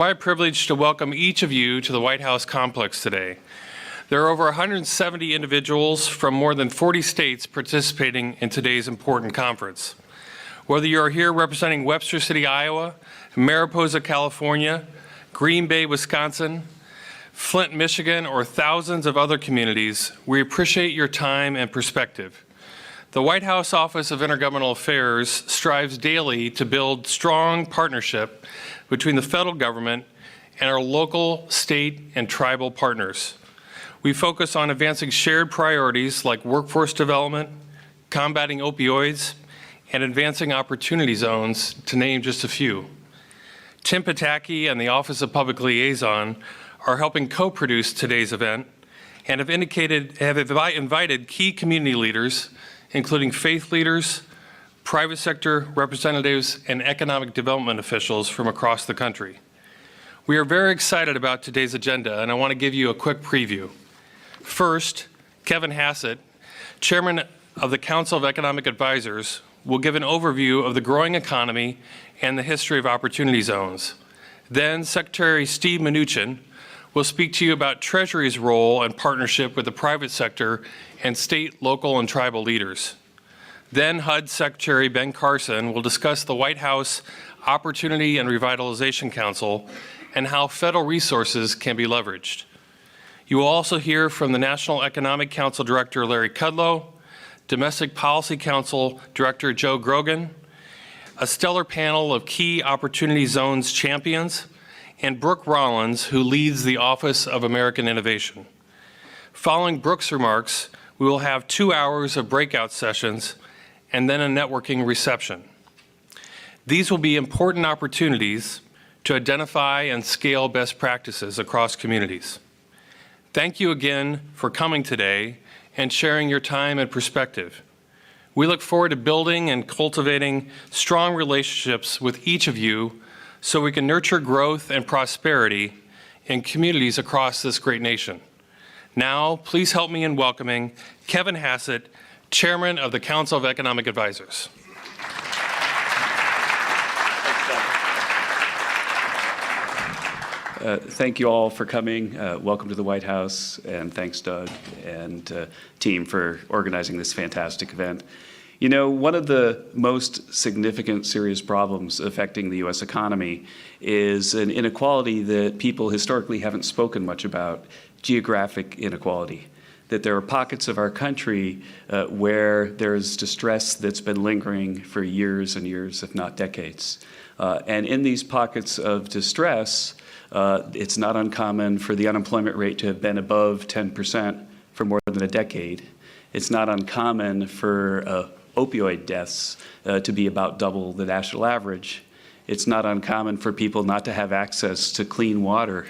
My privilege to welcome each of you to the White House complex today. There are over 170 individuals from more than 40 states participating in today's important conference. Whether you are here representing Webster City, Iowa, Mariposa, California, Green Bay, Wisconsin, Flint, Michigan, or thousands of other communities, we appreciate your time and perspective. The White House Office of Intergovernmental Affairs strives daily to build strong partnership between the federal government and our local, state, and tribal partners. We focus on advancing shared priorities like workforce development, combating opioids, and advancing opportunity zones, to name just a few. Tim Pataki and the Office of Public Liaison are helping co-produce today's event and have invited key community leaders, including faith leaders, private sector representatives, and economic development officials from across the country. We are very excited about today's agenda, and I want to give you a quick preview. First, Kevin Hassett, Chairman of the Council of Economic Advisors, will give an overview of the growing economy and the history of opportunity zones. Then Secretary Steve Mnuchin will speak to you about Treasury's role and partnership with the private sector and state, local, and tribal leaders. Then HUD Secretary Ben Carson will discuss the White House Opportunity and Revitalization Council and how federal resources can be leveraged. You will also hear from the National Economic Council Director Larry Kudlow, Domestic Policy Council Director Joe Grogan, a stellar panel of key Opportunity Zones champions, and Brooke Rollins, who leads the Office of American Innovation. Following Brooke's remarks, we will have 2 hours of breakout sessions and then a networking reception. These will be important opportunities to identify and scale best practices across communities. Thank you again for coming today and sharing your time and perspective. We look forward to building and cultivating strong relationships with each of you so we can nurture growth and prosperity in communities across this great nation. Now, please help me in welcoming Kevin Hassett, Chairman of the Council of Economic Advisors. Thank you all for coming. Welcome to the White House, and thanks, Doug and team, for organizing this fantastic event. You know, one of the most significant serious problems affecting the U.S. economy is an inequality that people historically haven't spoken much about: geographic inequality. That there are pockets of our country where there's distress that's been lingering for years and years, if not decades. And in these pockets of distress, it's not uncommon for the unemployment rate to have been above 10% for more than a decade. It's not uncommon for opioid deaths to be about double the national average. It's not uncommon for people not to have access to clean water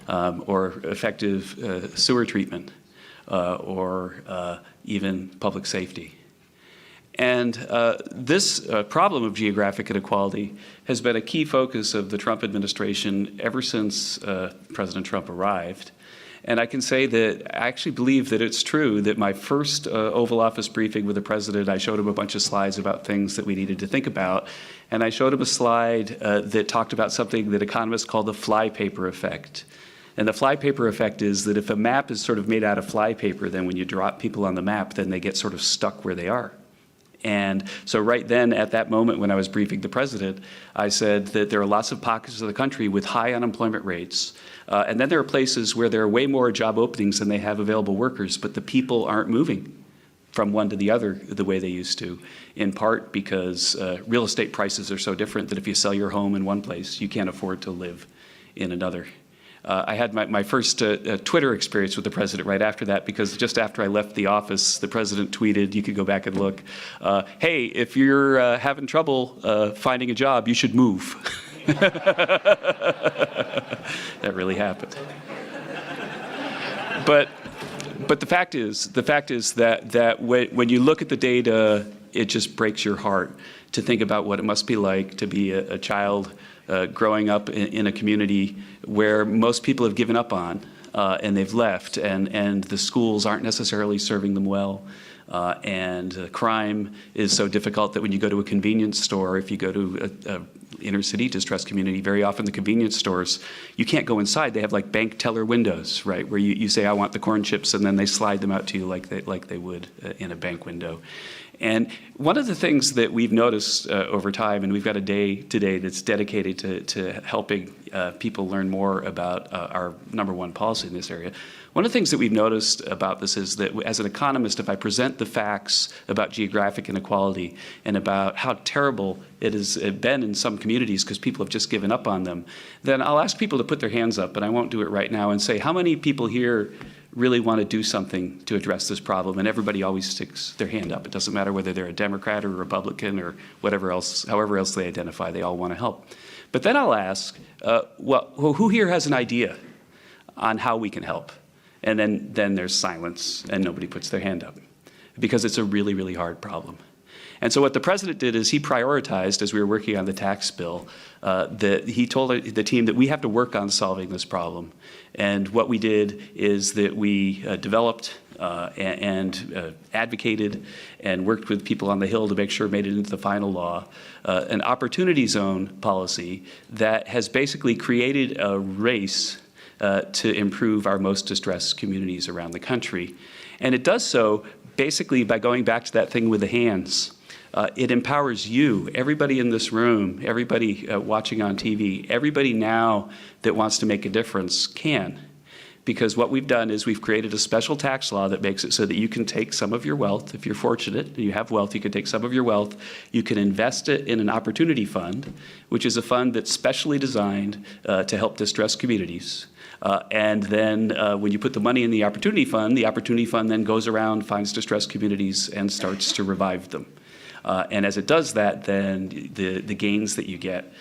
or effective sewer treatment. Or even public safety. And this problem of geographic inequality has been a key focus of the Trump administration ever since President Trump arrived. And I can say that I actually believe that it's true that my first Oval Office briefing with the president, I showed him a bunch of slides about things that we needed to think about. And I showed him a slide that talked about something that economists call the flypaper effect. And the flypaper effect is that if a map is sort of made out of flypaper, then when you drop people on the map, then they get sort of stuck where they are. And so right then, at that moment when I was briefing the president, I said that there are lots of pockets of the country with high unemployment rates. And then there are places where there are way more job openings than they have available workers, but the people aren't moving from one to the other the way they used to, in part because real estate prices are so different that if you sell your home in one place, you can't afford to live in another. I had my first Twitter experience with the president right after that, because just after I left the office, the president tweeted, you could go back and look, hey, if you're having trouble finding a job, you should move. That really happened. But the fact is that when you look at the data, it just breaks your heart to think about what it must be like to be a child growing up in a community where most people have given up on and they've left, and the schools aren't necessarily serving them well. And crime is so difficult that when you go to a convenience store, if you go to a inner city distressed community, very often the convenience stores, you can't go inside. They have like bank teller windows, right, where you say, I want the corn chips, and then they slide them out to you like they would in a bank window. And one of the things that we've noticed over time, and we've got a day today that's dedicated to helping people learn more about our #1 policy in this area. One of the things that we've noticed about this is that as an economist, if I present the facts about geographic inequality and about how terrible it has been in some communities because people have just given up on them, then I'll ask people to put their hands up, but I won't do it right now, and say, how many people here really want to do something to address this problem? And everybody always sticks their hand up. It doesn't matter whether they're a Democrat or a Republican or whatever else, however else they identify, they all want to help. But then I'll ask, well, who here has an idea on how we can help? And then there's silence and nobody puts their hand up because it's a really, really hard problem. And so what the president did is he prioritized, as we were working on the tax bill, that he told the team that we have to work on solving this problem. And what we did is that we developed and advocated and worked with people on the Hill to make sure it made it into the final law, an opportunity zone policy that has basically created a race to improve our most distressed communities around the country. And it does so basically by going back to that thing with the hands. It empowers you, everybody in this room, everybody watching on TV, everybody now that wants to make a difference can. Because what we've done is we've created a special tax law that makes it so that you can take some of your wealth, if you're fortunate, and you have wealth, you can take some of your wealth, you can invest it in an opportunity fund, which is a fund that's specially designed to help distressed communities. And then when you put the money in the opportunity fund then goes around, finds distressed communities, and starts to revive them. And as it does that, then the gains that you get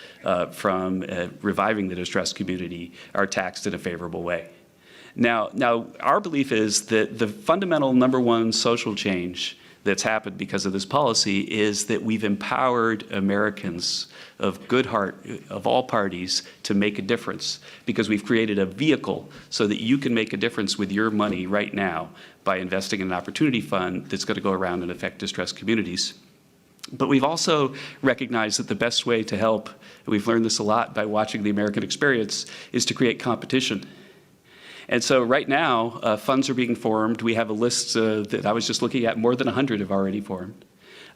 from reviving the distressed community are taxed in a favorable way. Now, our belief is that the fundamental #1 social change that's happened because of this policy is that we've empowered Americans of good heart, of all parties, to make a difference, because we've created a vehicle so that you can make a difference with your money right now by investing in an opportunity fund that's going to go around and affect distressed communities. But we've also recognized that the best way to help, and we've learned this a lot by watching the American experience, is to create competition. And so right now, funds are being formed. We have a list that I was just looking at, more than 100 have already formed.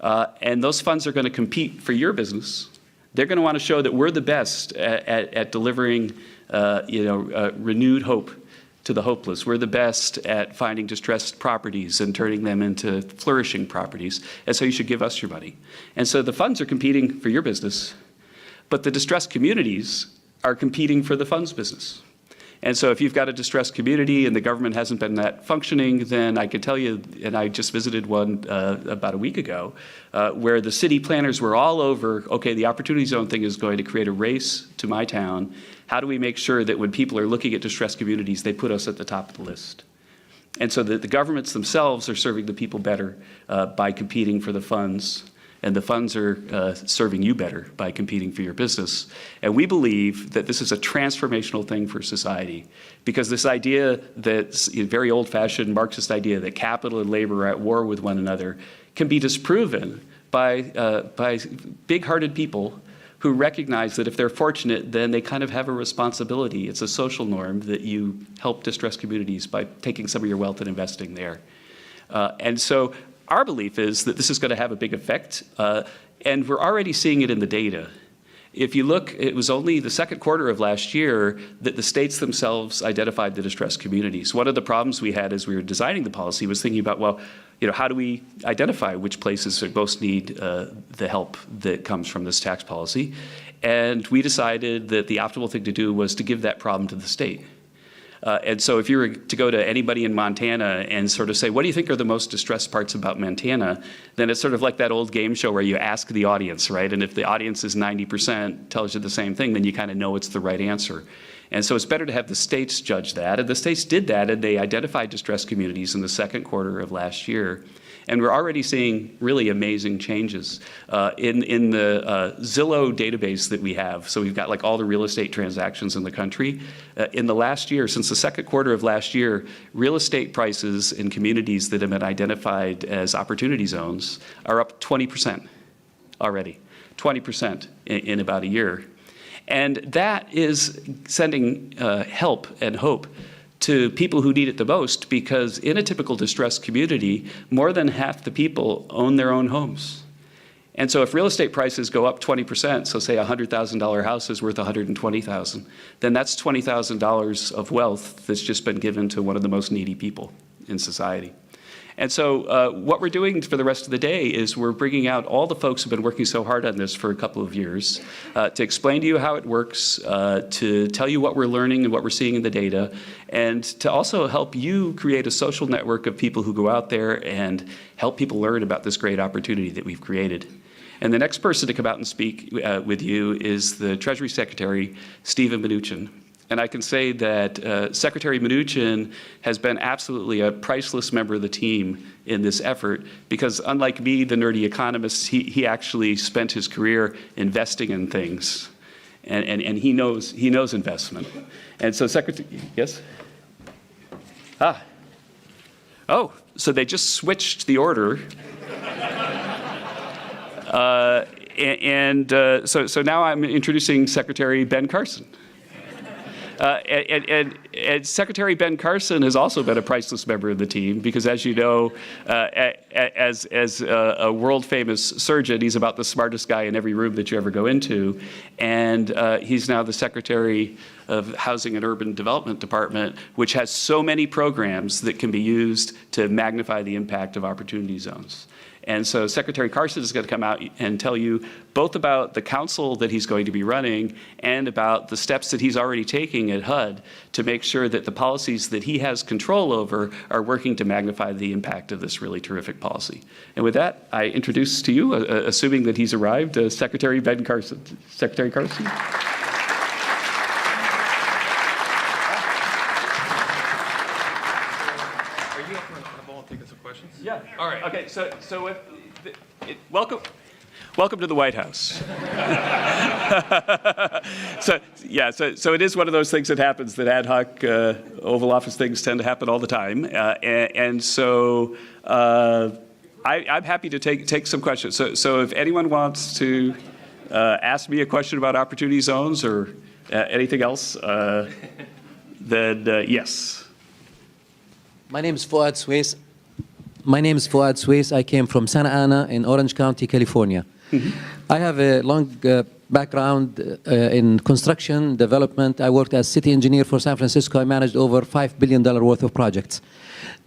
And those funds are going to compete for your business. They're going to want to show that we're the best at delivering renewed hope to the hopeless. We're the best at finding distressed properties and turning them into flourishing properties. And so you should give us your money. And so the funds are competing for your business, but the distressed communities are competing for the funds business. And so if you've got a distressed community and the government hasn't been that functioning, then I can tell you, and I just visited one about a week ago, where the city planners were all over, okay, the opportunity zone thing is going to create a race to my town. How do we make sure that when people are looking at distressed communities, they put us at the top of the list? And so that the governments themselves are serving the people better by competing for the funds. And the funds are serving you better by competing for your business. And we believe that this is a transformational thing for society, because this idea that's a very old-fashioned Marxist idea that capital and labor are at war with one another can be disproven by big-hearted people who recognize that if they're fortunate, then they kind of have a responsibility. It's a social norm that you help distressed communities by taking some of your wealth and investing there. And so our belief is that this is going to have a big effect, and we're already seeing it in the data. If you look, it was only the second quarter of last year that the states themselves identified the distressed communities. One of the problems we had as we were designing the policy was thinking about, well, how do we identify which places most need the help that comes from this tax policy? And we decided that the optimal thing to do was to give that problem to the state. And so if you were to go to anybody in Montana and sort of say, what do you think are the most distressed parts about Montana? Then it's sort of like that old game show where you ask the audience, right? And if the audience is 90% tells you the same thing, then you kind of know it's the right answer. And so it's better to have the states judge that. And the states did that, and they identified distressed communities in the second quarter of last year. And we're already seeing really amazing changes. In the Zillow database that we have, so we've got like all the real estate transactions in the country. In the last year, since since the second quarter of last year, real estate prices in communities that have been identified as opportunity zones are up 20% already, 20% in about a year. And that is sending help and hope to people who need it the most, because in a typical distressed community, more than half the people own their own homes. And so if real estate prices go up 20%, so say a $100,000 house is worth $120,000, then that's $20,000 of wealth that's just been given to one of the most needy people in society. And so what we're doing for the rest of the day is we're bringing out all the folks who've been working so hard on this for a couple of years to explain to you how it works, to tell you what we're learning and what we're seeing in the data, and to also help you create a social network of people who go out there and help people learn about this great opportunity that we've created. And the next person to come out and speak with you is the Treasury Secretary, Stephen Mnuchin. And I can say that Secretary Mnuchin has been absolutely a priceless member of the team in this effort, because unlike me, the nerdy economist, he actually spent his career investing in things. And he knows investment. And so Secretary, yes? Oh, so they just switched the order. So now I'm introducing Secretary Ben Carson. And Secretary Ben Carson has also been a priceless member of the team, because, as you know, as a world-famous surgeon, he's about the smartest guy in every room that you ever go into. And he's now the Secretary of Housing and Urban Development Department, which has so many programs that can be used to magnify the impact of opportunity zones. And so Secretary Carson is going to come out and tell you both about the council that he's going to be running and about the steps that he's already taking at HUD to make sure that the policies that he has control over are working to magnify the impact of this really terrific policy. And with that, I introduce to you, assuming that he's arrived, Secretary Ben Carson. Secretary Carson? Yeah. All right. Okay. So welcome to the White House. So it is one of those things that happens, that ad hoc Oval Office things tend to happen all the time, and so I'm happy to take some questions. So if anyone wants to ask me a question about opportunity zones or anything else, then yes. My name is Fuad Suez. I came from Santa Ana in Orange County, California. Mm-hmm. I have a long background in construction development. I worked as city engineer for San Francisco. I managed over $5 billion worth of projects.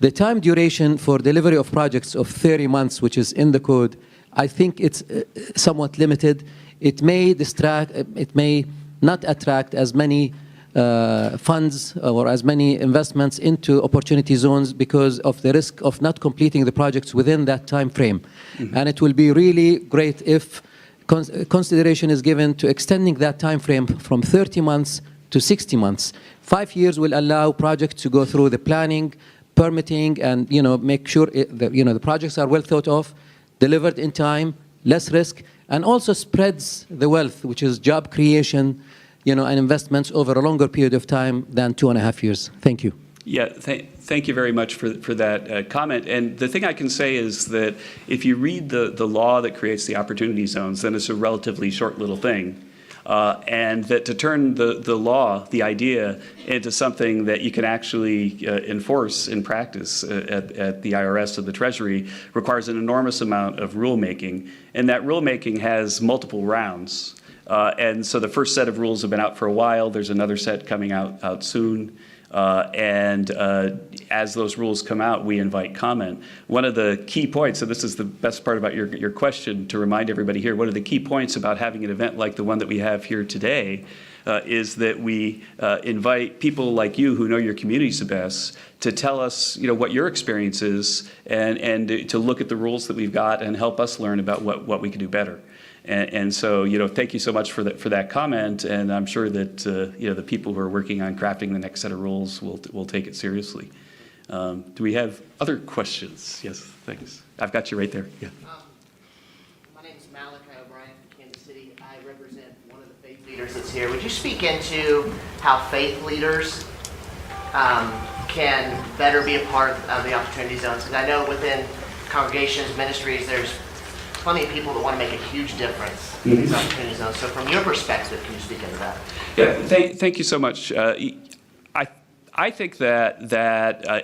The time duration for delivery of projects of 30 months, which is in the code, I think it's somewhat limited. It may distract, it may not attract as many funds or as many investments into opportunity zones because of the risk of not completing the projects within that time frame. Mm-hmm. And it will be really great if consideration is given to extending that time frame from 30 months to 60 months. 5 years will allow projects to go through the planning, permitting, and make sure the projects are well thought of, delivered in time, less risk, and also spreads the wealth, which is job creation, and investments over a longer period of time than 2.5 years. Thank you. Yeah, thank you very much for that comment. And the thing I can say is that if you read the law that creates the opportunity zones, then it's a relatively short little thing. And that to turn the law, the idea, into something that you can actually enforce in practice at the IRS or the Treasury requires an enormous amount of rulemaking. And that rulemaking has multiple rounds. And so the first set of rules have been out for a while. There's another set coming out soon. And as those rules come out, we invite comment. One of the key points, so this is the best part about your question, to remind everybody here, one of the key points about having an event like the one that we have here today is that we invite people like you who know your communities the best to tell us what your experience is and to look at the rules that we've got and help us learn about what we can do better. And so, thank you so much for that comment, and I'm sure that the people who are working on crafting the next set of rules will take it seriously. Do we have other questions? Yes, thanks. I've got you right there. Yeah. My name is Malachi O'Brien from Kansas City. I represent one of the faith leaders that's here. Would you speak into how faith leaders can better be a part of the opportunity zones? Because I know within congregations, ministries, there's plenty of people that want to make a huge difference in these opportunity zones. So from your perspective, can you speak into that? Yeah, thank you so much. I think that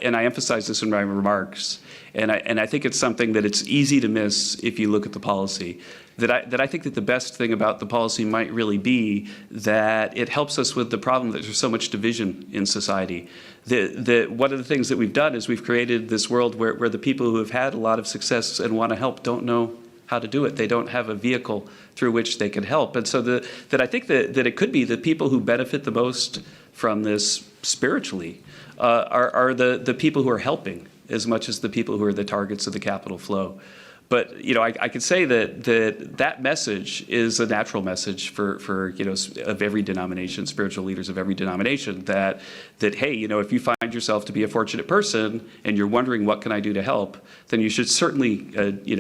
and I emphasize this in my remarks, and I think it's something that it's easy to miss if you look at the policy. That I think that the best thing about the policy might really be that it helps us with the problem that there's so much division in society. One of the things that we've done is we've created this world where the people who have had a lot of success and want to help don't know how to do it. They don't have a vehicle through which they can help. And so that I think that it could be the people who benefit the most from this spiritually are the people who are helping as much as the people who are the targets of the capital flow. But I could say that message is a natural message for of every denomination, spiritual leaders of every denomination. That hey, if you find yourself to be a fortunate person and you're wondering what can I do to help, then you should certainly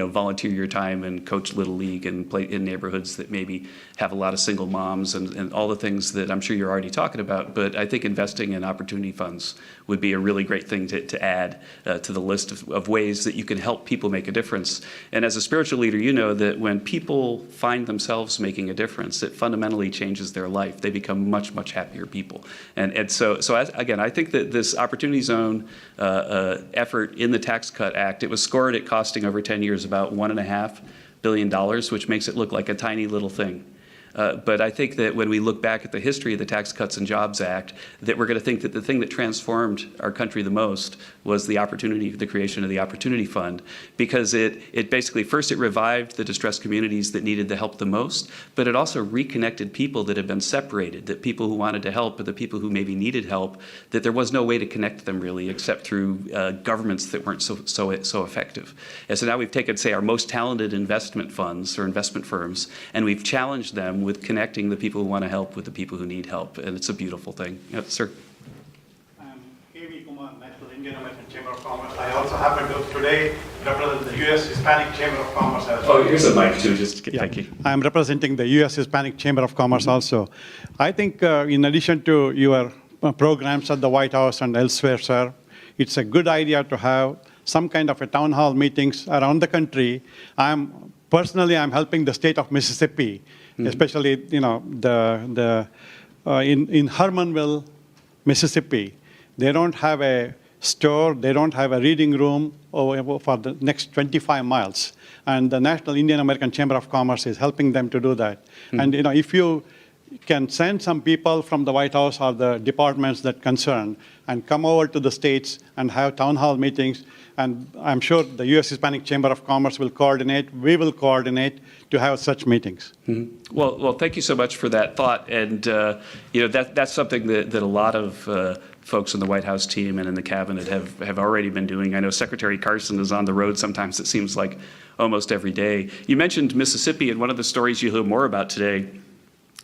volunteer your time and coach Little League and play in neighborhoods that maybe have a lot of single moms and all the things that I'm sure you're already talking about. But I think investing in opportunity funds would be a really great thing to add to the list of ways that you can help people make a difference. And as a spiritual leader, you know that when people find themselves making a difference, it fundamentally changes their life. They become much, much happier people. And so again, I think that this Opportunity Zone effort in the Tax Cut Act, it was scored at costing over 10 years about $1.5 billion, which makes it look like a tiny little thing. But I think that when we look back at the history of the Tax Cuts and Jobs Act, that we're going to think that the thing that transformed our country the most was the creation of the Opportunity Fund, because it basically, first it revived the distressed communities that needed the help the most, but it also reconnected people that had been separated, that people who wanted to help, but the people who maybe needed help, that there was no way to connect them really except through governments that weren't so effective. And so now we've taken, say, our most talented investment funds or investment firms, and we've challenged them with connecting the people who want to help with the people who need help, and it's a beautiful thing. Yes, sir. I'm K.V. Kumar, National Indian American Chamber of Commerce. I also happen to today represent the U.S. Hispanic Chamber of Commerce as well. Oh, here's a mic too, thank you. I'm representing the U.S. Hispanic Chamber of Commerce also. I think in addition to your programs at the White House and elsewhere, sir, it's a good idea to have some kind of a town hall meetings around the country. Personally, I'm helping the state of Mississippi, especially in Hermanville, Mississippi. They don't have a store, they don't have a reading room for the next 25 miles. And the National Indian American Chamber of Commerce is helping them to do that. And if you can send some people from the White House or the departments that concern and come over to the states and have town hall meetings, and I'm sure the U.S. Hispanic Chamber of Commerce will coordinate, we will coordinate to have such meetings. Well, thank you so much for that thought. And that's something that a lot of folks in the White House team and in the cabinet have already been doing. I know Secretary Carson is on the road sometimes, it seems like almost every day. You mentioned Mississippi, and one of the stories you'll hear more about today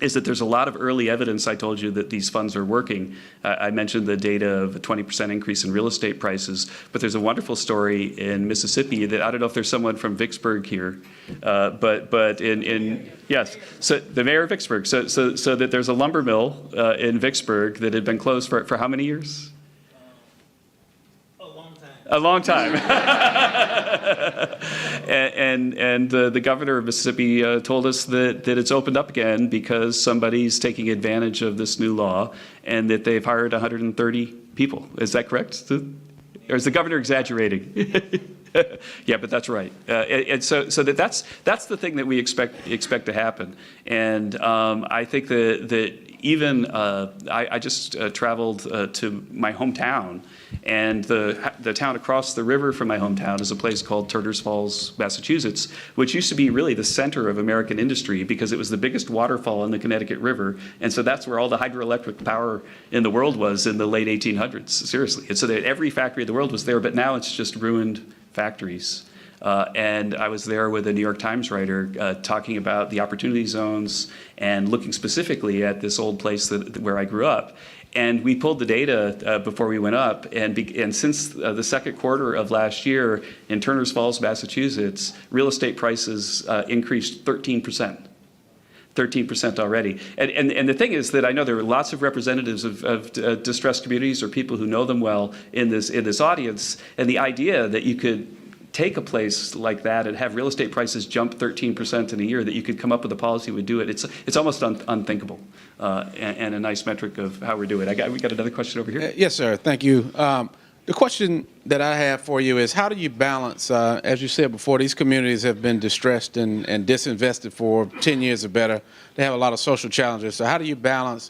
is that there's a lot of early evidence, I told you, that these funds are working. I mentioned the data of a 20% increase in real estate prices, but there's a wonderful story in Mississippi that I don't know if there's someone from Vicksburg here, but yes, so the mayor of Vicksburg, so that there's a lumber mill in Vicksburg that had been closed for how many years? A long time. and the governor of Mississippi told us that it's opened up again because somebody's taking advantage of this new law and that they've hired 130 people. Is that correct? Or is the governor exaggerating? Yeah, but that's right. And so that's the thing that we expect to happen. And I think that even I just traveled to my hometown, and the town across the river from my hometown is a place called Turners Falls, Massachusetts, which used to be really the center of American industry because it was the biggest waterfall in the Connecticut River, and so that's where all the hydroelectric power in the world was in the late 1800s, seriously. And so that every factory in the world was there, but now it's just ruined factories. And I was there with a New York Times writer talking about the opportunity zones and looking specifically at this old place where I grew up. And we pulled the data before we went up, and since the second quarter of last year in Turners Falls, Massachusetts, real estate prices increased 13%. 13% already. And the thing is that I know there are lots of representatives of distressed communities or people who know them well in this audience, and the idea that you could take a place like that and have real estate prices jump 13% in a year, that you could come up with a policy that would do it, it's almost unthinkable, and a nice metric of how we're doing. We got another question over here. Yes, sir. Thank you. The question that I have for you is, how do you balance, as you said before, these communities have been distressed and disinvested for 10 years or better. They have a lot of social challenges. So how do you balance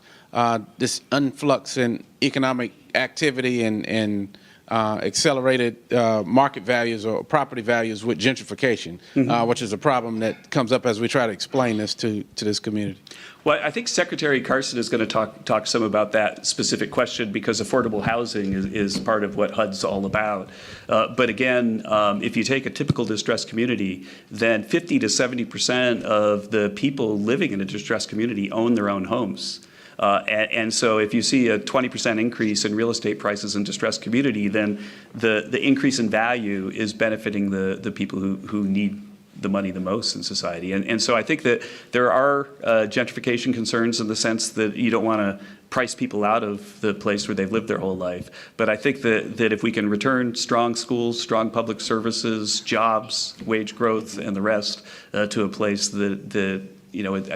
this influx in economic activity and accelerated market values or property values with gentrification, which is a problem that comes up as we try to explain this to this community? Well, I think Secretary Carson is going to talk some about that specific question, because affordable housing is part of what HUD's all about. But again, if you take a typical distressed community, then 50 to 70% of the people living in a distressed community own their own homes. And so if you see a 20% increase in real estate prices in distressed community, then the increase in value is benefiting the people who need the money the most in society. And so I think that there are gentrification concerns in the sense that you don't want to price people out of the place where they've lived their whole life. But I think that if we can return strong schools, strong public services, jobs, wage growth, and the rest to a place that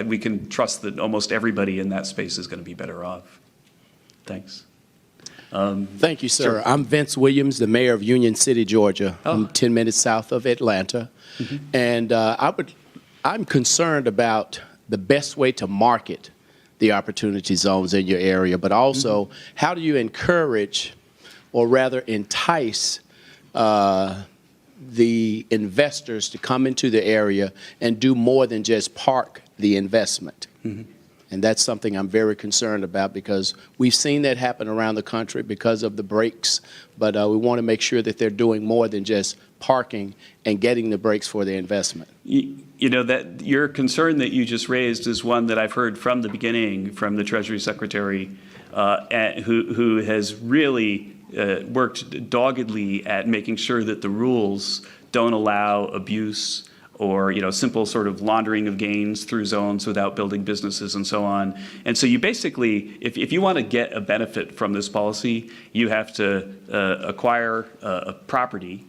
we can trust that almost everybody in that space is going to be better off. Thanks. Thank you, sir. I'm Vince Williams, the mayor of Union City, Georgia. I'm 10 minutes south of Atlanta. And I'm concerned about the best way to market the opportunity zones in your area, but also how do you encourage, or rather entice, the investors to come into the area and do more than just park the investment? And that's something I'm very concerned about, because we've seen that happen around the country because of the breaks, but we want to make sure that they're doing more than just parking and getting the breaks for their investment. You know, that your concern that you just raised is one that I've heard from the beginning from the Treasury Secretary, who has really worked doggedly at making sure that the rules don't allow abuse or simple sort of laundering of gains through zones without building businesses and so on. And so you basically, if you want to get a benefit from this policy, you have to acquire a property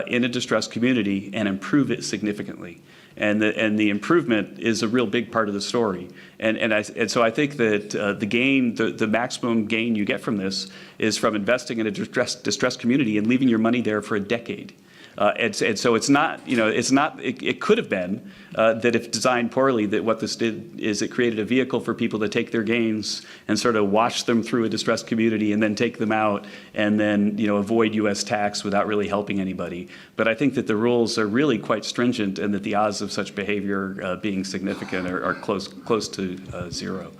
in a distressed community and improve it significantly. And the improvement is a real big part of the story. And so I think that the maximum gain you get from this is from investing in a distressed community and leaving your money there for a decade. And so it's not, it could have been that if designed poorly, that what this did is it created a vehicle for people to take their gains and sort of wash them through a distressed community and then take them out and then, avoid U.S. tax without really helping anybody. But I think that the rules are really quite stringent, and that the odds of such behavior being significant are close to zero.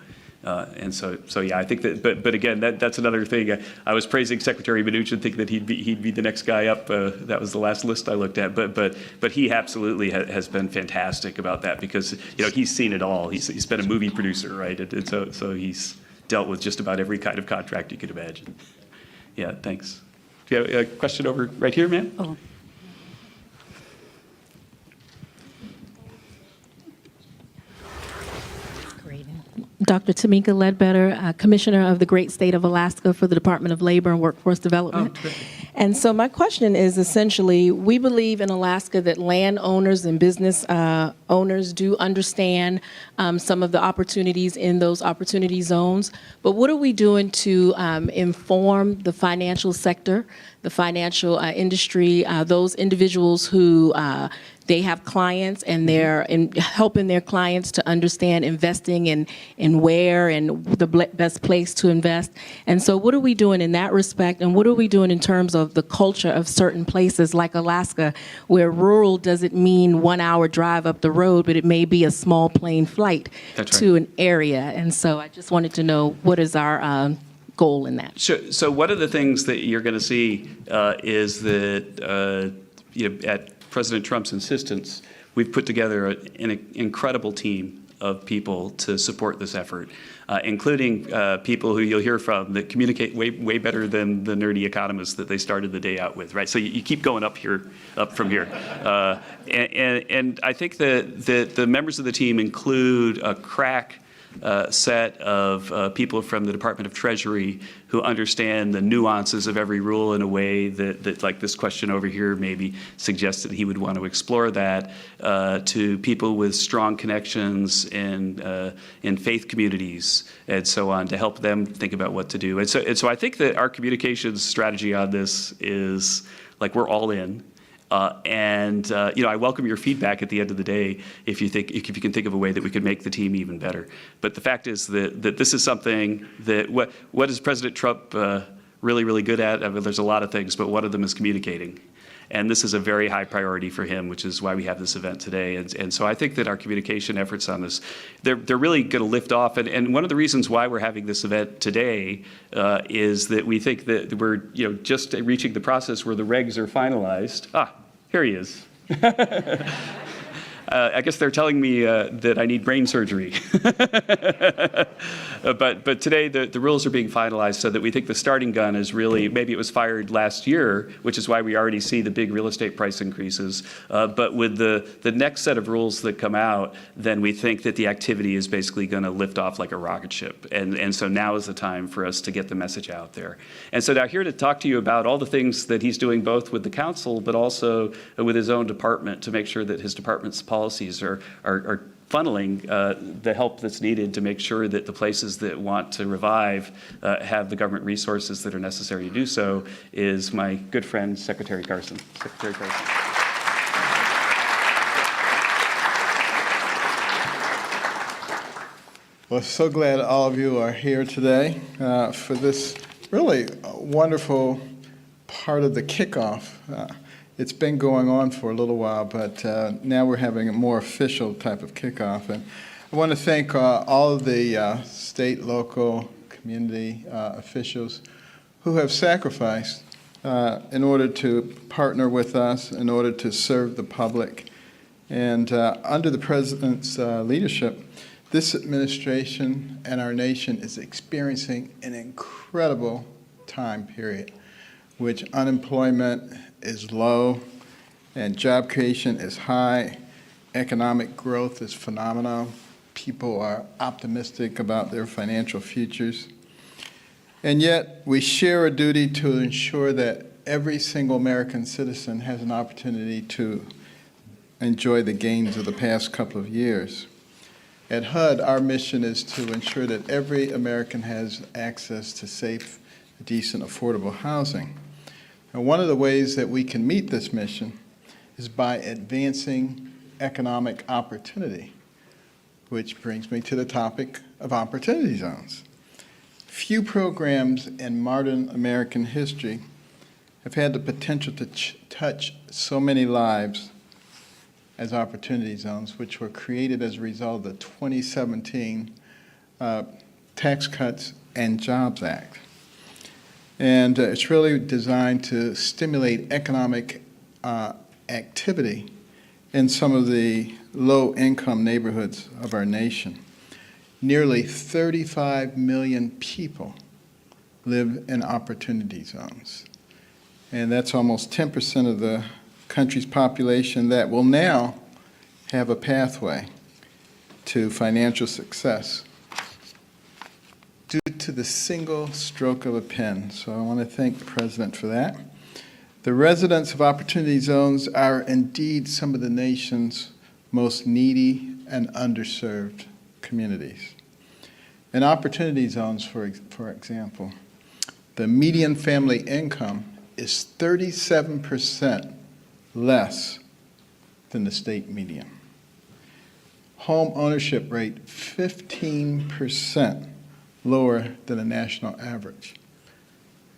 And so yeah, I think that, but again, that's another thing. I was praising Secretary Mnuchin, thinking that he'd be the next guy up. That was the last list I looked at. But he absolutely has been fantastic about that, because he's seen it all. He's been a movie producer, right? And so he's dealt with just about every kind of contract you could imagine. Yeah, thanks. Do you have a question over right here, ma'am? Oh. Dr. Tamika Ledbetter, Commissioner of the great state of Alaska for the Department of Labor and Workforce Development. And so my question is essentially, we believe in Alaska that landowners and business owners do understand some of the opportunities in those opportunity zones. But what are we doing to inform the financial sector, the financial industry, those individuals who they have clients and they're helping their clients to understand investing in where and the best place to invest. And so what are we doing in that respect, and what are we doing in terms of the culture of certain places like Alaska, where rural doesn't mean 1 hour drive up the road, but it may be a small plane flight to an area. And so I just wanted to know, what is our goal in that? So one of the things that you're going to see is that at President Trump's insistence, we've put together an incredible team of people to support this effort, including people who you'll hear from that communicate way better than the nerdy economists that they started the day out with, right? So you keep going up from here. And I think that the members of the team include a crack set of people from the Department of Treasury who understand the nuances of every rule in a way that like this question over here maybe suggested he would want to explore that, to people with strong connections in faith communities and so on to help them think about what to do. And so I think that our communications strategy on this is like we're all in. I welcome your feedback at the end of the day if you can think of a way that we could make the team even better. But the fact is that this is something that what is President Trump really good at? I mean, there's a lot of things, but one of them is communicating. And this is a very high priority for him, which is why we have this event today. And so I think that our communication efforts on this, they're really going to lift off. And one of the reasons why we're having this event today is that we think that we're just reaching the process where the regs are finalized. Here he is. I guess they're telling me that I need brain surgery. But today the rules are being finalized so that we think the starting gun is really, maybe it was fired last year, which is why we already see the big real estate price increases. But with the next set of rules that come out, then we think that the activity is basically going to lift off like a rocket ship. And so now is the time for us to get the message out there. And so now here to talk to you about all the things that he's doing both with the council, but also with his own department to make sure that his department's policies are funneling the help that's needed to make sure that the places that want to revive have the government resources that are necessary to do so, is my good friend, Secretary Carson. Secretary Carson. Well, so glad all of you are here today for this really wonderful part of the kickoff. It's been going on for a little while, but now we're having a more official type of kickoff. And I want to thank all of the state, local, community officials who have sacrificed in order to partner with us, in order to serve the public. And under the President's leadership, this administration and our nation is experiencing an incredible time period, which unemployment is low and job creation is high, economic growth is phenomenal, people are optimistic about their financial futures. And yet we share a duty to ensure that every single American citizen has an opportunity to enjoy the gains of the past couple of years. At HUD, our mission is to ensure that every American has access to safe, decent, affordable housing. And one of the ways that we can meet this mission is by advancing economic opportunity, which brings me to the topic of opportunity zones. Few programs in modern American history have had the potential to touch so many lives as opportunity zones, which were created as a result of the 2017 Tax Cuts and Jobs Act. And it's really designed to stimulate economic activity in some of the low-income neighborhoods of our nation. Nearly 35 million people live in opportunity zones. And that's almost 10% of the country's population that will now have a pathway to financial success due to the single stroke of a pen. So I want to thank the President for that. The residents of opportunity zones are indeed some of the nation's most needy and underserved communities. In opportunity zones, for example, the median family income is 37% less than the state median. Home ownership rate 15% lower than the national average.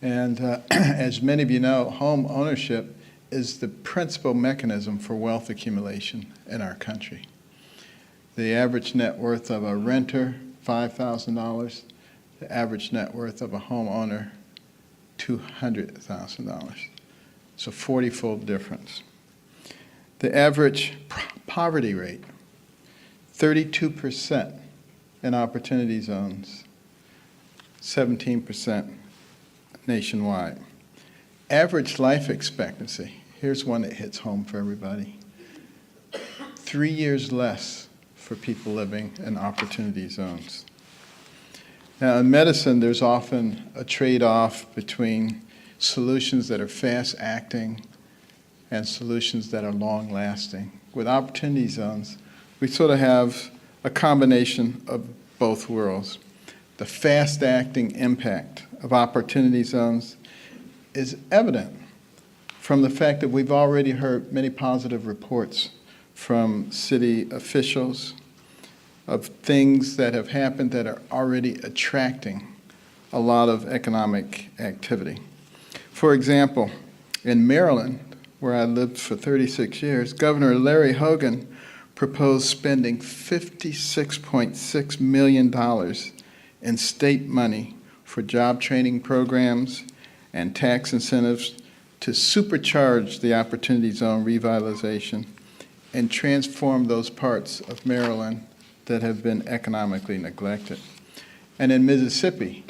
And as many of you know, home ownership is the principal mechanism for wealth accumulation in our country. The average net worth of a renter, $5,000. The average net worth of a homeowner, $200,000. It's a 40-fold difference. The average poverty rate, 32% in opportunity zones, 17% nationwide. Average life expectancy, here's one that hits home for everybody. 3 years less for people living in opportunity zones. Now, in medicine, there's often a trade-off between solutions that are fast-acting and solutions that are long-lasting. With opportunity zones, we sort of have a combination of both worlds. The fast-acting impact of opportunity zones is evident from the fact that we've already heard many positive reports from city officials of things that have happened that are already attracting a lot of economic activity. For example, in Maryland, where I lived for 36 years, Governor Larry Hogan proposed spending $56.6 million in state money for job training programs and tax incentives to supercharge the Opportunity Zone revitalization and transform those parts of Maryland that have been economically neglected. And in Mississippi,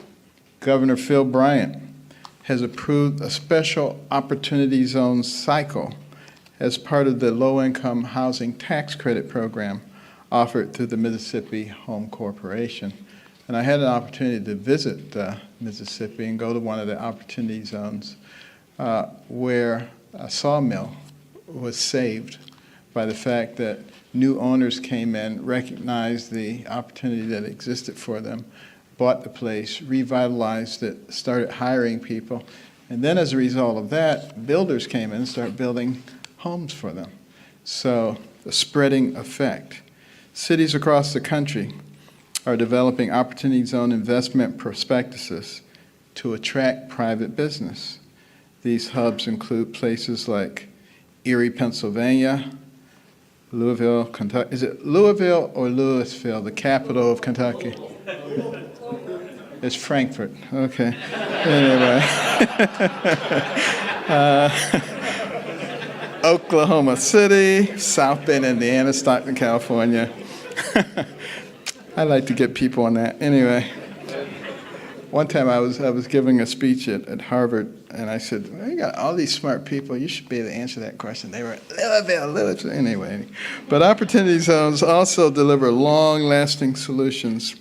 Governor Phil Bryant has approved a special Opportunity Zone cycle as part of the low-income housing tax credit program offered through the Mississippi Home Corporation. And I had an opportunity to visit Mississippi and go to one of the Opportunity Zones where a sawmill was saved by the fact that new owners came in, recognized the opportunity that existed for them, bought the place, revitalized it, started hiring people, and then as a result of that, builders came in and started building homes for them. So the spreading effect. Cities across the country are developing Opportunity Zone investment prospectuses to attract private business. These hubs include places like Erie, Pennsylvania, Louisville, Kentucky. Is it Louisville or Louisville, the capital of Kentucky? It's Frankfurt. Okay. Anyway. Oklahoma City, South Bend, Indiana, Stockton, California. I like to get people on that. Anyway, one time I was giving a speech at Harvard, and I said, well, you got all these smart people. You should be able to answer that question. They were, Louisville. Anyway. But Opportunity Zones also deliver long-lasting solutions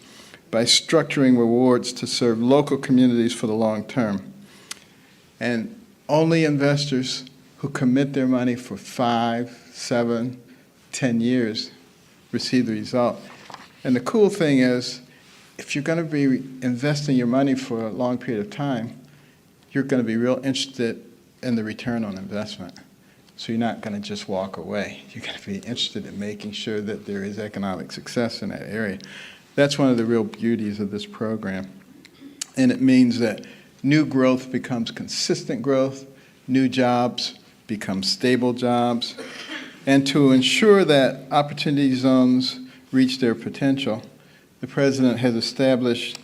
by structuring rewards to serve local communities for the long term. And only investors who commit their money for 5, 7, 10 years receive the result. And the cool thing is, if you're going to be investing your money for a long period of time, you're going to be real interested in the return on investment. So you're not going to just walk away. You're going to be interested in making sure that there is economic success in that area. That's one of the real beauties of this program. And it means that new growth becomes consistent growth, new jobs become stable jobs. And to ensure that Opportunity Zones reach their potential, the President has established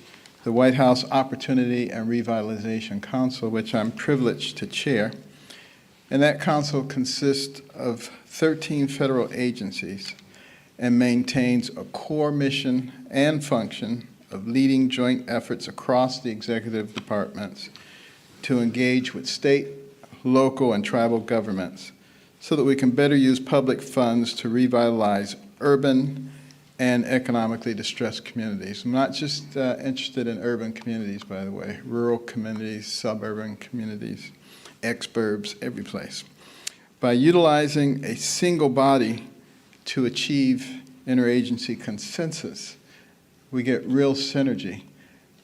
the White House Opportunity and Revitalization Council, which I'm privileged to chair. And that council consists of 13 federal agencies and maintains a core mission and function of leading joint efforts across the executive departments to engage with state, local, and tribal governments so that we can better use public funds to revitalize urban and economically distressed communities. I'm not just interested in urban communities, by the way, rural communities, suburban communities, exurbs, every place. By utilizing a single body to achieve interagency consensus, we get real synergy.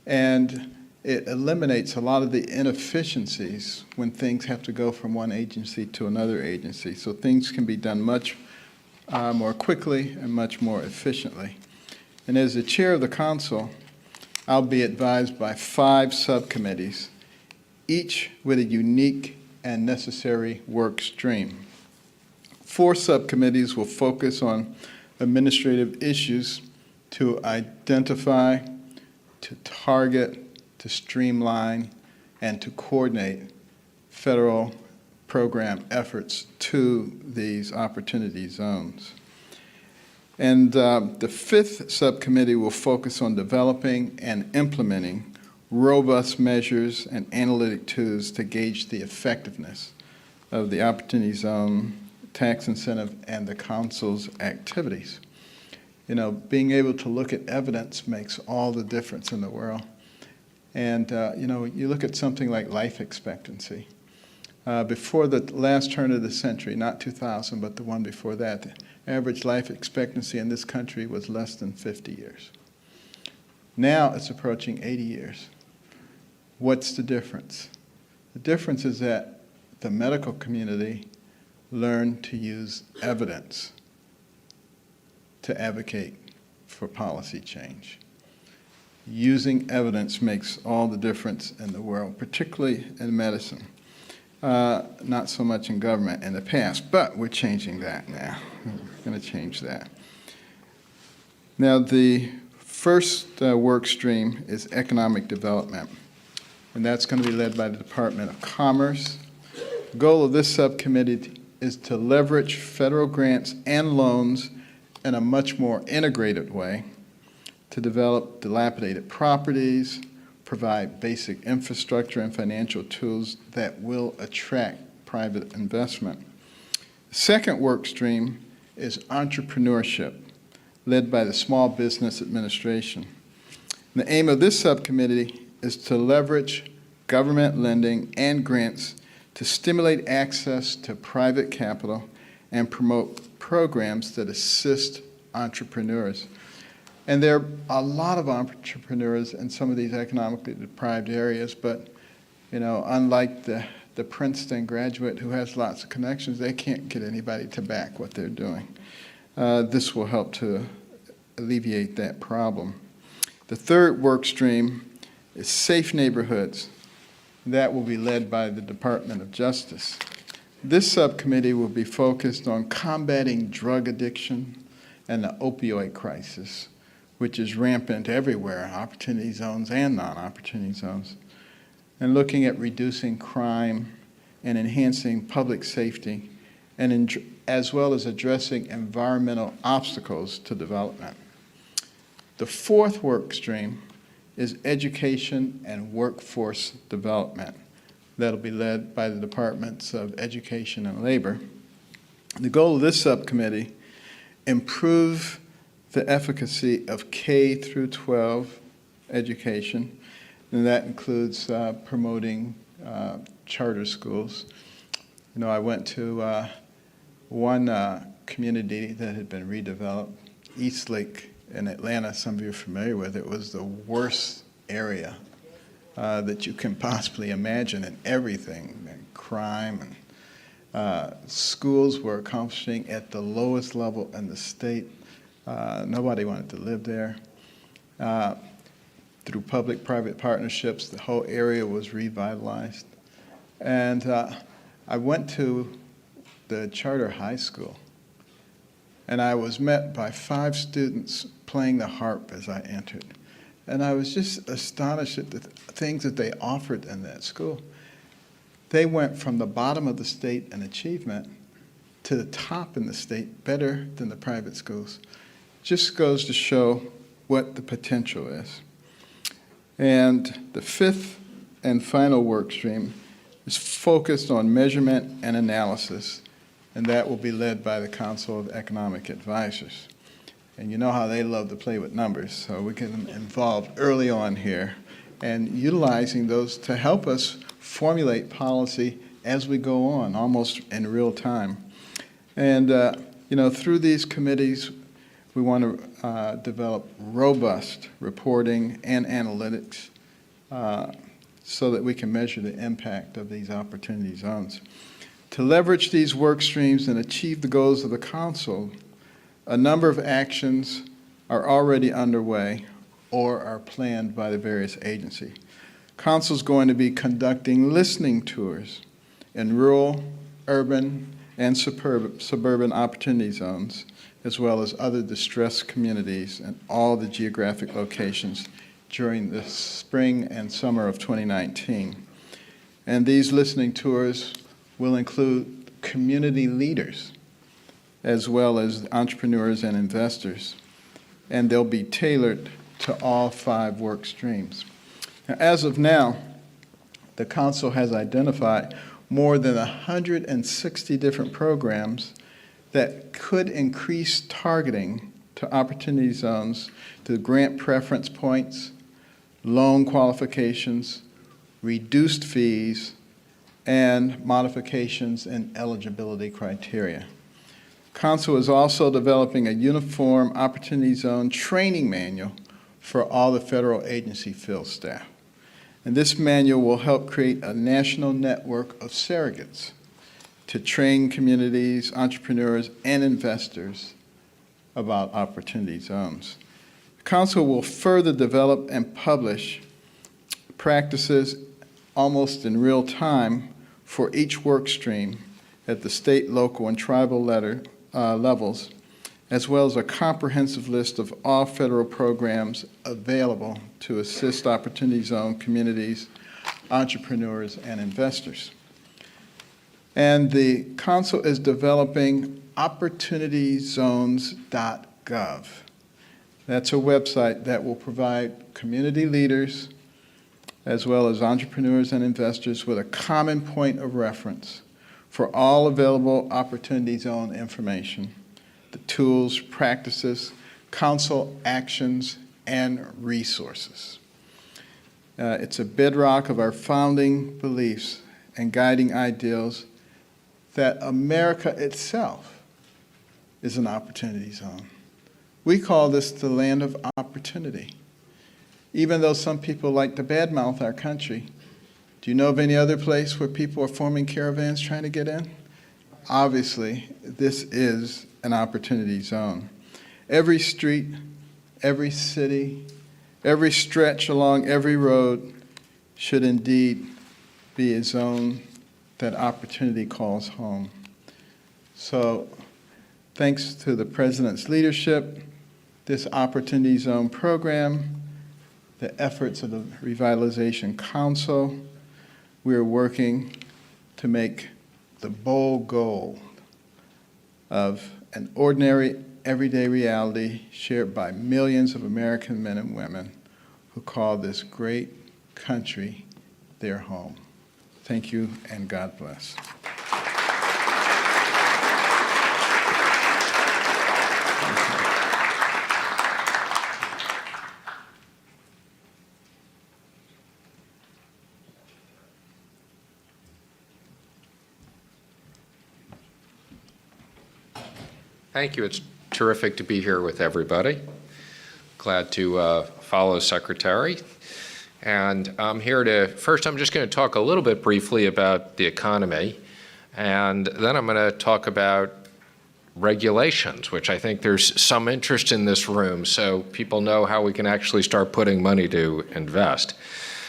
And it eliminates a lot of the inefficiencies when things have to go from one agency to another agency. So things can be done much more quickly and much more efficiently. And as the chair of the council, I'll be advised by 5 subcommittees, each with a unique and necessary work stream. 4 subcommittees will focus on administrative issues to identify, to target, to streamline, and to coordinate federal program efforts to these opportunity zones. And the fifth subcommittee will focus on developing and implementing robust measures and analytic tools to gauge the effectiveness of the Opportunity Zone tax incentive and the council's activities. You know, being able to look at evidence makes all the difference in the world. And, you know, you look at something like life expectancy. Before the last turn of the century, not 2000, but the one before that, the average life expectancy in this country was less than 50 years. Now it's approaching 80 years. What's the difference? The difference is that the medical community learned to use evidence to advocate for policy change. Using evidence makes all the difference in the world, particularly in medicine. Not so much in government in the past, but we're changing that now. We're going to change that. Now, the first work stream is economic development, and that's going to be led by the Department of Commerce. The goal of this subcommittee is to leverage federal grants and loans in a much more integrated way to develop dilapidated properties, provide basic infrastructure and financial tools that will attract private investment. The second work stream is entrepreneurship, led by the Small Business Administration. And the aim of this subcommittee is to leverage government lending and grants to stimulate access to private capital and promote programs that assist entrepreneurs. And there are a lot of entrepreneurs in some of these economically deprived areas, but, you know, unlike the Princeton graduate who has lots of connections, they can't get anybody to back what they're doing. This will help to alleviate that problem. The third work stream is safe neighborhoods. That will be led by the Department of Justice. This subcommittee will be focused on combating drug addiction and the opioid crisis, which is rampant everywhere, opportunity zones and non-opportunity zones, and looking at reducing crime and enhancing public safety, and as well as addressing environmental obstacles to development. The fourth work stream is education and workforce development. That'll be led by the Departments of Education and Labor. The goal of this subcommittee, improve the efficacy of K through 12 education, and that includes promoting charter schools. You know, I went to one community that had been redeveloped, Eastlake in Atlanta. Some of you are familiar with it. It was the worst area that you can possibly imagine in everything, and crime, and schools were accomplishing at the lowest level in the state. Nobody wanted to live there. Through public-private partnerships, the whole area was revitalized. And I went to the charter high school, and I was met by 5 students playing the harp as I entered. And I was just astonished at the things that they offered in that school. They went from the bottom of the state in achievement to the top in the state, better than the private schools. Just goes to show what the potential is. And the fifth and final work stream is focused on measurement and analysis, and that will be led by the Council of Economic Advisors. And you know how they love to play with numbers, so we get them involved early on here and utilizing those to help us formulate policy as we go on, almost in real time. And, you know, through these committees, we want to develop robust reporting and analytics so that we can measure the impact of these opportunity zones. To leverage these work streams and achieve the goals of the Council, a number of actions are already underway or are planned by the various agencies. Council is going to be conducting listening tours in rural, urban, and suburban opportunity zones, as well as other distressed communities in all the geographic locations during the spring and summer of 2019. And these listening tours will include community leaders as well as entrepreneurs and investors, and they'll be tailored to all 5 work streams. Now, as of now, the Council has identified more than 160 different programs that could increase targeting to opportunity zones to grant preference points, loan qualifications, reduced fees, and modifications in eligibility criteria. Council is also developing a uniform opportunity zone training manual for all the federal agency field staff. And this manual will help create a national network of surrogates to train communities, entrepreneurs, and investors about opportunity zones. Council will further develop and publish practices almost in real time for each work stream at the state, local, and tribal levels, as well as a comprehensive list of all federal programs available to assist Opportunity Zone communities, entrepreneurs, and investors. And the Council is developing opportunityzones.gov. That's a website that will provide community leaders as well as entrepreneurs and investors with a common point of reference for all available Opportunity Zone information, the tools, practices, Council actions, and resources. It's a bedrock of our founding beliefs and guiding ideals that America itself is an opportunity zone. We call this the land of opportunity. Even though some people like to badmouth our country, do you know of any other place where people are forming caravans trying to get in? Obviously, this is an opportunity zone. Every street, every city, every stretch along every road should indeed be a zone that opportunity calls home. So, thanks to the President's leadership, this Opportunity Zone program, the efforts of the Revitalization Council, we are working to make the bold goal of an ordinary, everyday reality shared by millions of American men and women who call this great country their home. Thank you, and God bless. Thank you. It's terrific to be here with everybody. Glad to follow Secretary. And I'm here to, first I'm just going to talk a little bit briefly about the economy, and then I'm going to talk about regulations, which I think there's some interest in this room, so people know how we can actually start putting money to invest.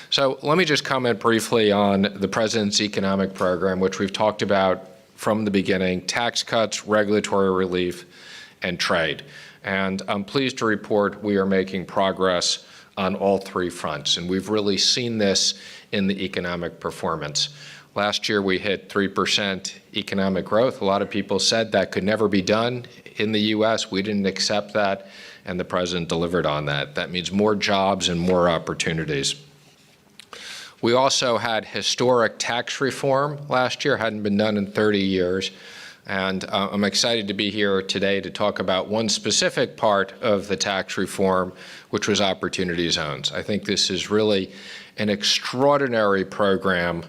So let me just comment briefly on the President's economic program, which we've talked about from the beginning: tax cuts, regulatory relief, and trade. And I'm pleased to report we are making progress on all 3 fronts, and we've really seen this in the economic performance. Last year we hit 3% economic growth. A lot of people said that could never be done in the U.S. We didn't accept that, and the President delivered on that. That means more jobs and more opportunities. We also had historic tax reform last year, hadn't been done in 30 years. And I'm excited to be here today to talk about one specific part of the tax reform, which was opportunity zones. I think this is really an extraordinary program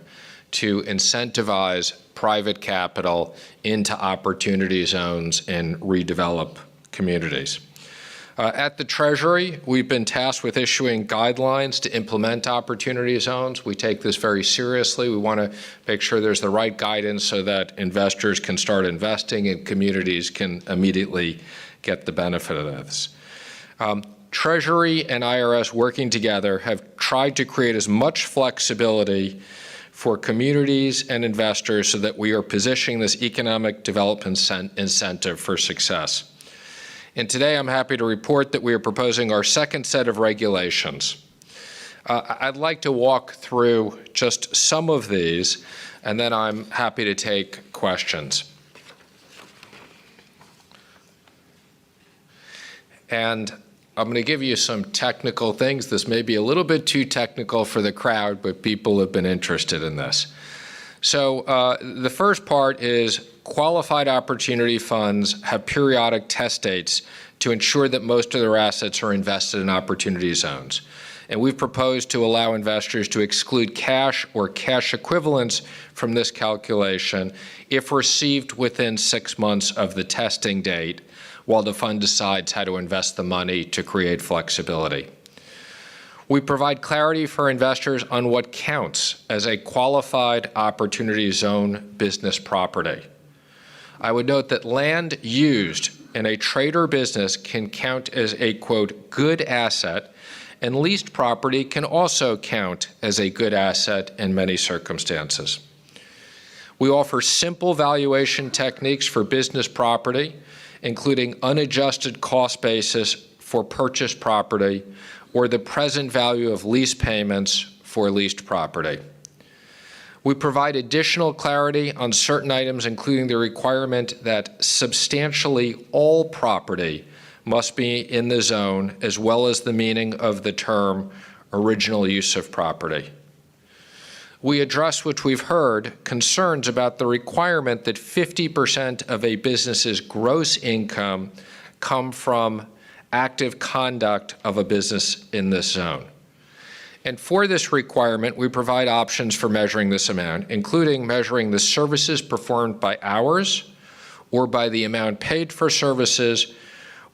to incentivize private capital into opportunity zones and redevelop communities. At the Treasury, we've been tasked with issuing guidelines to implement opportunity zones. We take this very seriously. We want to make sure there's the right guidance so that investors can start investing and communities can immediately get the benefit of this. Treasury and IRS working together have tried to create as much flexibility for communities and investors so that we are positioning this economic development incentive for success. And today I'm happy to report that we are proposing our second set of regulations. I'd like to walk through just some of these, and then I'm happy to take questions. And I'm going to give you some technical things. This may be a little bit too technical for the crowd, but people have been interested in this. So the first part is qualified opportunity funds have periodic test dates to ensure that most of their assets are invested in opportunity zones. And we've proposed to allow investors to exclude cash or cash equivalents from this calculation if received within 6 months of the testing date, while the fund decides how to invest the money to create flexibility. We provide clarity for investors on what counts as a qualified opportunity zone business property. I would note that land used in a trade or business can count as a, quote, good asset, and leased property can also count as a good asset in many circumstances. We offer simple valuation techniques for business property, including unadjusted cost basis for purchased property or the present value of lease payments for leased property. We provide additional clarity on certain items, including the requirement that substantially all property must be in the zone, as well as the meaning of the term original use of property. We address, which we've heard, concerns about the requirement that 50% of a business's gross income come from active conduct of a business in this zone. And for this requirement, we provide options for measuring this amount, including measuring the services performed by hours, or by the amount paid for services,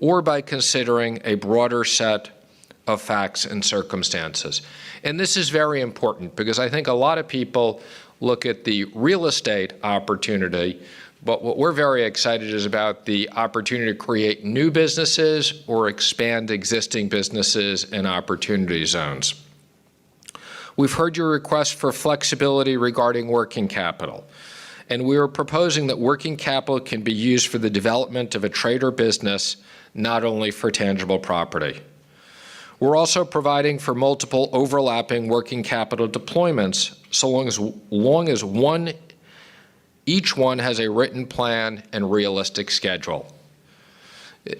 or by considering a broader set of facts and circumstances. And this is very important because I think a lot of people look at the real estate opportunity, but what we're very excited is about the opportunity to create new businesses or expand existing businesses in opportunity zones. We've heard your request for flexibility regarding working capital, and we are proposing that working capital can be used for the development of a trade or business, not only for tangible property. We're also providing for multiple overlapping working capital deployments, so long as each one has a written plan and realistic schedule.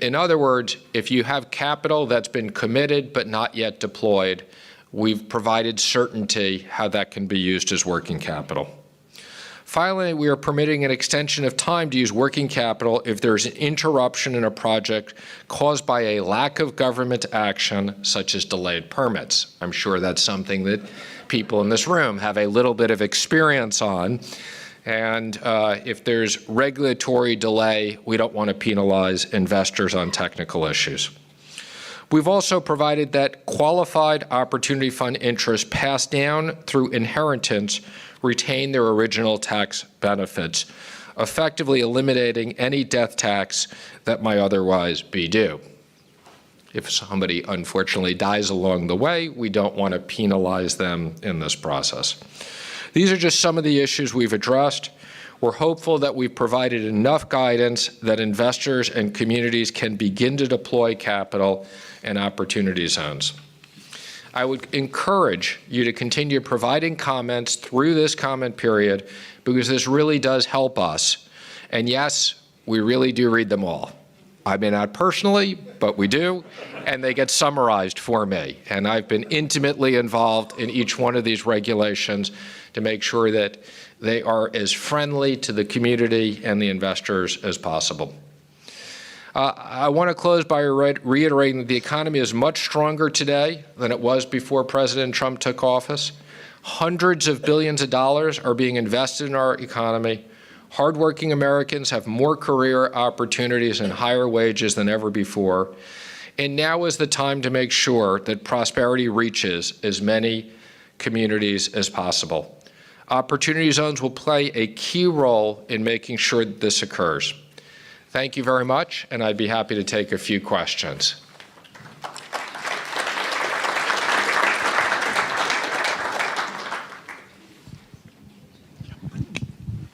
In other words, if you have capital that's been committed but not yet deployed, we've provided certainty how that can be used as working capital. Finally, we are permitting an extension of time to use working capital if there's an interruption in a project caused by a lack of government action, such as delayed permits. I'm sure that's something that people in this room have a little bit of experience on. And if there's regulatory delay, we don't want to penalize investors on technical issues. We've also provided that qualified opportunity fund interest passed down through inheritance retain their original tax benefits, effectively eliminating any death tax that might otherwise be due. If somebody unfortunately dies along the way, we don't want to penalize them in this process. These are just some of the issues we've addressed. We're hopeful that we've provided enough guidance that investors and communities can begin to deploy capital in opportunity zones. I would encourage you to continue providing comments through this comment period because this really does help us. And yes, we really do read them all. I may not personally, but we do, and they get summarized for me. And I've been intimately involved in each one of these regulations to make sure that they are as friendly to the community and the investors as possible. I want to close by reiterating that the economy is much stronger today than it was before President Trump took office. Hundreds of billions of dollars are being invested in our economy. Hardworking Americans have more career opportunities and higher wages than ever before. And now is the time to make sure that prosperity reaches as many communities as possible. Opportunity zones will play a key role in making sure that this occurs. Thank you very much, and I'd be happy to take a few questions.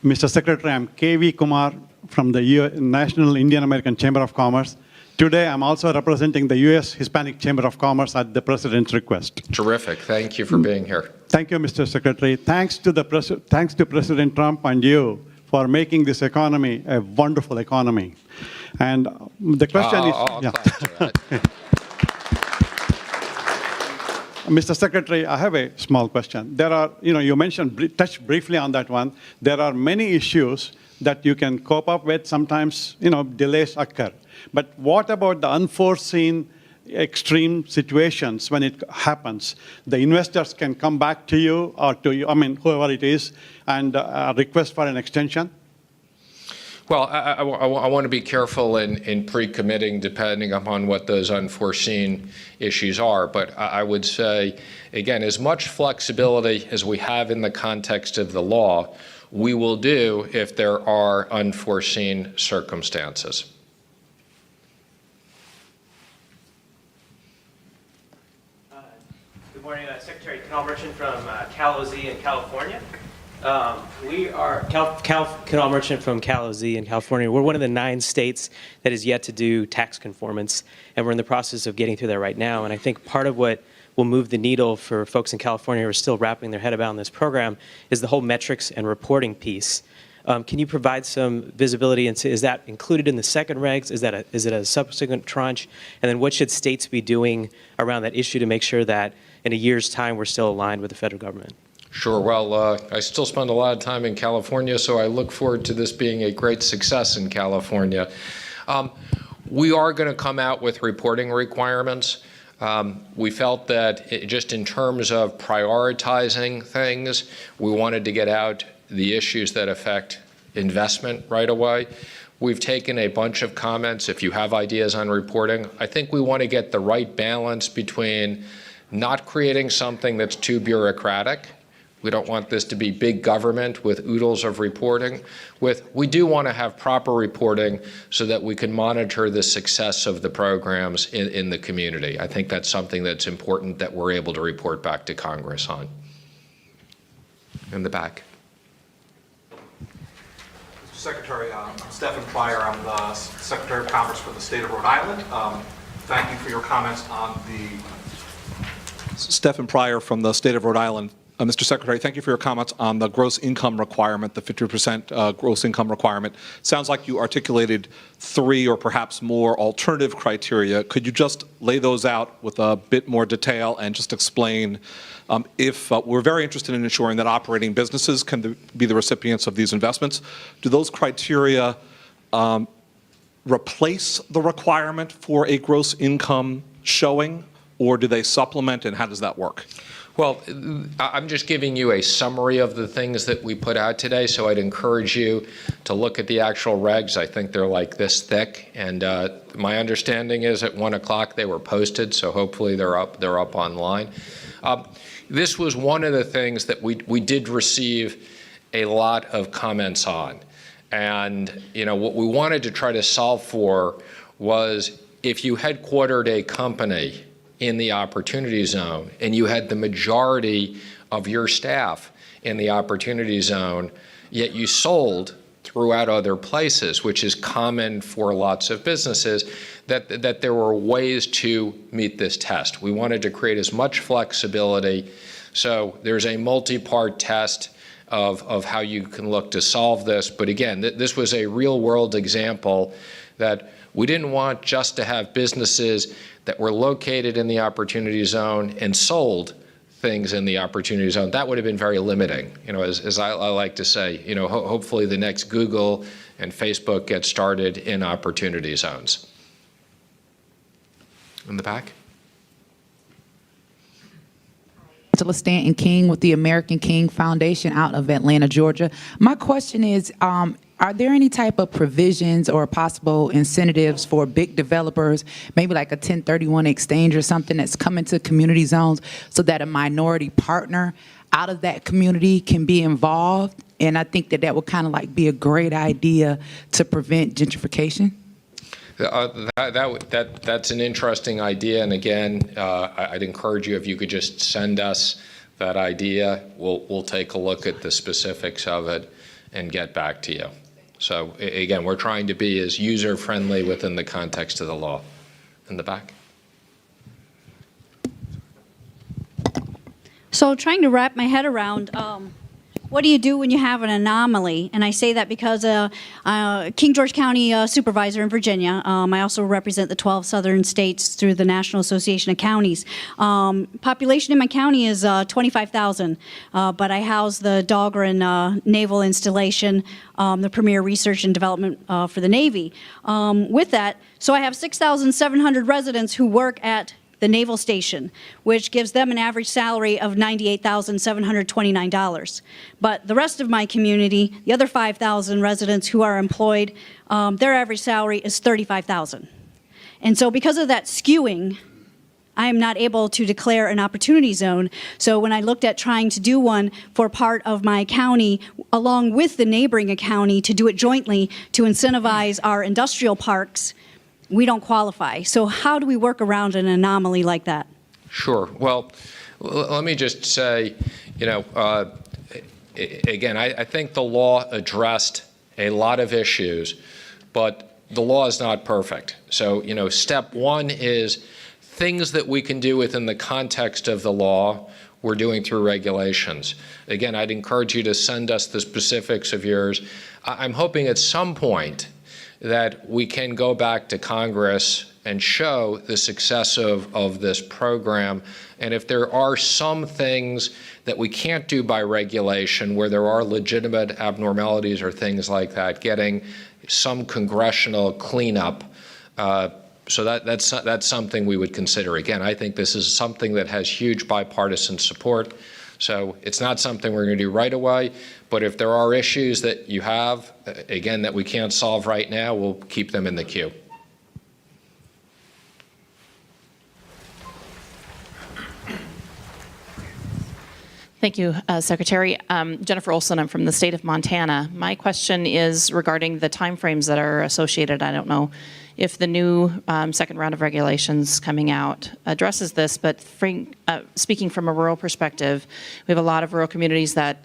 Mr. Secretary, I'm K.V. Kumar from the National Indian American Chamber of Commerce. Today, I'm also representing the U.S. Hispanic Chamber of Commerce at the President's request. Terrific. Thank you for being here. Thank you, Mr. Secretary. Thanks to President Trump and you for making this economy a wonderful economy. And the question is, I'll yeah. clap for that. Mr. Secretary, I have a small question. There are, you mentioned, touched briefly on that one. There are many issues that you can cope up with. Sometimes, delays occur. But what about the unforeseen extreme situations when it happens? The investors can come back to you or to you, whoever it is, and request for an extension? Well, I want to be careful in pre-committing depending upon what those unforeseen issues are. But I would say, again, as much flexibility as we have in the context of the law, we will do if there are unforeseen circumstances. Good morning, Secretary Mnuchin from Cal OZ in California. We are Cal Merchant from Cal OZ in California. We're one of the 9 states that is yet to do tax conformance, and we're in the process of getting through that right now. And I think part of what will move the needle for folks in California who are still wrapping their head around this program is the whole metrics and reporting piece. Can you provide some visibility into, is that included in the second regs? Is it a subsequent tranche? And then what should states be doing around that issue to make sure that in a year's time we're still aligned with the federal government? Sure. Well, I still spend a lot of time in California, so I look forward to this being a great success in California. We are going to come out with reporting requirements. We felt that just in terms of prioritizing things, we wanted to get out the issues that affect investment right away. We've taken a bunch of comments. If you have ideas on reporting, I think we want to get the right balance between not creating something that's too bureaucratic. We don't want this to be big government with oodles of reporting. We do want to have proper reporting so that we can monitor the success of the programs in the community. I think that's something that's important that we're able to report back to Congress on. In the back. Mr. Secretary, I'm Stephen Pryor. I'm the Secretary of Commerce for the state of Rhode Island. Thank you for your comments on the... Stephen Pryor from the state of Rhode Island. Mr. Secretary, thank you for your comments on the gross income requirement, the 50% gross income requirement. Sounds like you articulated 3 or perhaps more alternative criteria. Could you just lay those out with a bit more detail and just explain if we're very interested in ensuring that operating businesses can be the recipients of these investments? Do those criteria replace the requirement for a gross income showing, or do they supplement, and how does that work? Well, I'm just giving you a summary of the things that we put out today, so I'd encourage you to look at the actual regs. I think they're like this thick, and my understanding is at 1 o'clock they were posted, so hopefully they're up online. This was one of the things that we did receive a lot of comments on, and what we wanted to try to solve for was if you headquartered a company in the Opportunity Zone, and you had the majority of your staff in the Opportunity Zone, yet you sold throughout other places, which is common for lots of businesses, that there were ways to meet this test. We wanted to create as much flexibility. So there's a multi-part test of how you can look to solve this. But again, this was a real-world example that we didn't want just to have businesses that were located in the Opportunity Zone and sold things in the Opportunity Zone. That would have been very limiting. As I like to say, hopefully the next Google and Facebook get started in Opportunity Zones. In the back. Angela Stanton King with the American King Foundation out of Atlanta, Georgia. My question is, are there any type of provisions or possible incentives for big developers, maybe like a 1031 exchange or something that's coming to community zones so that a minority partner out of that community can be involved? And I think that would kind of like be a great idea to prevent gentrification. That's an interesting idea, and again, I'd encourage you if you could just send us that idea. We'll take a look at the specifics of it and get back to you. So again, we're trying to be as user-friendly within the context of the law. In the back. So trying to wrap my head around What do you do when you have an anomaly? And I say that because King George County supervisor in Virginia. I also represent the 12 southern states through the National Association of Counties. Population in my county is 25,000, but I house the Dahlgren Naval Installation, the premier research and development for the Navy. With that, so I have 6,700 residents who work at the Naval Station, which gives them an average salary of $98,729. But the rest of my community, the other 5,000 residents who are employed, their average salary is $35,000. And so because of that skewing, I am not able to declare an opportunity zone. So when I looked at trying to do one for part of my county, along with the neighboring county, to do it jointly to incentivize our industrial parks, we don't qualify. So how do we work around an anomaly like that? Sure. Well, let me just say, again, I think the law addressed a lot of issues, but the law is not perfect. So, step one is things that we can do within the context of the law, we're doing through regulations. Again, I'd encourage you to send us the specifics of yours. I'm hoping at some point that we can go back to Congress and show the success of this program. And if there are some things that we can't do by regulation, where there are legitimate abnormalities or things like that, getting some congressional cleanup, so that's something we would consider. Again, I think this is something that has huge bipartisan support. So it's not something we're going to do right away, but if there are issues that you have, again, that we can't solve right now, we'll keep them in the queue. Thank you, Secretary. Jennifer Olson, I'm from the state of Montana. My question is regarding the timeframes that are associated. I don't know if the new second round of regulations coming out addresses this, but speaking from a rural perspective, we have a lot of rural communities that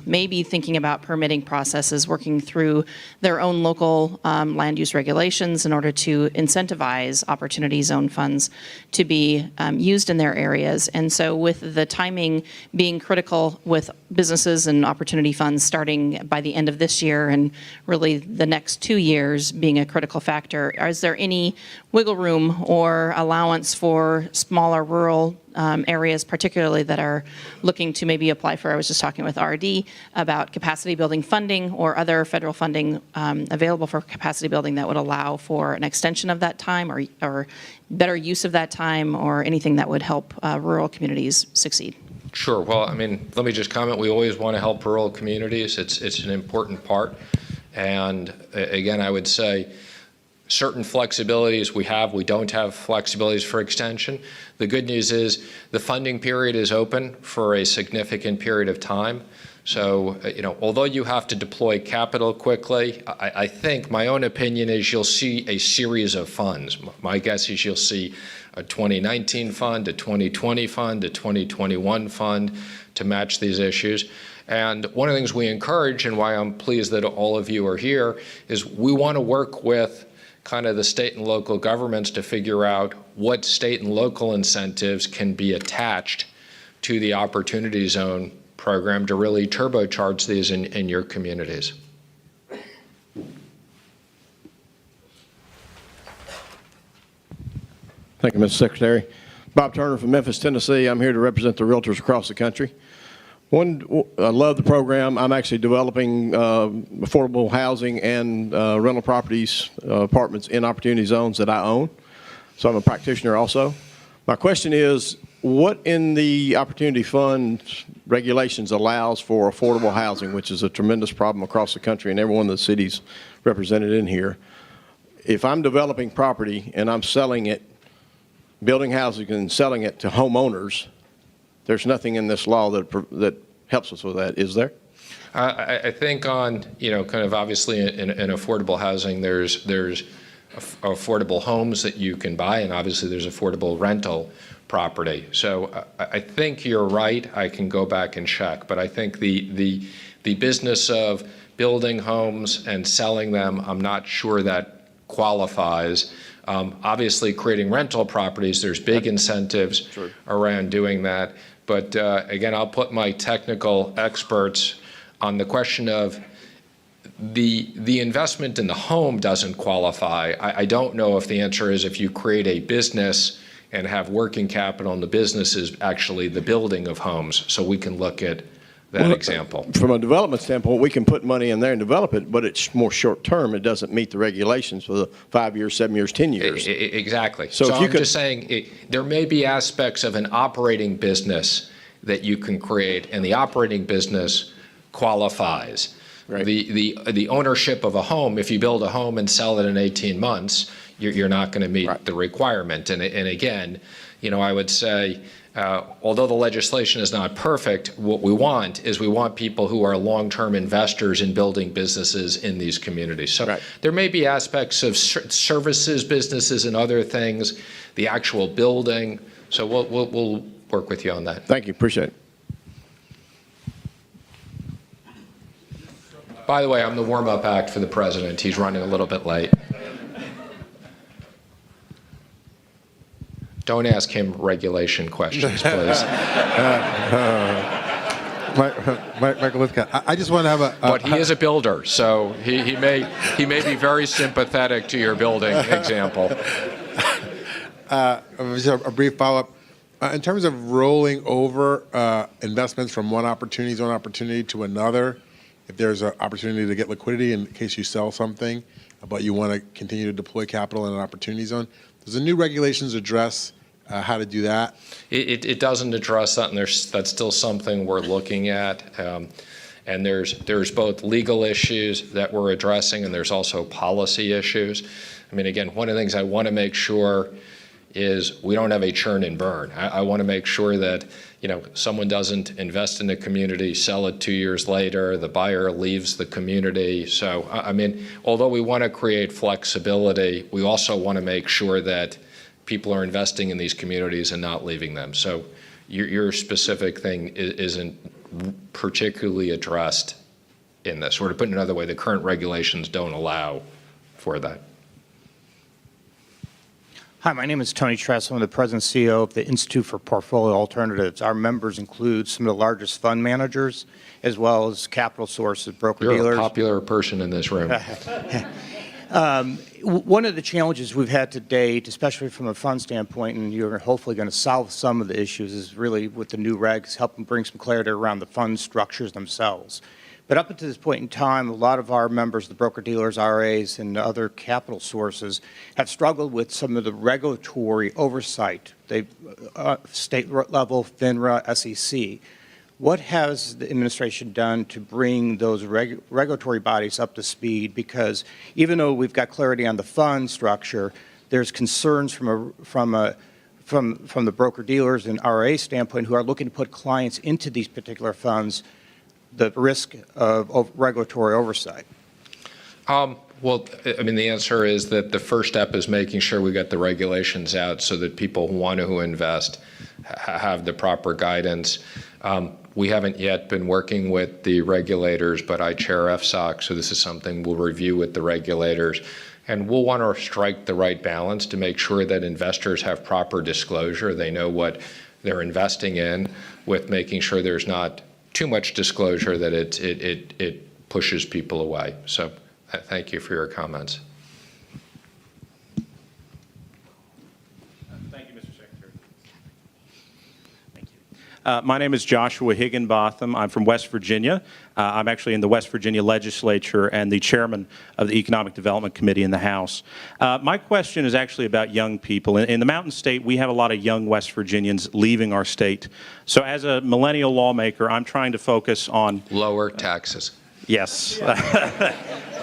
may be thinking about permitting processes, working through their own local land use regulations in order to incentivize opportunity zone funds to be used in their areas. And so with the timing being critical with businesses and opportunity funds starting by the end of this year and really the next 2 years being a critical factor, is there any wiggle room or allowance for smaller rural areas, particularly that are looking to maybe apply for, I was just talking with RD about capacity building funding or other federal funding available for capacity building that would allow for an extension of that time or better use of that time or anything that would help rural communities succeed? Sure. Well, I mean, let me just comment. We always want to help rural communities. It's an important part. And again, I would say certain flexibilities we don't have flexibilities for extension. The good news is the funding period is open for a significant period of time. So, although you have to deploy capital quickly, I think my own opinion is you'll see a series of funds. My guess is you'll see a 2019 fund, a 2020 fund, a 2021 fund to match these issues. And one of the things we encourage, and why I'm pleased that all of you are here, is we want to work with kind of the state and local governments to figure out what state and local incentives can be attached to the Opportunity Zone program to really turbocharge these in your communities. Thank you, Mr. Secretary. Bob Turner from Memphis, Tennessee. I'm here to represent the realtors across the country. I love the program. I'm actually developing affordable housing and rental properties, apartments in opportunity zones that I own. So I'm a practitioner also. My question is, what in the Opportunity Fund regulations allows for affordable housing, which is a tremendous problem across the country and every one of the cities represented in here? If I'm developing property and I'm selling it, building housing and selling it to homeowners, there's nothing in this law that helps us with that, is there? I think on, kind of obviously in affordable housing, there's affordable homes that you can buy, and obviously there's affordable rental property. So I think you're right. I can go back and check, but I think the business of building homes and selling them, I'm not sure that qualifies. Obviously, creating rental properties, there's big incentives around doing that. But again, I'll put my technical experts On the question of the investment in the home doesn't qualify, I don't know if the answer is if you create a business and have working capital and the business is actually the building of homes. So we can look at that example. From a development standpoint, we can put money in there and develop it, but it's more short term. It doesn't meet the regulations for the 5 years, 7 years, 10 years. Exactly. So if I'm you could, just saying there may be aspects of an operating business that you can create, and the operating business qualifies. Right. The ownership of a home, if you build a home and sell it in 18 months, you're not going to meet the requirement. And again, I would say, although the legislation is not perfect, what we want is we want people who are long-term investors in building businesses in these communities. So there may be aspects of services, businesses, and other things, the actual building. So we'll work with you on that. Thank you. Appreciate it. By the way, I'm the warm-up act for the president. He's running a little bit late. Don't ask him regulation questions, please. Michael Lithcott, I just want to have a... But he is a builder, so he may be very sympathetic to your building example. Just a brief follow-up. In terms of rolling over investments from one opportunity to another, if there's an opportunity to get liquidity in case you sell something, but you want to continue to deploy capital in an opportunity zone, does the new regulations address how to do that? It doesn't address that, and that's still something we're looking at. And there's both legal issues that we're addressing, and there's also policy issues. I mean, again, one of the things I want to make sure is we don't have a churn and burn. I want to make sure that someone doesn't invest in the community, sell it 2 years later, the buyer leaves the community. So, I mean, although we want to create flexibility, we also want to make sure that people are investing in these communities and not leaving them. So your specific thing isn't particularly addressed in this. Or to put it another way, the current regulations don't allow for that. Hi, my name is Tony Tress. I'm the President and CEO of the Institute for Portfolio Alternatives. Our members include some of the largest fund managers, as well as capital sources, broker-dealers. You're a popular person in this room. One of the challenges we've had to date, especially from a fund standpoint, and you're hopefully going to solve some of the issues, is really with the new regs, helping bring some clarity around the fund structures themselves. But up until this point in time, a lot of our members, the broker-dealers, RAs, and other capital sources, have struggled with some of the regulatory oversight. They state level, FINRA, SEC. What has the administration done to bring those regulatory bodies up to speed? Because even though we've got clarity on the fund structure, there's concerns from the broker-dealers and RA standpoint who are looking to put clients into these particular funds, the risk of regulatory oversight. Well, I mean, the answer is that the first step is making sure we get the regulations out so that people who want to invest have the proper guidance. We haven't yet been working with the regulators, but I chair FSOC, so this is something we'll review with the regulators. And we'll want to strike the right balance to make sure that investors have proper disclosure. They know what they're investing in, with making sure there's not too much disclosure that it pushes people away. So thank you for your comments. Thank you, Mr. Secretary. Thank you. My name is Joshua Higginbotham. I'm from West Virginia. I'm actually in the West Virginia legislature and the chairman of the Economic Development Committee in the House. My question is actually about young people. In the Mountain State, we have a lot of young West Virginians leaving our state. So as a millennial lawmaker, I'm trying to focus on... Lower taxes. Yes.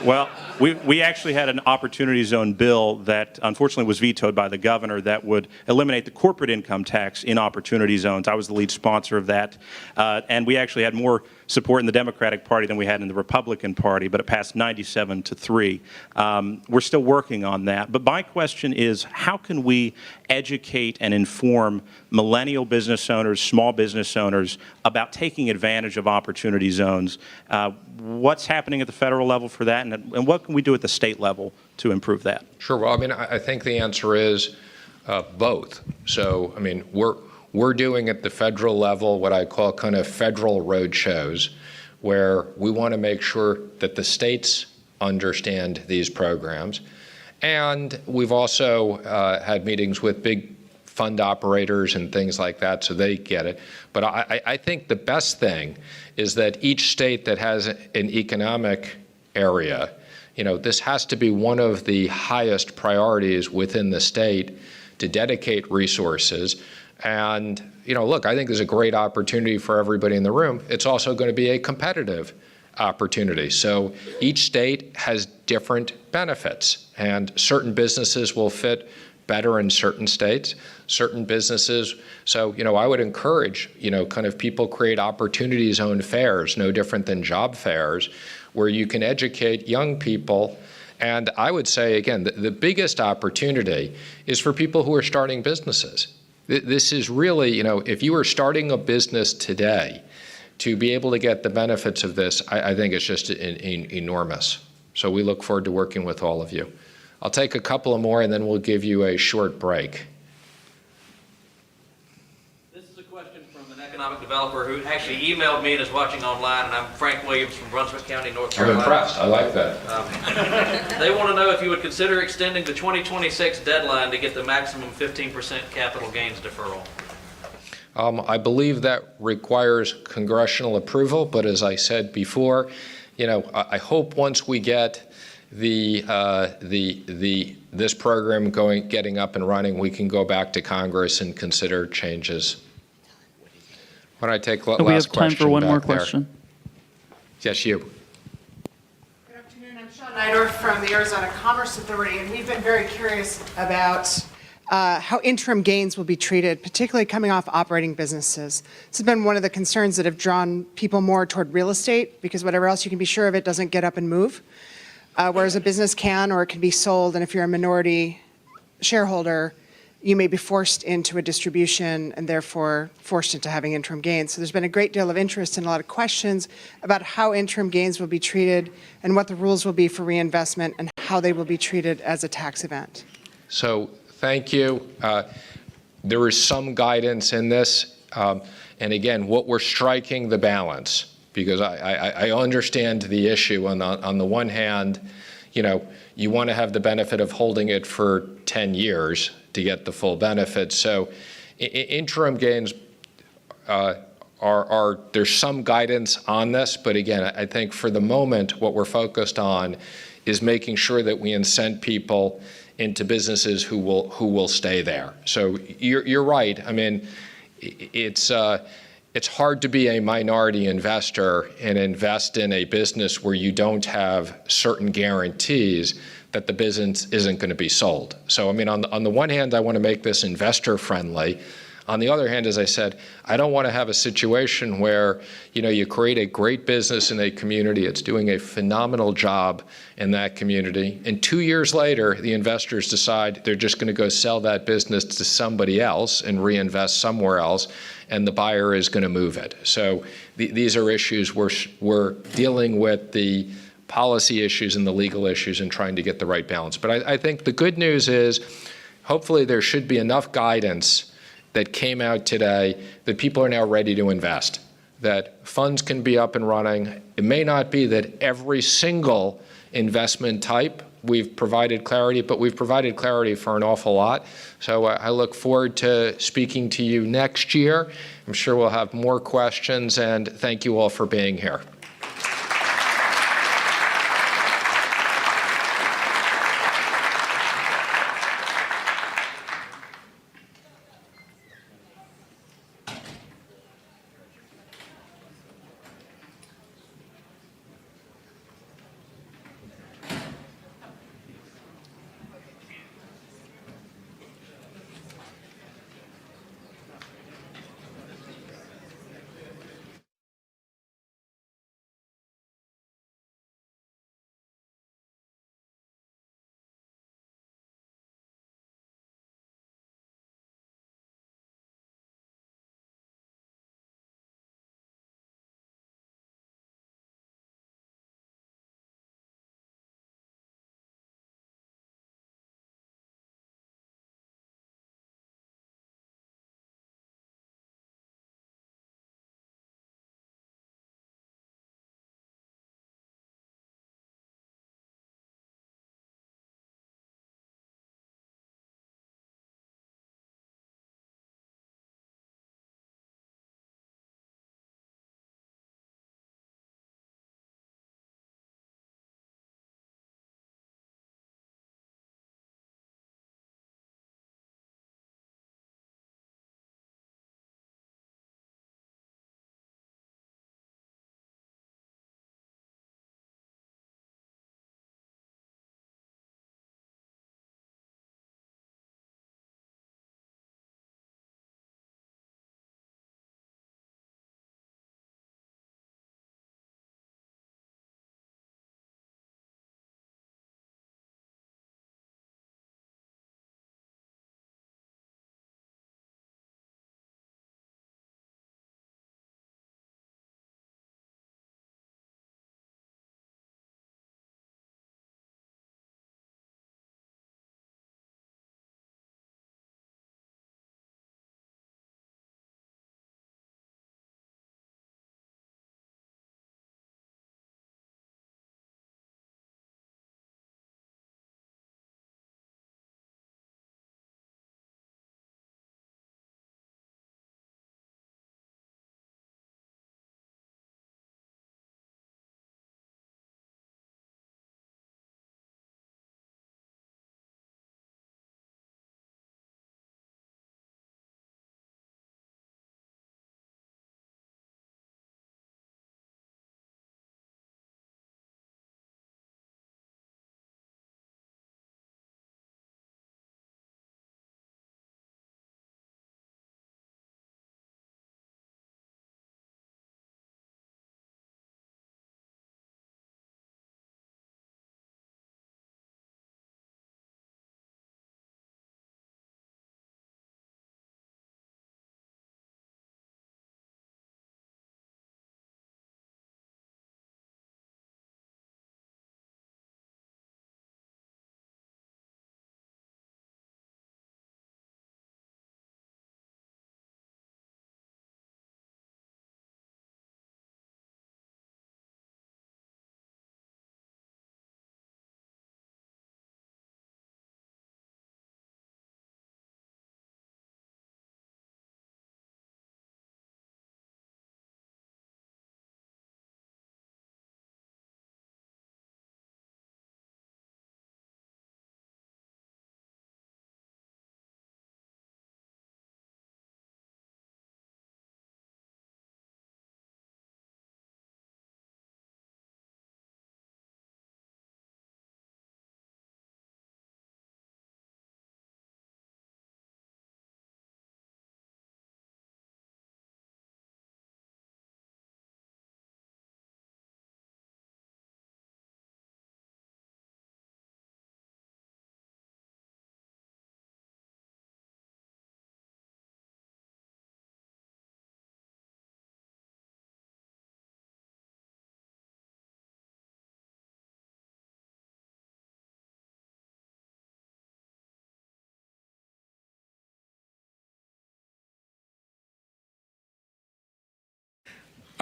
Well, we actually had an opportunity zone bill that unfortunately was vetoed by the governor that would eliminate the corporate income tax in opportunity zones. I was the lead sponsor of that. And we actually had more support in the Democratic Party than we had in the Republican Party, but it passed 97-3. We're still working on that. But my question is, how can we educate and inform millennial business owners, small business owners, about taking advantage of opportunity zones? What's happening at the federal level for that, and what can we do at the state level to improve that? Sure. Well, I mean, I think the answer is both. So, I mean, we're doing at the federal level what I call kind of federal road shows, where we want to make sure that the states understand these programs. And we've also had meetings with big fund operators and things like that, so they get it. But I think the best thing is that each state that has an economic area, this has to be one of the highest priorities within the state to dedicate resources. And, look, I think there's a great opportunity for everybody in the room. It's also going to be a competitive opportunity. So each state has different benefits, and certain businesses will fit better in certain states, certain businesses. So, I would encourage, kind of people create opportunity zone fairs, no different than job fairs, where you can educate young people. And I would say, again, the biggest opportunity is for people who are starting businesses. This is really, if you are starting a business today, to be able to get the benefits of this, I think it's just enormous. So we look forward to working with all of you. I'll take a couple of more, and then we'll give you a short break. This is a question from an economic developer who actually emailed me and is watching online, and I'm Frank Williams from Brunswick County, North Carolina. I'm impressed. I like that. They want to know if you would consider extending the 2026 deadline to get the maximum 15% capital gains deferral. I believe that requires congressional approval, but as I said before, I hope once we get this program getting up and running, we can go back to Congress and consider changes. Why don't I take last question? We have time for one more back there. question. Yes, you. Good afternoon. I'm Sean Neidorf from the Arizona Commerce Authority, and we've been very curious about how interim gains will be treated, particularly coming off operating businesses. This has been one of the concerns that have drawn people more toward real estate, because whatever else you can be sure of, it doesn't get up and move. Whereas a business can, or it can be sold, and if you're a minority shareholder, you may be forced into a distribution and therefore forced into having interim gains. So there's been a great deal of interest and a lot of questions about how interim gains will be treated and what the rules will be for reinvestment and how they will be treated as a tax event. So thank you. There is some guidance in this. And again, what we're striking the balance, because I understand the issue. On the one hand, you want to have the benefit of holding it for 10 years to get the full benefit. So interim gains there's some guidance on this, but again, I think for the moment, what we're focused on is making sure that we incent people into businesses who will stay there. So you're right. I mean, it's hard to be a minority investor and invest in a business where you don't have certain guarantees that the business isn't going to be sold. So, I mean, on the one hand, I want to make this investor friendly. On the other hand, as I said, I don't want to have a situation where, you create a great business in a community, it's doing a phenomenal job in that community, and 2 years later, the investors decide they're just going to go sell that business to somebody else and reinvest somewhere else, and the buyer is going to move it. So these are issues we're dealing with, the policy issues and the legal issues, and trying to get the right balance. But I think the good news is, hopefully there should be enough guidance that came out today that people are now ready to invest, that funds can be up and running. It may not be that every single investment type we've provided clarity, but we've provided clarity for an awful lot. So I look forward to speaking to you next year. I'm sure we'll have more questions, and thank you all for being here.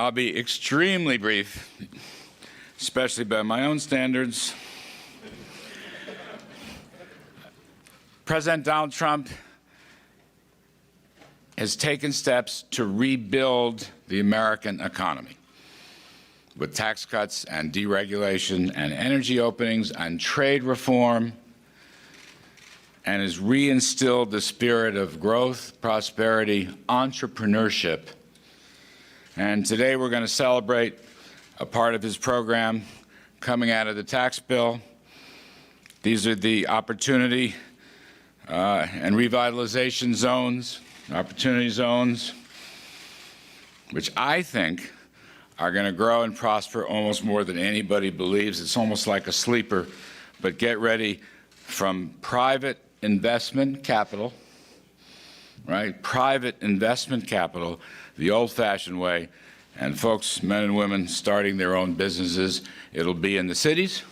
I'll be extremely brief, especially by my own standards. President Donald Trump has taken steps to rebuild the American economy with tax cuts and deregulation and energy openings and trade reform, and has reinstilled the spirit of growth, prosperity, entrepreneurship. And today we're going to celebrate a part of his program coming out of the tax bill. These are the opportunity and revitalization zones, opportunity zones, which I think are going to grow and prosper almost more than anybody believes. It's almost like a sleeper, but get ready, from private investment capital, right? Private investment capital, the old-fashioned way, and folks, men and women, starting their own businesses. It'll be in the cities,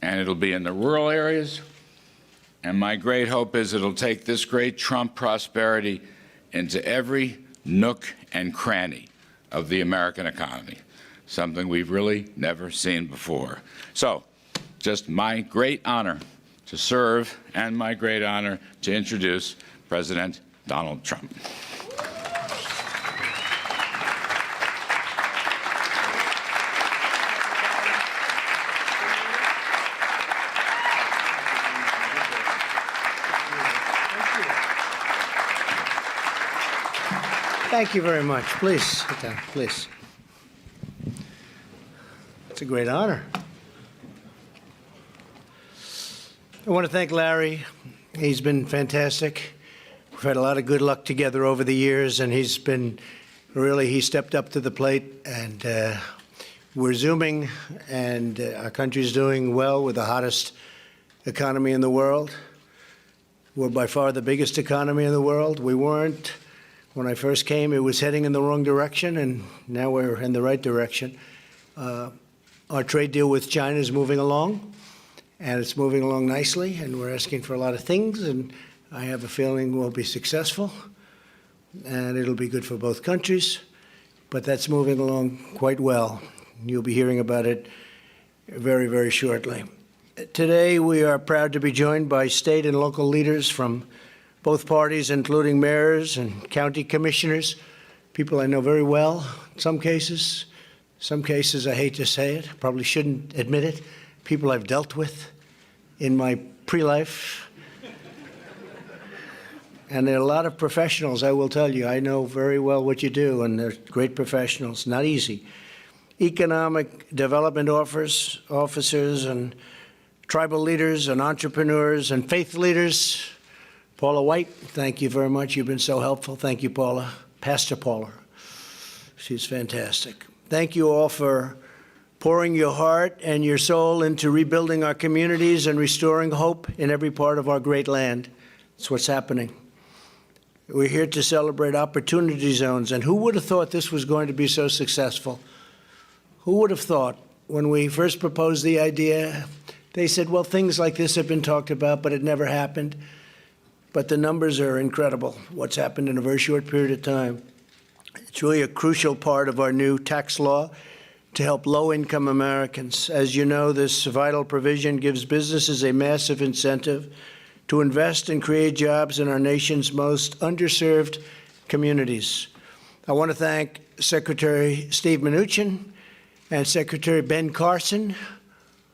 and it'll be in the rural areas, and my great hope is it'll take this great Trump prosperity into every nook and cranny of the American economy, something we've really never seen before. So, just my great honor to serve and my great honor to introduce President Donald Trump. Thank you very much. Please sit down, please. It's a great honor. I want to thank Larry. He's been fantastic. We've had a lot of good luck together over the years, and he stepped up to the plate, and we're zooming, and our country's doing well with the hottest economy in the world. We're by far the biggest economy in the world. We weren't. When I first came, it was heading in the wrong direction, and now we're in the right direction. Our trade deal with China is moving along, and it's moving along nicely, and we're asking for a lot of things, and I have a feeling we'll be successful, and it'll be good for both countries, but that's moving along quite well. You'll be hearing about it very, very shortly. Today, we are proud to be joined by state and local leaders from both parties, including mayors and county commissioners, people I know very well in some cases. Some cases, I hate to say it, probably shouldn't admit it, people I've dealt with in my pre-life. And there are a lot of professionals, I will tell you. I know very well what you do, and they're great professionals, not easy. Economic development officers and tribal leaders and entrepreneurs and faith leaders. Paula White, thank you very much. You've been so helpful. Thank you, Paula. Pastor Paula. She's fantastic. Thank you all for pouring your heart and your soul into rebuilding our communities and restoring hope in every part of our great land. That's what's happening. We're here to celebrate opportunity zones, and who would have thought this was going to be so successful? Who would have thought when we first proposed the idea, they said, well, things like this have been talked about, but it never happened. But the numbers are incredible, what's happened in a very short period of time. It's really a crucial part of our new tax law to help low-income Americans. As you know, this vital provision gives businesses a massive incentive to invest and create jobs in our nation's most underserved communities. I want to thank Secretary Steve Mnuchin and Secretary Ben Carson,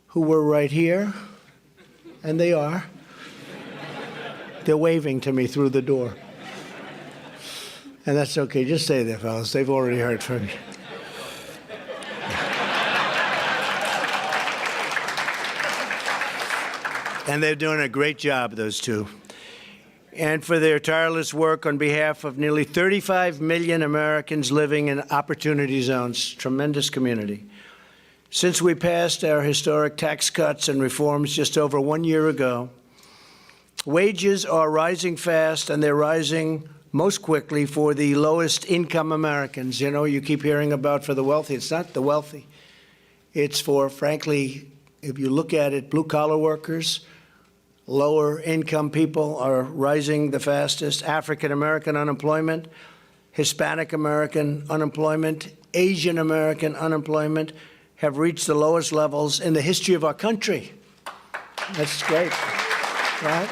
who were right here, and they are. They're waving to me through the door. And that's okay. Just stay there, fellas. They've already heard from you. And they're doing a great job, those two. And for their tireless work on behalf of nearly 35 million Americans living in opportunity zones. Tremendous community. Since we passed our historic tax cuts and reforms just over 1 year ago, wages are rising fast, and they're rising most quickly for the lowest income Americans. You know, you keep hearing about for the wealthy. It's not the wealthy. It's for, frankly, if you look at it, blue-collar workers, lower income people are rising the fastest. African-American unemployment Hispanic American unemployment, Asian American unemployment have reached the lowest levels in the history of our country. That's great, right?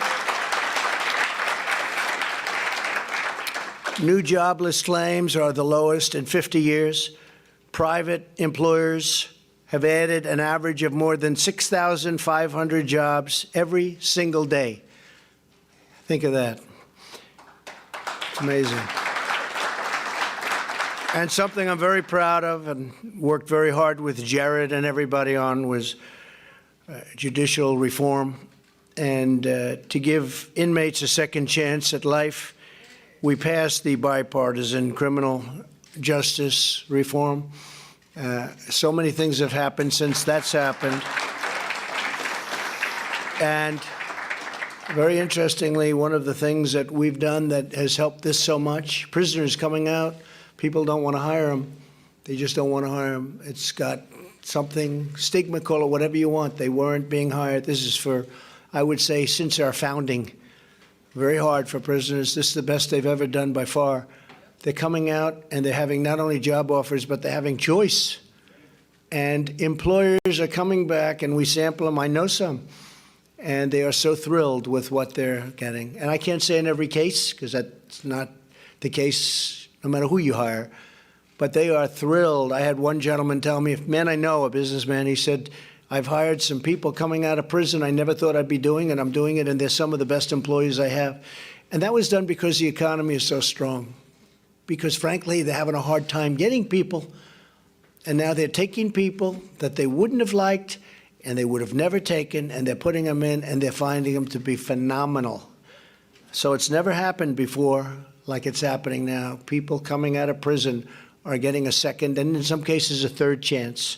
New jobless claims are the lowest in 50 years. Private employers have added an average of more than 6,500 jobs every single day. Think of that. It's amazing. And something I'm very proud of and worked very hard with Jared and everybody on was judicial reform and to give inmates a second chance at life. We passed the bipartisan criminal justice reform. So many things have happened since that's happened. And very interestingly, one of the things that we've done that has helped this so much, prisoners coming out, people don't want to hire them. They just don't want to hire them. It's got something, stigma, call it whatever you want. They weren't being hired. This is for, I would say, since our founding. Very hard for prisoners. This is the best they've ever done by far. They're coming out and they're having not only job offers, but they're having choice. And employers are coming back and we sample them. I know some. And they are so thrilled with what they're getting. And I can't say in every case, because that's not the case no matter who you hire. But they are thrilled. I had one gentleman tell me, man, I know, a businessman, he said, I've hired some people coming out of prison I never thought I'd be doing, and I'm doing it, and they're some of the best employees I have. And that was done because the economy is so strong. Because, frankly, they're having a hard time getting people, and now they're taking people that they wouldn't have liked and they would have never taken, and they're putting them in, and they're finding them to be phenomenal. So it's never happened before like it's happening now. People coming out of prison are getting a second, and in some cases, a third chance.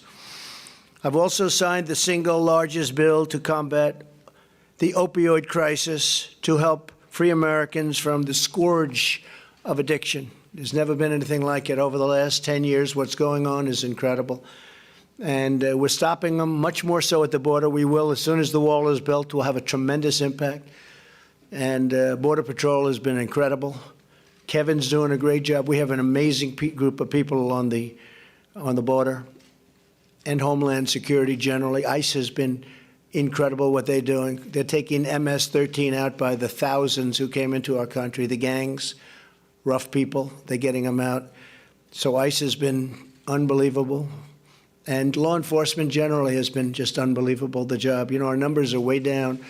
I've also signed the single largest bill to combat the opioid crisis to help free Americans from the scourge of addiction. There's never been anything like it over the last 10 years. What's going on is incredible. And we're stopping them much more so at the border. We will, as soon as the wall is built, we'll have a tremendous impact. And Border Patrol has been incredible. Kevin's doing a great job. We have an amazing group of people on the border. And Homeland Security generally. ICE has been incredible what they're doing. They're taking MS-13 out by the thousands who came into our country, the gangs, rough people, they're getting them out. So ICE has been unbelievable. And law enforcement generally has been just unbelievable, the job. You know, our numbers are way down,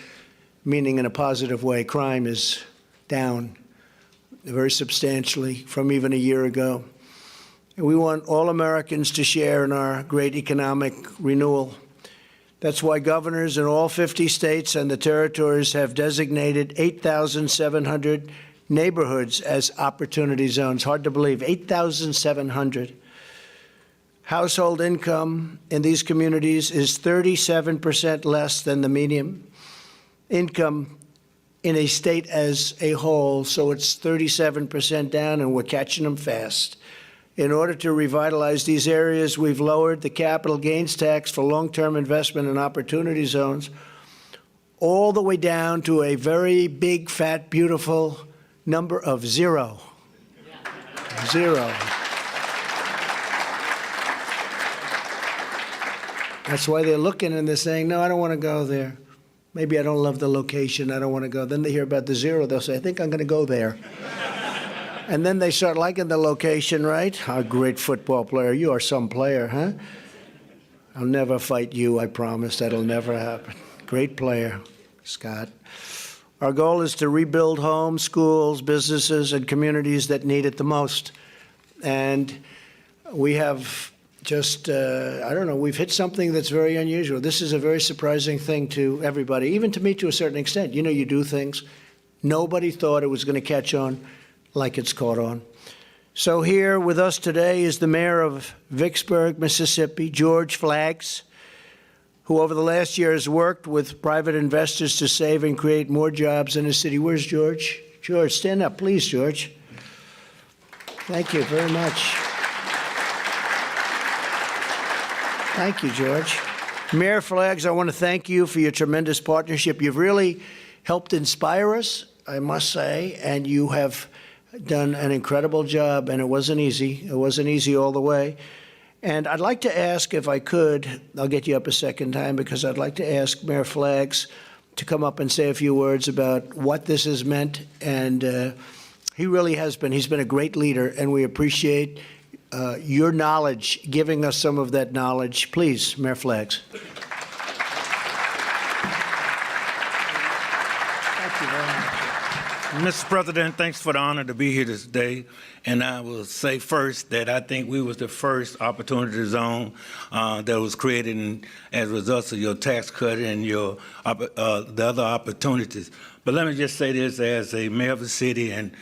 meaning in a positive way. Crime is down very substantially from even a year ago. We want all Americans to share in our great economic renewal. That's why governors in all 50 states and the territories have designated 8,700 neighborhoods as opportunity zones. Hard to believe, 8,700. Household income in these communities is 37% less than the median income in a state as a whole, so it's 37% down, and we're catching them fast. In order to revitalize these areas, we've lowered the capital gains tax for long-term investment in opportunity zones all the way down to a very big, fat, beautiful number of zero. Zero. That's why they're looking and they're saying, no, I don't want to go there. Maybe I don't love the location, I don't want to go. Then they hear about the zero, they'll say, I think I'm going to go there. And then they start liking the location, right? A great football player. You are some player, huh? I'll never fight you, I promise. That'll never happen. Great player, Scott. Our goal is to rebuild homes, schools, businesses, and communities that need it the most. And we have just, I don't know, we've hit something that's very unusual. This is a very surprising thing to everybody, even to me to a certain extent. You know, you do things. Nobody thought it was going to catch on like it's caught on. So here with us today is the mayor of Vicksburg, Mississippi, George Flaggs, who over the last year has worked with private investors to save and create more jobs in the city. Where's George? George, stand up, please, George. Thank you very much. Thank you, George. Mayor Flaggs, I want to thank you for your tremendous partnership. You've really helped inspire us, I must say, and you have done an incredible job, and it wasn't easy. It wasn't easy all the way. And I'd like to ask, if I could, I'll get you up a second time, because I'd like to ask Mayor Flaggs to come up and say a few words about what this has meant. And he really has been. He's been a great leader, and we appreciate your knowledge, giving us some of that knowledge. Please, Mayor Flaggs. Mr. President, thanks for the honor to be here today. And I will say first that I think we was the first opportunity zone that was created as a result of your tax cut and your the other opportunities. But let me just say this as a mayor of the city and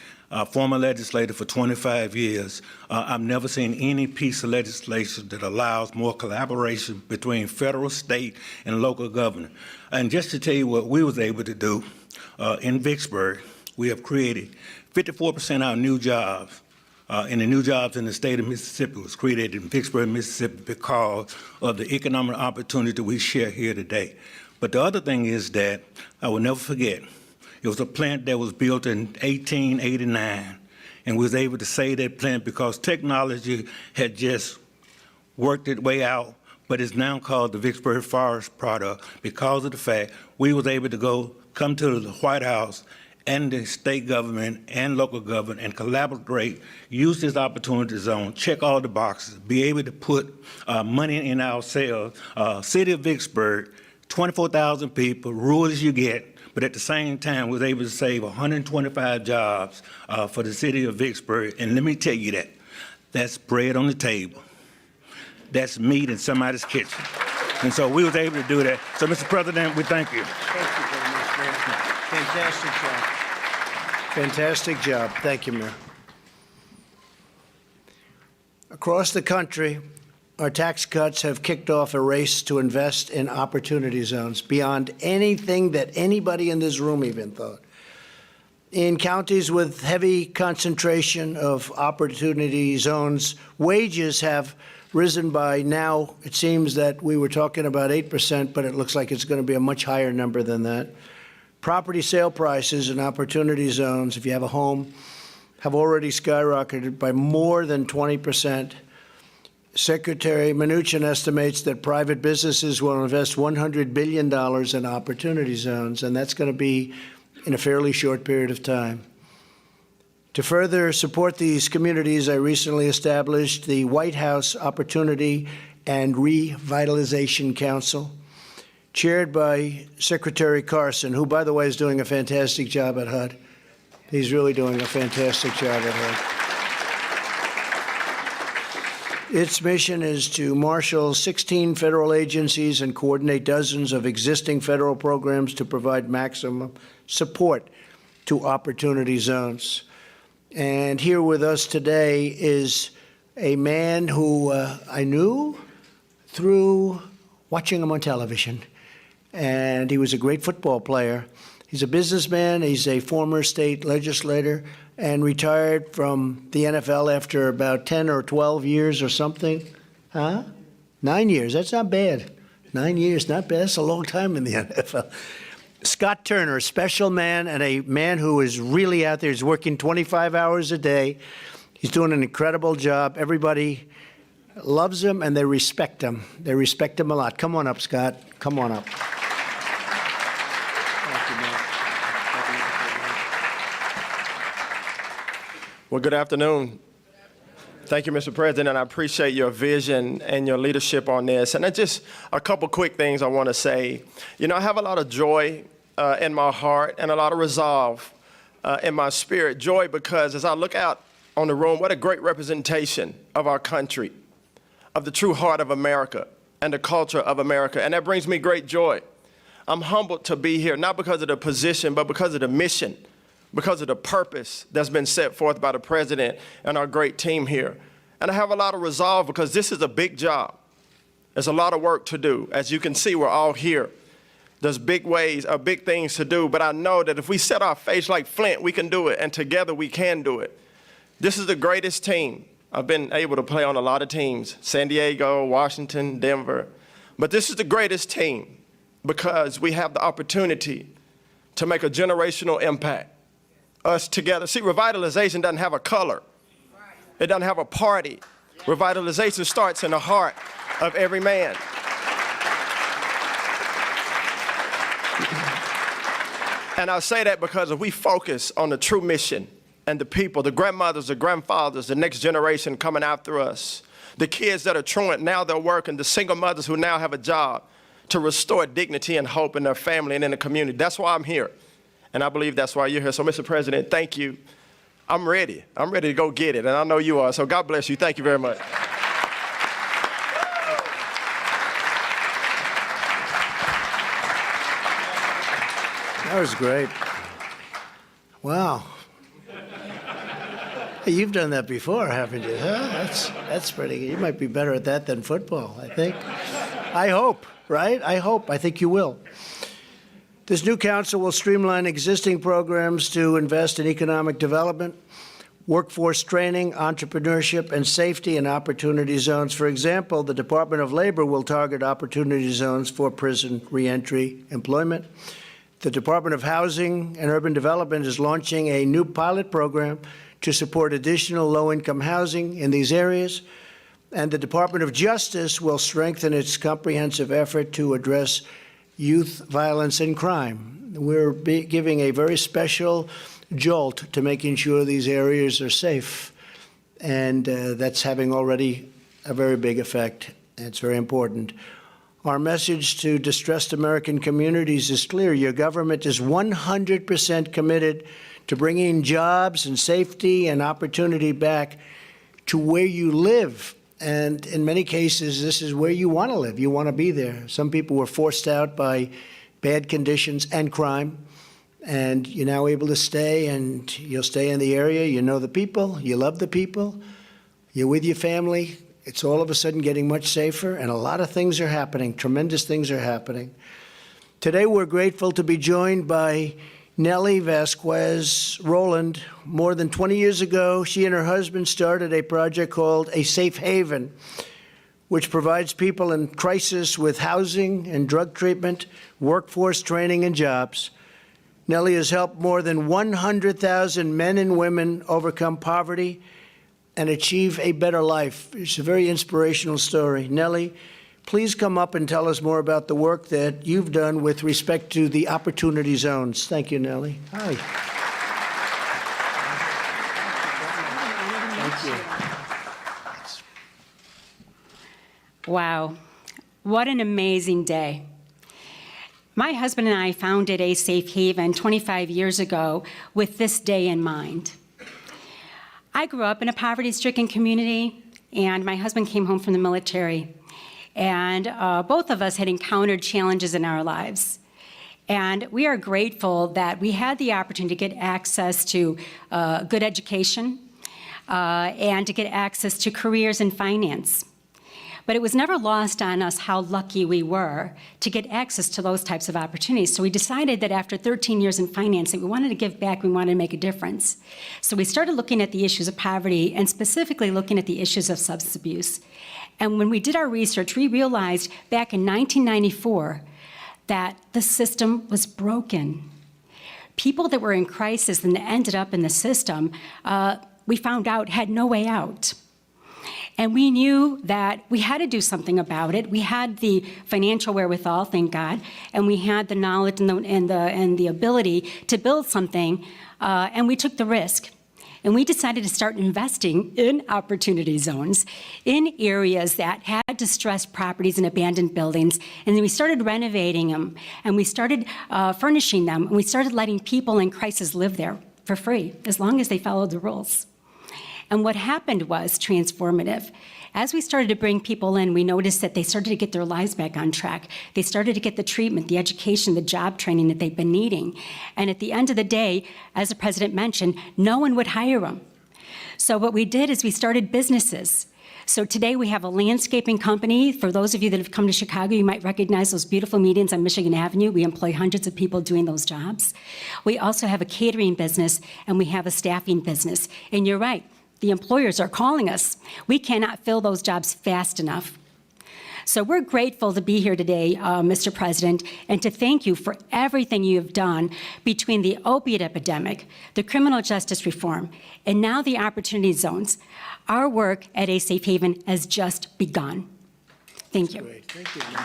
former legislator for 25 years, I've never seen any piece of legislation that allows more collaboration between federal, state, and local government. And just to tell you what we was able to do in Vicksburg, we have created 54% of our new jobs, and the new jobs in the state of Mississippi was created in Vicksburg, Mississippi, because of the economic opportunity we share here today. But the other thing is that I will never forget, it was a plant that was built in 1889, and we was able to save that plant because technology had just worked its way out, but it's now called the Vicksburg Forest Product because of the fact we was able to come to the White House and the state government and local government and collaborate, use this opportunity zone, check all the boxes, be able to put money in our sales. City of Vicksburg, 24,000 people, rural as you get, but at the same time was able to save 125 jobs for the city of Vicksburg. And let me tell you that's bread on the table. That's meat in somebody's kitchen. And so we was able to do that. So, Mr. President, we thank you. Thank you very much, Mayor. Fantastic job. Fantastic job. Thank you, Mayor. Across the country, our tax cuts have kicked off a race to invest in opportunity zones beyond anything that anybody in this room even thought. In counties with heavy concentration of opportunity zones, wages have risen by now, it seems that we were talking about 8%, but it looks like it's going to be a much higher number than that. Property sale prices in opportunity zones, if you have a home, have already skyrocketed by more than 20%. Secretary Mnuchin estimates that private businesses will invest $100 billion in opportunity zones, and that's going to be in a fairly short period of time. To further support these communities, I recently established the White House Opportunity and Revitalization Council, chaired by Secretary Carson, who, by the way, is doing a fantastic job at HUD. He's really doing a fantastic job at HUD. Its mission is to marshal 16 federal agencies and coordinate dozens of existing federal programs to provide maximum support to opportunity zones. And here with us today is a man who I knew through watching him on television. And he was a great football player. He's a businessman. He's a former state legislator and retired from the NFL after about 10 or 12 years or something. Huh? 9 years. That's not bad. 9 years, not bad. That's a long time in the NFL. Scott Turner, a special man and a man who is really out there. He's working 25 hours a day. He's doing an incredible job. Everybody loves him and they respect him. They respect him a lot. Come on up, Scott. Come on up. Well, good afternoon. Thank you, Mr. President, and I appreciate your vision and your leadership on this. And just a couple quick things I want to say. You know, I have a lot of joy in my heart and a lot of resolve in my spirit. Joy because as I look out on the room, what a great representation of our country, of the true heart of America and the culture of America. And that brings me great joy. I'm humbled to be here, not because of the position, but because of the mission, because of the purpose that's been set forth by the president and our great team here. And I have a lot of resolve because this is a big job. There's a lot of work to do. As you can see, we're all here. There's big things to do, but I know that if we set our face like flint, we can do it, and together we can do it. This is the greatest team. I've been able to play on a lot of teams, San Diego, Washington, Denver, but this is the greatest team because we have the opportunity to make a generational impact. us together. See, revitalization doesn't have a color. It doesn't have a party. Revitalization starts in the heart of every man. And I say that because if we focus on the true mission and the people, the grandmothers, the grandfathers, the next generation coming after us, the kids that are truant, now they're working, the single mothers who now have a job to restore dignity and hope in their family and in the community. That's why I'm here. And I believe that's why you're here. So, Mr. President, thank you. I'm ready. I'm ready to go get it, and I know you are. So God bless you. Thank you very much. That was great. Wow. Hey, you've done that before, haven't you? Huh? That's pretty good. You might be better at that than football, I think. I hope, right? I hope. I think you will. This new council will streamline existing programs to invest in economic development, workforce training, entrepreneurship, and safety and opportunity zones. For example, the Department of Labor will target opportunity zones for prison reentry employment. The Department of Housing and Urban Development is launching a new pilot program to support additional low-income housing in these areas. And the Department of Justice will strengthen its comprehensive effort to address youth violence and crime. We're giving a very special jolt to making sure these areas are safe. And that's having already a very big effect. It's very important. Our message to distressed American communities is clear. Your government is 100% committed to bringing jobs and safety and opportunity back to where you live. And in many cases, this is where you want to live. You want to be there. Some people were forced out by bad conditions and crime. And you're now able to stay, and you'll stay in the area. You know the people. You love the people. You're with your family. It's all of a sudden getting much safer, and a lot of things are happening. Tremendous things are happening. Today, we're grateful to be joined by Nellie Vasquez Rowland. More than 20 years ago, she and her husband started a project called A Safe Haven, which provides people in crisis with housing and drug treatment, workforce training, and jobs. Nellie has helped more than 100,000 men and women overcome poverty and achieve a better life. It's a very inspirational story. Nellie, please come up and tell us more about the work that you've done with respect to the opportunity zones. Thank you, Nellie. Hi. Thank you. Wow. What an amazing day. My husband and I founded A Safe Haven 25 years ago with this day in mind. I grew up in a poverty-stricken community, and my husband came home from the military. And both of us had encountered challenges in our lives. And we are grateful that we had the opportunity to get access to good education and to get access to careers in finance. But it was never lost on us how lucky we were to get access to those types of opportunities. So we decided that after 13 years in finance, that we wanted to give back, we wanted to make a difference. So we started looking at the issues of poverty and specifically looking at the issues of substance abuse. And when we did our research, we realized back in 1994 that the system was broken. People that were in crisis and that ended up in the system, we found out had no way out. And we knew that we had to do something about it. We had the financial wherewithal, thank God, and we had the knowledge and the ability to build something, and we took the risk. And we decided to start investing in opportunity zones in areas that had distressed properties and abandoned buildings. And then we started renovating them, and we started furnishing them, and we started letting people in crisis live there for free, as long as they followed the rules. And what happened was transformative. As we started to bring people in, we noticed that they started to get their lives back on track. They started to get the treatment, the education, the job training that they've been needing. And at the end of the day, as the president mentioned, no one would hire them. So what we did is we started businesses. So today we have a landscaping company. For those of you that have come to Chicago, you might recognize those beautiful medians on Michigan Avenue. We employ hundreds of people doing those jobs. We also have a catering business, and we have a staffing business. And you're right. The employers are calling us. We cannot fill those jobs fast enough. So we're grateful to be here today, Mr. President, and to thank you for everything you have done between the opiate epidemic, the criminal justice reform, and now the opportunity zones. Our work at A Safe Haven has just begun. Thank you. Great. Thank you. Thank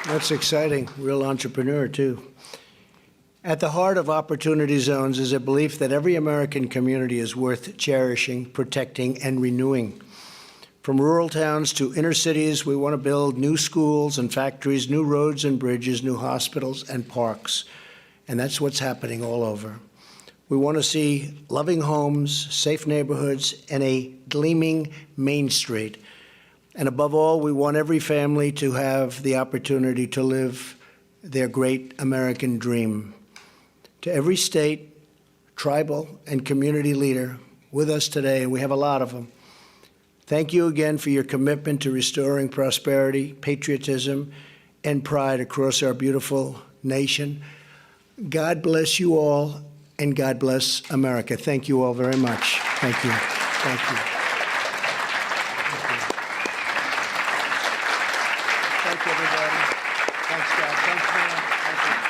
you. That's exciting. Real entrepreneur, too. At the heart of Opportunity Zones is a belief that every American community is worth cherishing, protecting, and renewing. From rural towns to inner cities, we want to build new schools and factories, new roads and bridges, new hospitals and parks. And that's what's happening all over. We want to see loving homes, safe neighborhoods, and a gleaming Main Street. And above all, we want every family to have the opportunity to live their great American dream. To every state, tribal, and community leader with us today, and we have a lot of them, thank you again for your commitment to restoring prosperity, patriotism, and pride across our beautiful nation. God bless you all, and God bless America. Thank you all very much. Thank you. Thank you. Thank you, everybody. Thanks, Scott. Thanks, man. Thank you.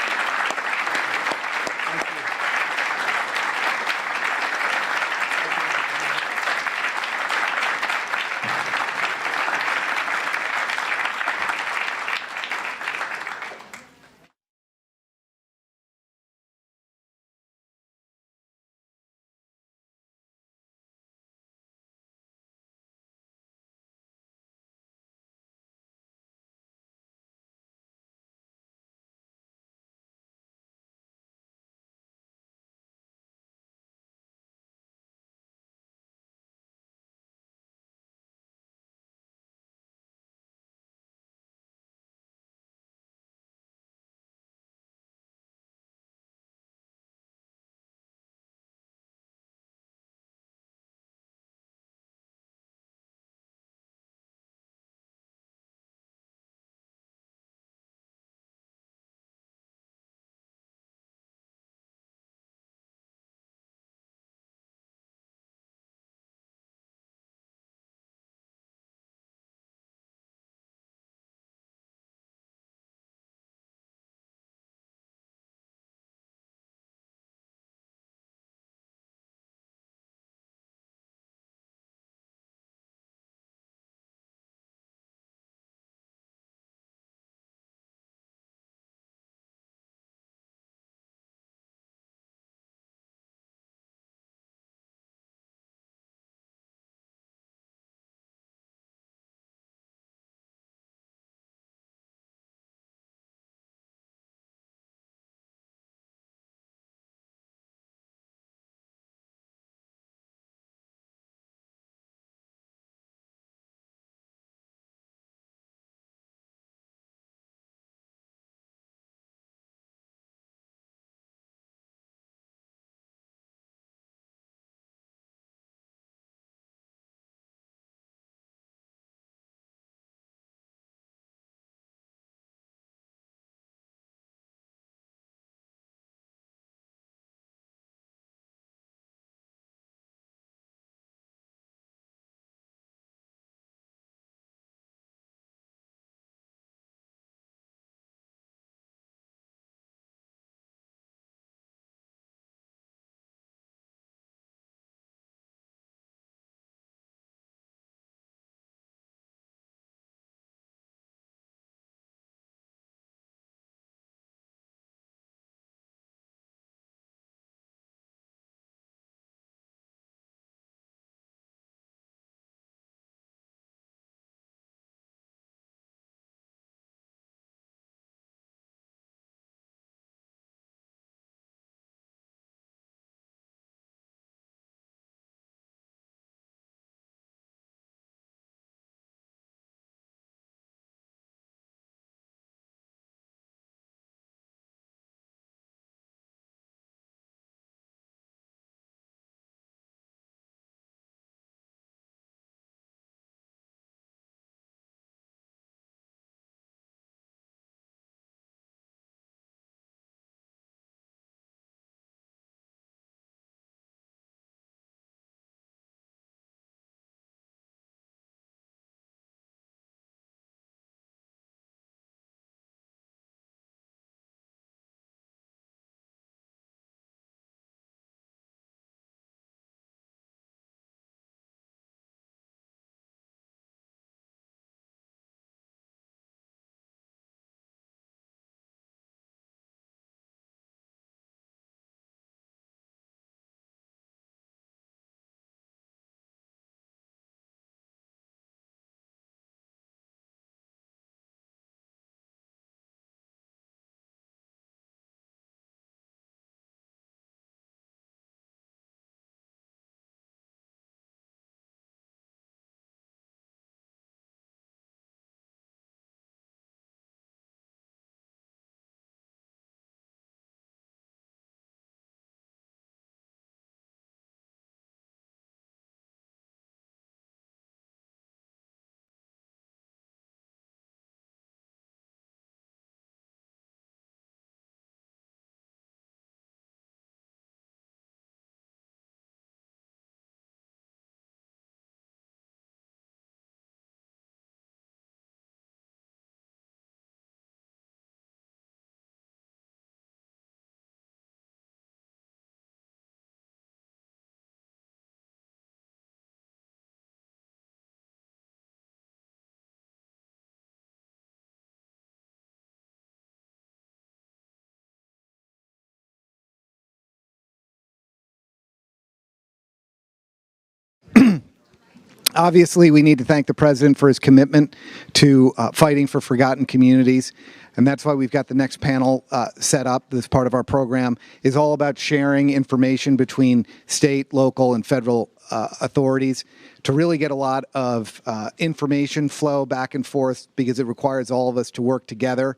Obviously, we need to thank the President for his commitment to fighting for forgotten communities. And that's why we've got the next panel set up. This part of our program is all about sharing information between state, local, and federal authorities to really get a lot of information flow back and forth, because it requires all of us to work together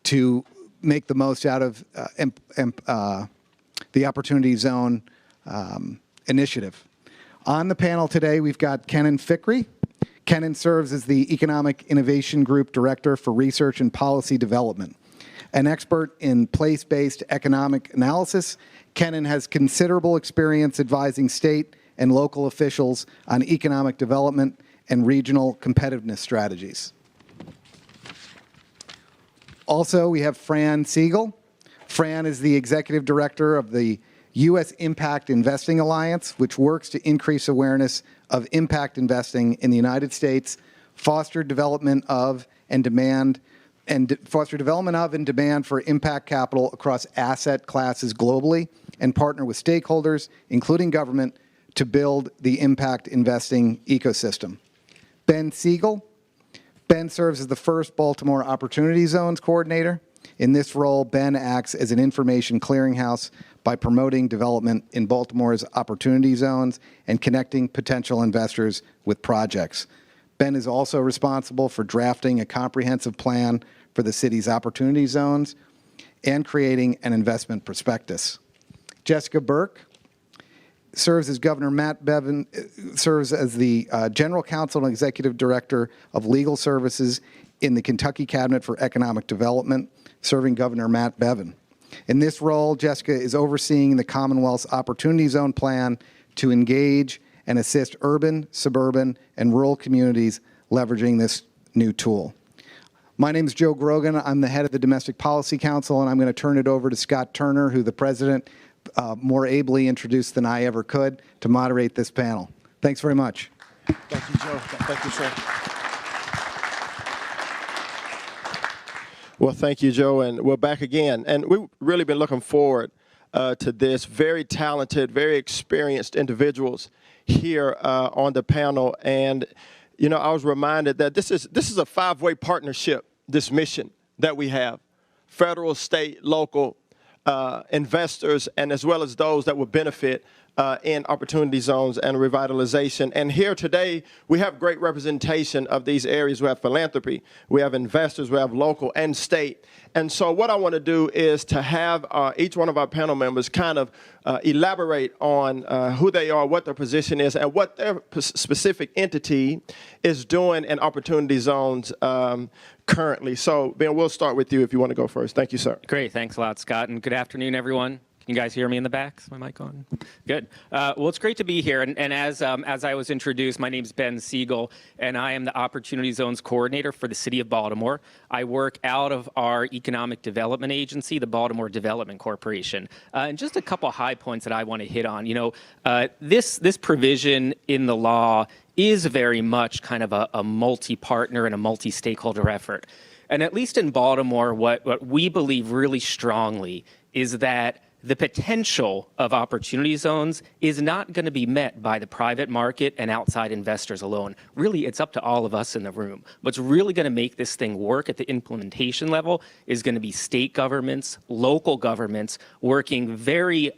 to make the most out of the Opportunity Zone initiative. On the panel today, we've got Kenan Fikri. Kenan serves as the Economic Innovation Group Director for Research and Policy Development. An expert in place-based economic analysis, Kenan has considerable experience advising state and local officials on economic development and regional competitiveness strategies. Also, we have Fran Siegel. Fran is the Executive Director of the U.S. Impact Investing Alliance, which works to increase awareness of impact investing in the United States, foster development of and demand for impact capital across asset classes globally, and partner with stakeholders, including government, to build the impact investing ecosystem. Ben Siegel. Ben serves as the first Baltimore Opportunity Zones Coordinator. In this role, Ben acts as an information clearinghouse by promoting development in Baltimore's opportunity zones and connecting potential investors with projects. Ben is also responsible for drafting a comprehensive plan for the city's opportunity zones and creating an investment prospectus. Jessica Burke serves as Governor Matt Bevin, serves as the General Counsel and Executive Director of Legal Services in the Kentucky Cabinet for Economic Development, serving Governor Matt Bevin. In this role, Jessica is overseeing the Commonwealth's Opportunity Zone Plan to engage and assist urban, suburban, and rural communities leveraging this new tool. My name is Joe Grogan. I'm the head of the Domestic Policy Council, and I'm going to turn it over to Scott Turner, who the President more ably introduced than I ever could, to moderate this panel. Thanks very much. Thank you, Joe. Thank you, sir. Well, thank you, Joe, and we're back again. And we've really been looking forward to this. Very talented, very experienced individuals here on the panel. And, you know, I was reminded that this is a five-way partnership, this mission that we have. Federal, state, local, investors, and as well as those that will benefit in opportunity zones and revitalization. And here today, we have great representation of these areas. We have philanthropy, we have investors, we have local and state. And so what I want to do is to have each one of our panel members kind of elaborate on who they are, what their position is, and what their specific entity is doing in opportunity zones currently. So, Ben, we'll start with you if you want to go first. Thank you, sir. Great. Thanks a lot, Scott. And good afternoon, everyone. Can you guys hear me in the back? Is my mic on? Good. Well, it's great to be here. And as I was introduced, my name is Ben Siegel, and I am the Opportunity Zones Coordinator for the City of Baltimore. I work out of our economic development agency, the Baltimore Development Corporation. And just a couple high points that I want to hit on. You know, this provision in the law is very much kind of a multi-partner and a multi-stakeholder effort. And at least in Baltimore, what we believe really strongly is that the potential of opportunity zones is not going to be met by the private market and outside investors alone. Really, it's up to all of us in the room. What's really going to make this thing work at the implementation level is going to be state governments, local governments, working very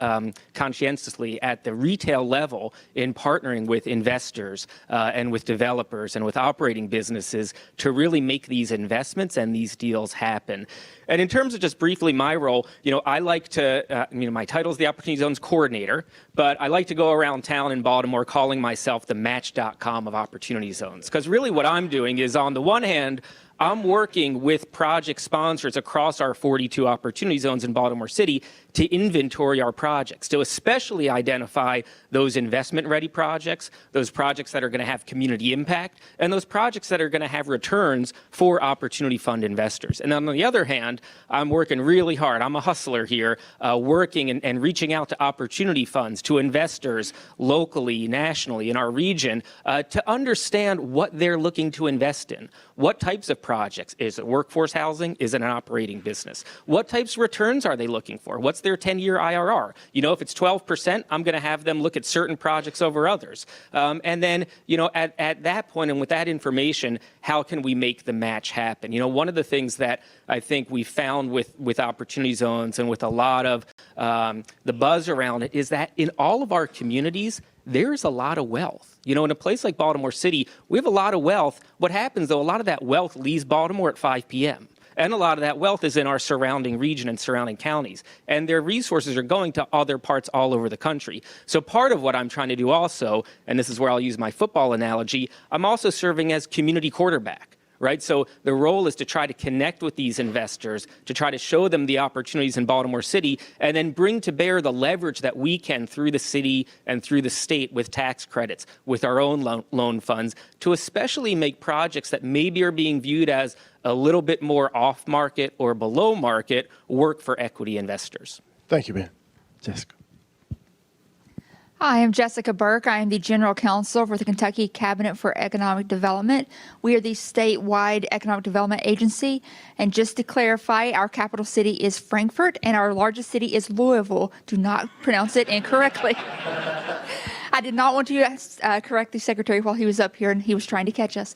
conscientiously at the retail level in partnering with investors and with developers and with operating businesses to really make these investments and these deals happen. And in terms of just briefly my role, you know, I like to, my title is the Opportunity Zones Coordinator, but I like to go around town in Baltimore calling myself the Match.com of opportunity zones. Because really what I'm doing is, on the one hand, I'm working with project sponsors across our 42 opportunity zones in Baltimore City to inventory our projects, to especially identify those investment-ready projects, those projects that are going to have community impact, and those projects that are going to have returns for opportunity fund investors. And on the other hand, I'm working really hard. I'm a hustler here, working and reaching out to opportunity funds, to investors locally, nationally, in our region, to understand what they're looking to invest in, what types of projects projects? Is it workforce housing? Is it an operating business? What types of returns are they looking for? What's their 10-year IRR? You know, if it's 12%, I'm going to have them look at certain projects over others. And then, you know, at that point and with that information, how can we make the match happen? You know, one of the things that I think we found with opportunity zones and with a lot of the buzz around it is that in all of our communities, there's a lot of wealth. You know, in a place like Baltimore City, we have a lot of wealth. What happens, though, a lot of that wealth leaves Baltimore at 5 p.m. And a lot of that wealth is in our surrounding region and surrounding counties. And their resources are going to other parts all over the country. So part of what I'm trying to do also, and this is where I'll use my football analogy, I'm also serving as community quarterback. Right? So the role is to try to connect with these investors, to try to show them the opportunities in Baltimore City, and then bring to bear the leverage that we can through the city and through the state with tax credits, with our own loan funds, to especially make projects that maybe are being viewed as a little bit more off-market or below market work for equity investors. Thank you, Ben. Jessica. Hi, I'm Jessica Burke. I am the General Counsel for the Kentucky Cabinet for Economic Development. We are the statewide economic development agency. And just to clarify, our capital city is Frankfort and our largest city is Louisville. Do not pronounce it incorrectly. I did not want to correct the secretary while he was up here and he was trying to catch us.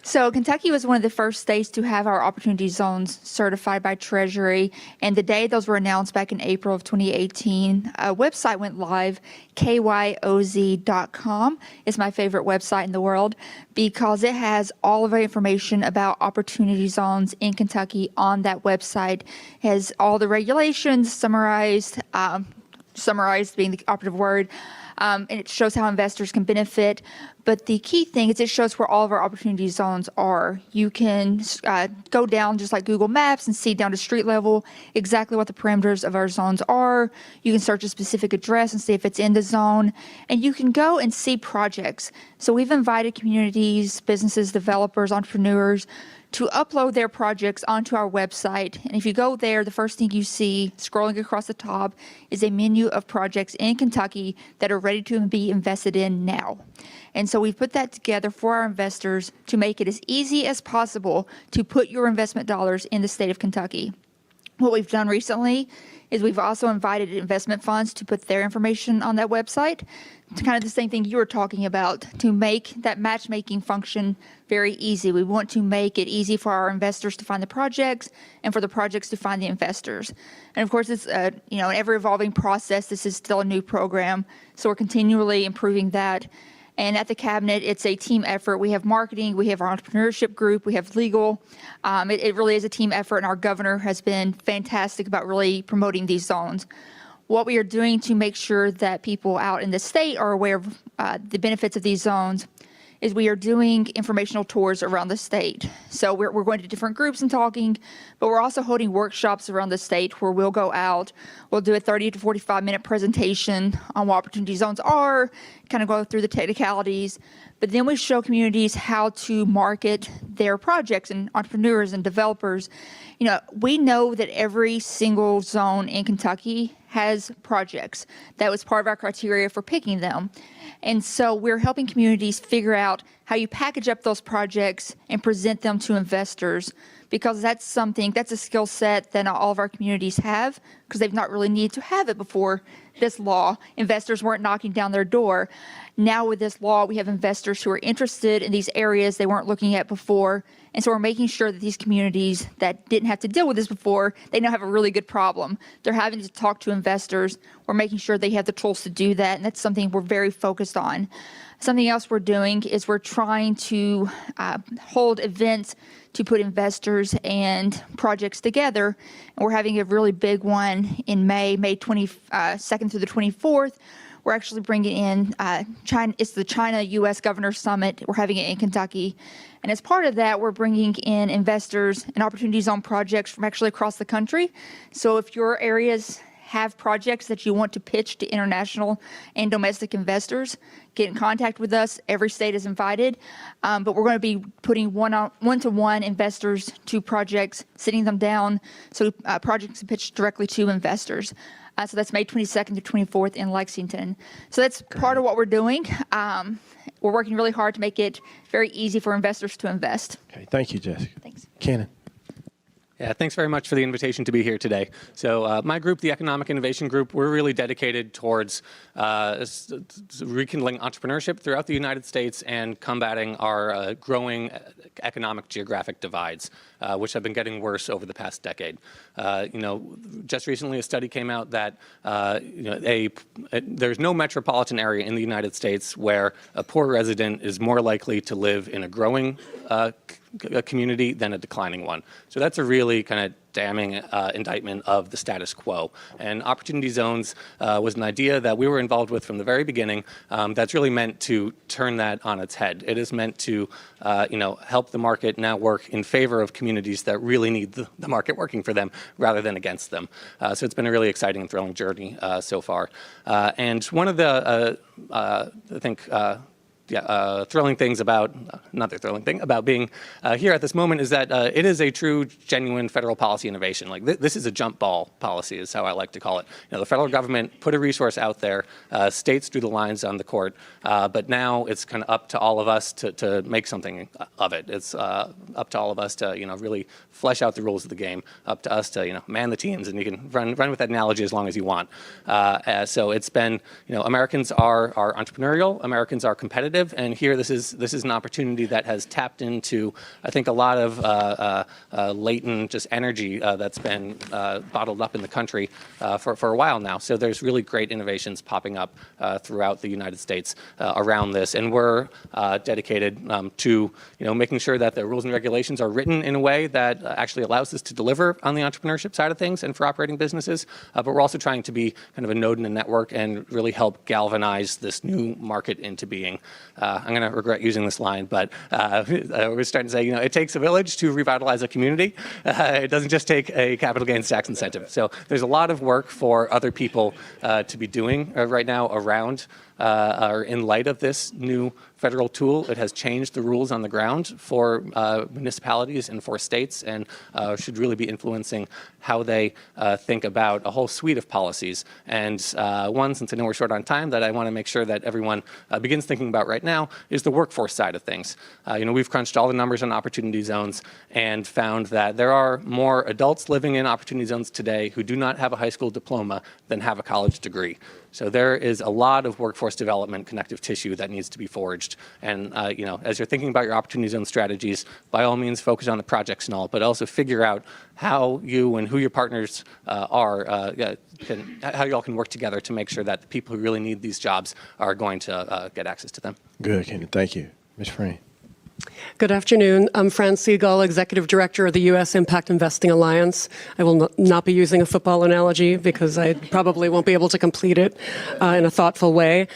So Kentucky was one of the first states to have our opportunity zones certified by Treasury. And the day those were announced back in April of 2018, a website went live, kyoz.com. It's my favorite website in the world because it has all of our information about opportunity zones in Kentucky on that website. It has all the regulations summarized being the operative word. And it shows how investors can benefit. But the key thing is it shows where all of our opportunity zones are. You can go down just like Google Maps and see down to street level exactly what the parameters of our zones are. You can search a specific address and see if it's in the zone. And you can go and see projects. So we've invited communities, businesses, developers, entrepreneurs to upload their projects onto our website. And if you go there, the first thing you see scrolling across the top is a menu of projects in Kentucky that are ready to be invested in now. And so we've put that together for our investors to make it as easy as possible to put your investment dollars in the state of Kentucky. What we've done recently is we've also invited investment funds to put their information on that website. It's kind of the same thing you were talking about, to make that matchmaking function very easy. We want to make it easy for our investors to find the projects and for the projects to find the investors. And of course, it's an ever-evolving process. This is still a new program, so we're continually improving that. And at the cabinet, it's a team effort. We have marketing, we have our entrepreneurship group, we have legal. It really is a team effort, and our governor has been fantastic about really promoting these zones. What we are doing to make sure that people out in the state are aware of the benefits of these zones is we are doing informational tours around the state. So we're going to different groups and talking, but we're also holding workshops around the state where we'll go out, we'll do a 30 to 45-minute presentation on what opportunity zones are, kind of go through the technicalities, but then we show communities how to market their projects and entrepreneurs and developers. You know, we know that every single zone in Kentucky has projects. That was part of our criteria for picking them. And so we're helping communities figure out how you package up those projects and present them to investors, because that's a skill set that not all of our communities have, because they've not really needed to have it before this law. Investors weren't knocking down their door. Now with this law, we have investors who are interested in these areas they weren't looking at before. And so we're making sure that these communities that didn't have to deal with this before, they now have a really good problem. They're having to talk to investors. We're making sure they have the tools to do that, and that's something we're very focused on. Something else we're doing is we're trying to hold events to put investors and projects together. And we're having a really big one in May 22nd through the 24th. We're actually bringing in China. It's the China-U.S. Governor Summit. We're having it in Kentucky. And as part of that, we're bringing in investors and opportunity zone projects from actually across the country. So if your areas have projects that you want to pitch to international and domestic investors, get in contact with us. Every state is invited. But we're going to be putting one-to-one investors to projects, sitting them down so projects are pitched directly to investors. So that's May 22nd to 24th in Lexington. So that's part of what we're doing. we're working really hard to make it very easy for investors to invest. Okay, thank you, Jessica. Thanks. Cannon. Yeah, thanks very much for the invitation to be here today. So my group, the Economic Innovation Group, we're really dedicated towards rekindling entrepreneurship throughout the United States and combating our growing economic geographic divides, which have been getting worse over the past decade. Just recently a study came out that there's no metropolitan area in the United States where a poor resident is more likely to live in a growing a community than a declining one. So that's a really kind of damning indictment of the status quo. And Opportunity Zones was an idea that we were involved with from the very beginning that's really meant to turn that on its head. It is meant to help the market now work in favor of communities that really need the market working for them rather than against them. So it's been a really exciting and thrilling journey so far. And one of the, I think, thrilling things about, another thrilling thing about being here at this moment is that it is a true, genuine federal policy innovation. Like this is a jump ball policy is how I like to call it. The federal government put a resource out there, states drew the lines on the court, but now it's kind of up to all of us to make something of it. It's up to all of us to really flesh out the rules of the game, up to us to man the teams, and you can run with that analogy as long as you want. So it's been, Americans are entrepreneurial, Americans are competitive, and here this is an opportunity that has tapped into, I think, a lot of latent just energy that's been bottled up in the country for a while now. So there's really great innovations popping up throughout the United States around this, and we're dedicated to making sure that the rules and regulations are written in a way that actually allows us to deliver on the entrepreneurship side of things and for operating businesses. But we're also trying to be kind of a node in a network and really help galvanize this new market into being. I'm going to regret using this line, but we're starting to say, it takes a village to revitalize a community. It doesn't just take a capital gains tax incentive. So there's a lot of work for other people to be doing right now around or in light of this new federal tool. It has changed the rules on the ground for municipalities and for states, and should really be influencing how they think about a whole suite of policies. And one, since I know we're short on time, that I want to make sure that everyone begins thinking about right now is the workforce side of things. We've crunched all the numbers on opportunity zones and found that there are more adults living in opportunity zones today who do not have a high school diploma than have a college degree. So there is a lot of workforce development connective tissue that needs to be forged. And as you're thinking about your opportunity zone strategies, by all means focus on the projects and all, but also figure out how you and who your partners are, how you all can work together to make sure that the people who really need these jobs are going to get access to them. Good, Kenny. Thank you. Ms. Frayne. Good afternoon. I'm Fran Siegel, Executive Director of the U.S. Impact Investing Alliance. I will not be using a football analogy because I probably won't be able to complete it in a thoughtful way.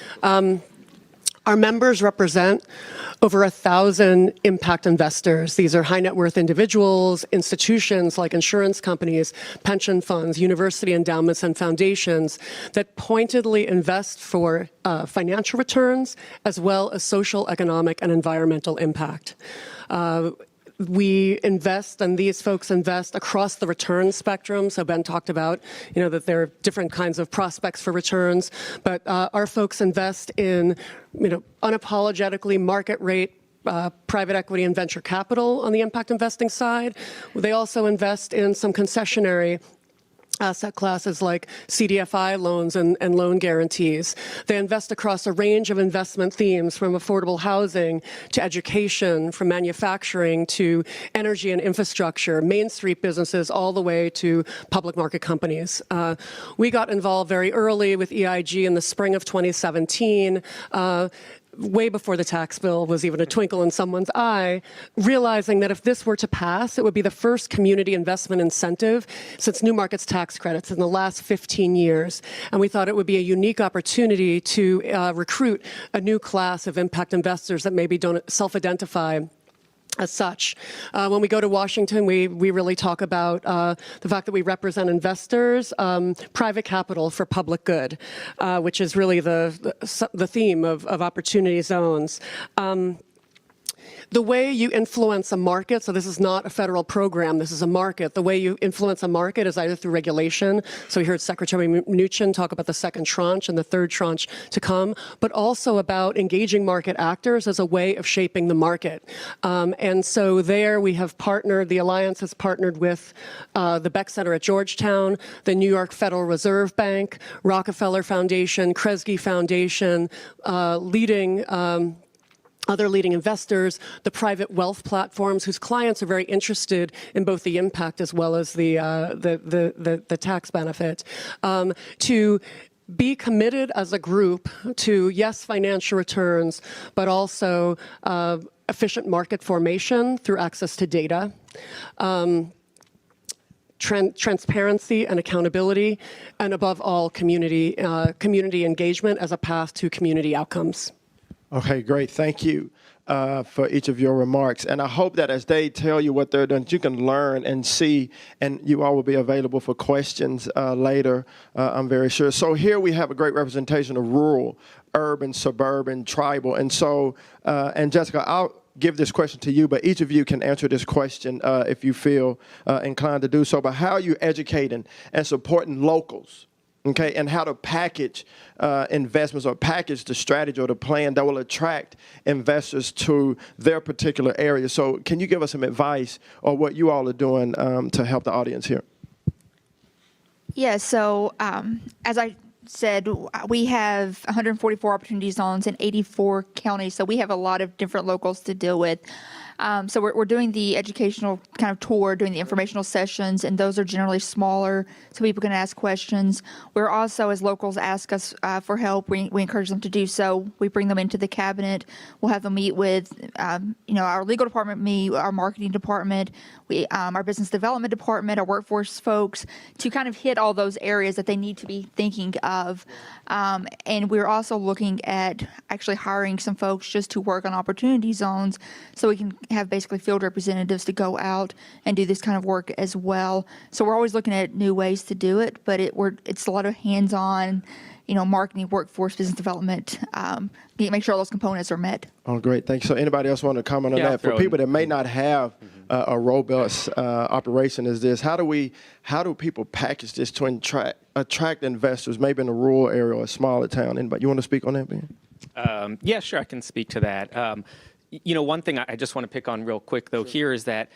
Our members represent over 1,000 impact investors. These are high net worth individuals, institutions like insurance companies, pension funds, university endowments, and foundations that pointedly invest for financial returns as well as social, economic, and environmental impact. We invest, and these folks invest across the return spectrum. So Ben talked about, that there are different kinds of prospects for returns, but our folks invest in, unapologetically market rate private equity and venture capital on the impact investing side. They also invest in some concessionary asset classes like CDFI loans and loan guarantees. They invest across a range of investment themes, from affordable housing to education, from manufacturing to energy and infrastructure, Main Street businesses, all the way to public market companies. We got involved very early with EIG in the spring of 2017. Way before the tax bill was even a twinkle in someone's eye, realizing that if this were to pass, it would be the first community investment incentive since New Markets Tax Credits in the last 15 years. And we thought it would be a unique opportunity to recruit a new class of impact investors that maybe don't self-identify as such. When we go to Washington, we really talk about the fact that we represent investors, private capital for public good, which is really the theme of opportunity zones. the way you influence a market, so this is not a federal program, this is a market. The way you influence a market is either through regulation. So we heard Secretary Mnuchin talk about the second tranche and the third tranche to come, but also about engaging market actors as a way of shaping the market. And so there we have partnered, the Alliance has partnered with the Beck Center at Georgetown, the New York Federal Reserve Bank, Rockefeller Foundation, Kresge Foundation, other leading investors, the private wealth platforms whose clients are very interested in both the impact as well as the tax benefit, to be committed as a group to, yes, financial returns, but also efficient market formation through access to data, transparency and accountability, and above all, community engagement as a path to community outcomes. Okay, great. Thank you for each of your remarks. And I hope that as they tell you what they're doing, you can learn and see, and you all will be available for questions later, I'm very sure. So here we have a great representation of rural, urban, suburban, tribal. And so, and Jessica, I'll give this question to you, but each of you can answer this question if you feel inclined to do so. But how are you educating and supporting locals? Okay, and how to package investments or package the strategy or the plan that will attract investors to their particular area. So can you give us some advice on what you all are doing to help the audience here? Yeah, so as I said, we have 144 opportunity zones in 84 counties, so we have a lot of different locals to deal with. So we're doing the educational kind of tour, doing the informational sessions, and those are generally smaller, so people can ask questions. We're also, as locals ask us for help, we encourage them to do so. We bring them into the cabinet. We'll have them meet with, our legal department, our marketing department, our business development department, our workforce folks, to kind of hit all those areas that they need to be thinking of. And we're also looking at actually hiring some folks just to work on opportunity zones, so we can have basically field representatives to go out and do this kind of work as well. So we're always looking at new ways to do it, but it's a lot of hands-on, marketing, workforce, business development, make sure all those components are met. Oh, great. Thank you. So anybody else want to comment on that? For people that may not have a robust operation as this, how do people package this to attract investors, maybe in a rural area or a smaller town? Anybody, you want to speak on that, Ben? Yeah, sure, I can speak to that. One thing I just want to pick on real quick, though, here is that,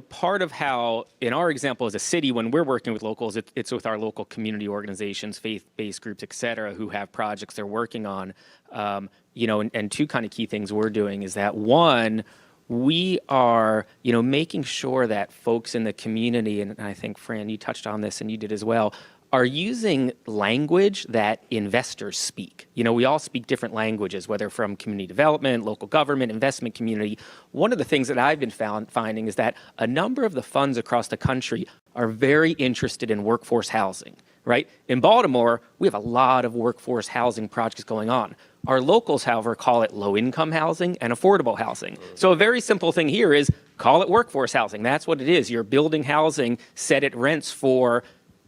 part of how, in our example as a city, when we're working with locals, it's with our local community organizations, faith-based groups, et cetera, who have projects they're working on. And two kind of key things we're doing is that, one, we are, making sure that folks in the community, and I think, Fran, you touched on this and you did as well, are using language that investors speak. We all speak different languages, whether from community development, local government, investment community. One of the things that I've been finding is that a number of the funds across the country are very interested in workforce housing, right? In Baltimore, we have a lot of workforce housing projects going on. Our locals, however, call it low-income housing and affordable housing. So a very simple thing here is call it workforce housing. That's what it is. You're building housing set at rents for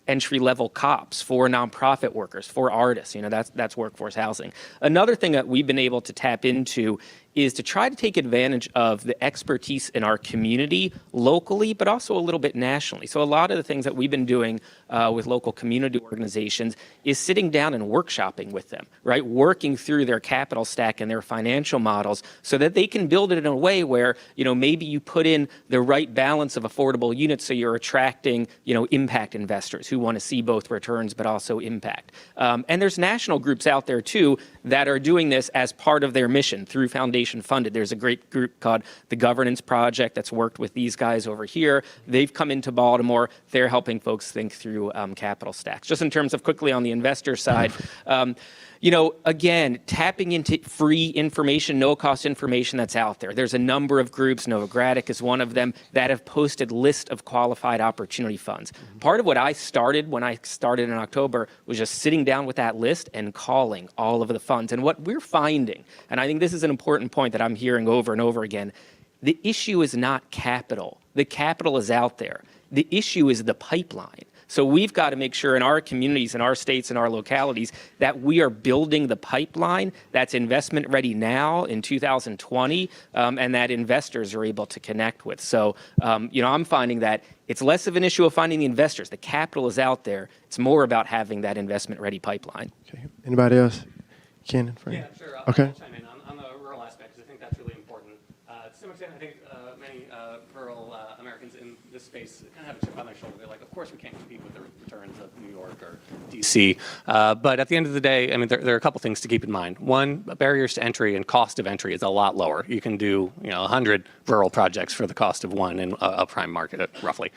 entry-level cops, for nonprofit workers, for artists. That's workforce housing. Another thing that we've been able to tap into is to try to take advantage of the expertise in our community locally, but also a little bit nationally. So a lot of the things that we've been doing with local community organizations is sitting down and workshopping with them, right? Working through their capital stack and their financial models so that they can build it in a way where, maybe you put in the right balance of affordable units so you're attracting, impact investors who want to see both returns but also impact. And there's national groups out there, too, that are doing this as part of their mission through foundation funded. There's a great group called the Governance Project that's worked with these guys over here. They've come into Baltimore. They're helping folks think through capital stacks. Just in terms of quickly on the investor side, again, tapping into free information, no-cost information that's out there. There's a number of groups, Novogradac is one of them, that have posted list of qualified opportunity funds. Part of what I started when I started in October was just sitting down with that list and calling all of the funds. And what we're finding, and I think this is an important point that I'm hearing over and over again, the issue is not capital. The capital is out there. The issue is the pipeline. So we've got to make sure in our communities, in our states, in our localities, that we are building the pipeline that's investment ready now in 2020, and that investors are able to connect with. So, I'm finding that it's less of an issue of finding the investors. The capital is out there. It's more about having that investment ready pipeline. Okay. Anybody else? Ken? Yeah, sure. Okay. I'll chime in on the rural aspect, because I think that's really important. To some extent, I think many rural Americans in this space kind of have a chip on their shoulder. They're like, of course we can't compete with the returns of New York or D.C. But at the end of the day, I mean, there are a couple things to keep in mind. One, barriers to entry and cost of entry is a lot lower. You can do 100 rural projects for the cost of one in a prime market, roughly.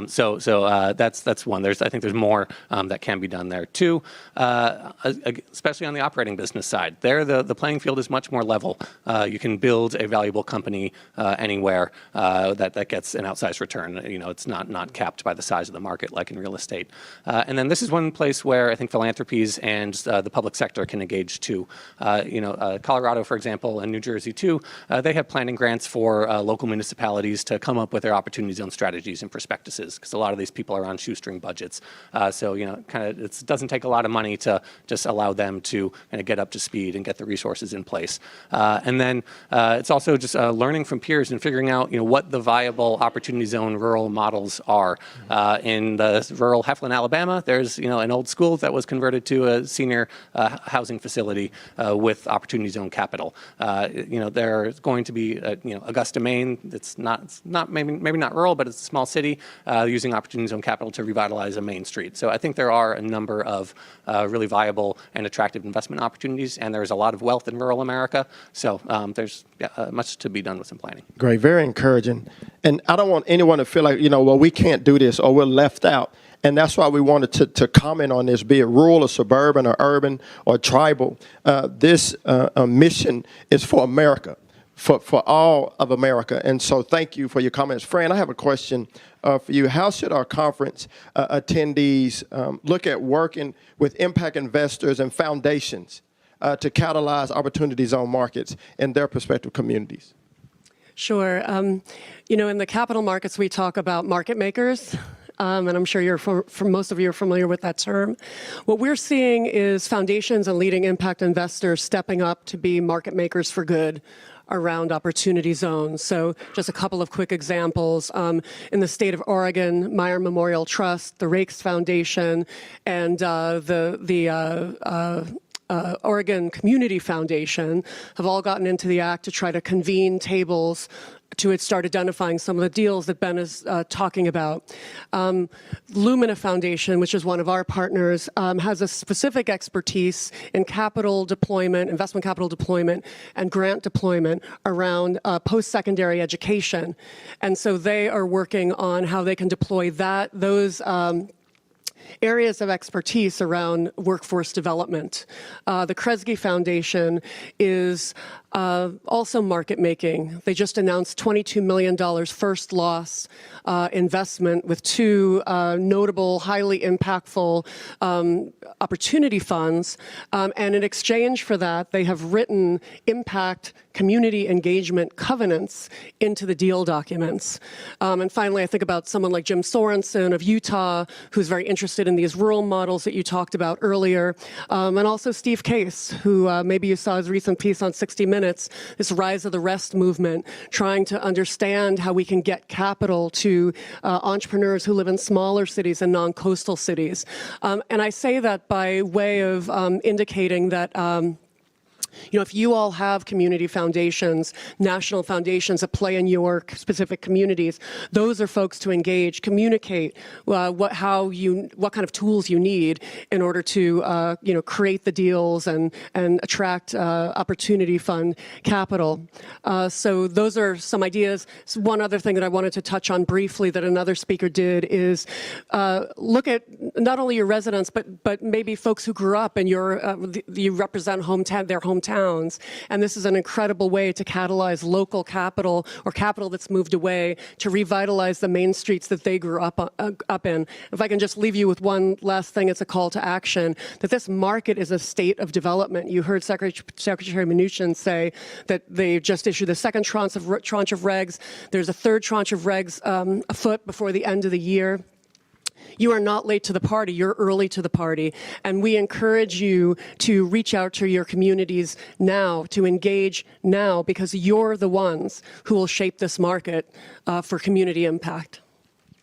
So that's one. I think there's more that can be done there. Two, especially on the operating business side, there the playing field is much more level. You can build a valuable company anywhere that gets an outsized return. It's not capped by the size of the market like in real estate. And then this is one place where I think philanthropies and the public sector can engage too. Colorado, for example, and New Jersey too, they have planning grants for local municipalities to come up with their opportunity zone strategies and prospectuses, because a lot of these people are on shoestring budgets. So it doesn't take a lot of money to just allow them to kind of get up to speed and get the resources in place. And then it's also just learning from peers and figuring out what the viable opportunity zone rural models are. In the rural Heflin, Alabama, there's an old school that was converted to a senior housing facility with opportunity zone capital. There's going to be Augusta, Maine. It's not maybe not rural, but it's a small city using opportunity zone capital to revitalize a main street. So I think there are a number of really viable and attractive investment opportunities, and there's a lot of wealth in rural America. So there's much to be done with some planning. Great, very encouraging. And I don't want anyone to feel like, well, we can't do this or we're left out. And that's why we wanted to comment on this, be it rural or suburban or urban or tribal. This mission is for America, for all of America. And so thank you for your comments. Fran, I have a question for you. How should our conference attendees look at working with impact investors and foundations to catalyze opportunity zone markets in their prospective communities? Sure. In the capital markets, we talk about market makers. And I'm sure most of you are familiar with that term. What we're seeing is foundations and leading impact investors stepping up to be market makers for good around opportunity zones. So just a couple of quick examples. In the state of Oregon, Meyer Memorial Trust, the Rakes Foundation, and the Oregon Community Foundation have all gotten into the act to try to convene tables to start identifying some of the deals that Ben is talking about. Lumina Foundation, which is one of our partners, has a specific expertise in capital deployment, investment capital deployment, and grant deployment around post-secondary education. And so they are working on how they can deploy those areas of expertise around workforce development. The Kresge Foundation is also market making. They just announced $22 million first loss investment with two notable, highly impactful opportunity funds. And in exchange for that, they have written impact community engagement covenants into the deal documents. And finally, I think about someone like Jim Sorensen of Utah, who's very interested in these rural models that you talked about earlier. And also Steve Case, who maybe you saw his recent piece on 60 Minutes, this Rise of the Rest movement, trying to understand how we can get capital to entrepreneurs who live in smaller cities and non-coastal cities. And I say that by way of indicating that if you all have community foundations, national foundations that play in your specific communities, those are folks to engage, communicate what kind of tools you need in order to create the deals and attract opportunity fund capital. So those are some ideas. So one other thing that I wanted to touch on briefly that another speaker did is look at not only your residents, but maybe folks who grew up and you represent their hometowns. And this is an incredible way to catalyze local capital or capital that's moved away to revitalize the main streets that they grew up in. If I can just leave you with one last thing, it's a call to action, that this market is a state of development. You heard Secretary Mnuchin say that they just issued the second tranche of regs. There's a third tranche of regs afoot before the end of the year. you are not late to the party, you're early to the party. And we encourage you to reach out to your communities now, to engage now, because you're the ones who will shape this market for community impact.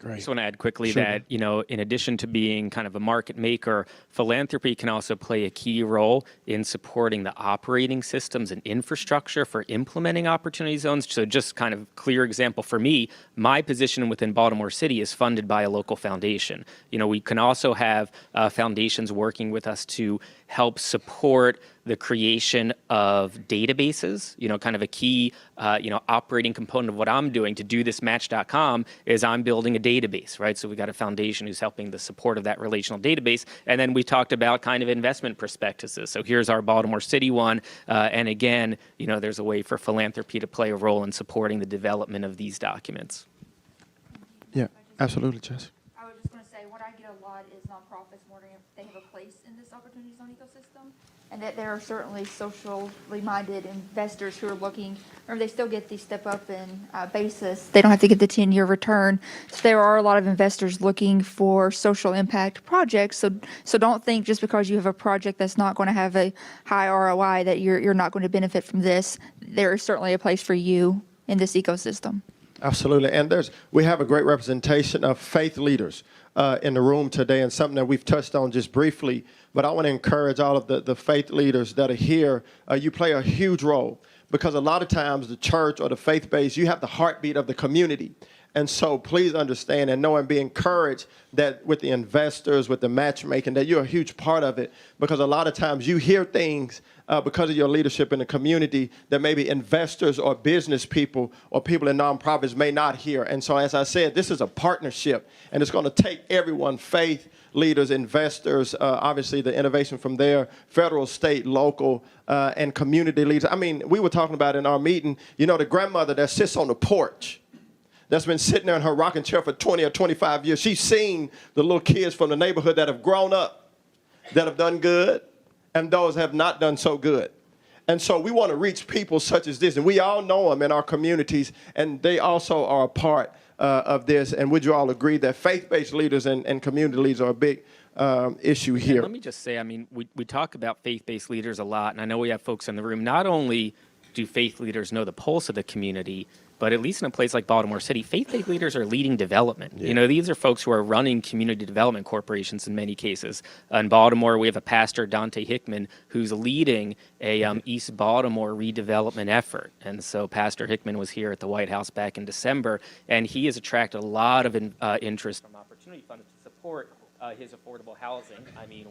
I just want to add quickly that, in addition to being kind of a market maker, philanthropy can also play a key role in supporting the operating systems and infrastructure for implementing opportunity zones. So just kind of clear example for me, my position within Baltimore City is funded by a local foundation. We can also have foundations working with us to help support the creation of databases. Kind of a key, operating component of what I'm doing to do this Match.com is I'm building a database, right? So we got a foundation who's helping the support of that relational database. And then we talked about kind of investment prospectuses. So here's our Baltimore City one. And again, there's a way for philanthropy to play a role in supporting the development of these documents. Yeah, absolutely, Jess. I was just going to say, what I get a lot is nonprofits wondering if they have a place in this opportunity zone ecosystem, and that there are certainly socially minded investors who are looking, or they still get the step up in basis. They don't have to get the 10-year return. So there are a lot of investors looking for social impact projects. So don't think just because you have a project that's not going to have a high ROI that you're not going to benefit from this. There is certainly a place for you in this ecosystem. Absolutely. And we have a great representation of faith leaders in the room today, and something that we've touched on just briefly. But I want to encourage all of the faith leaders that are here. You play a huge role, because a lot of times the church or the faith base, you have the heartbeat of the community. And so please understand and know and be encouraged that with the investors, with the matchmaking, that you're a huge part of it, because a lot of times you hear things because of your leadership in the community that maybe investors or business people or people in nonprofits may not hear. And so, as I said, this is a partnership, and it's going to take everyone, faith leaders, investors, obviously the innovation from there, federal, state, local, and community leaders. I mean, we were talking about in our meeting, the grandmother that sits on the porch, that's been sitting there in her rocking chair for 20 or 25 years. She's seen the little kids from the neighborhood that have grown up, that have done good, and those have not done so good. And so we want to reach people such as this, and we all know them in our communities, and they also are a part of this. And would you all agree that faith-based leaders and community leaders are a big issue here? And let me just say, we talk about faith-based leaders a lot, and I know we have folks in the room. Not only do faith leaders know the pulse of the community, but at least in a place like Baltimore City, faith-based leaders are leading development. Yeah. These are folks who are running community development corporations in many cases. In Baltimore, we have a pastor, Dante Hickman, who's leading a East Baltimore redevelopment effort. And so Pastor Hickman was here at the White House back in December, and he has attracted a lot of interest from Opportunity Fund to support his affordable housing,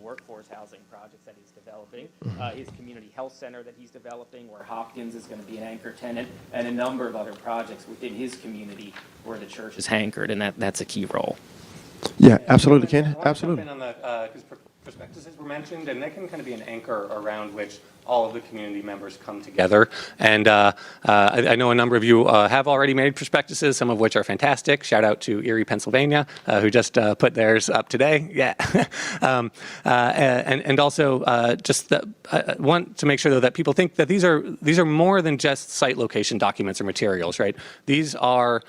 workforce housing projects that he's developing, his community health center that he's developing, where Hopkins is going to be an anchor tenant, and a number of other projects within his community where the church is anchored, and that's a key role. Yeah, absolutely, Ken. Absolutely. Because prospectuses were mentioned, and they can kind of be an anchor around which all of the community members come together. And I know a number of you have already made prospectuses, some of which are fantastic. Shout out to Erie, Pennsylvania, who just put theirs up today. Yeah. And also just want to make sure, though, that people think that these are more than just site location documents or materials, right? These are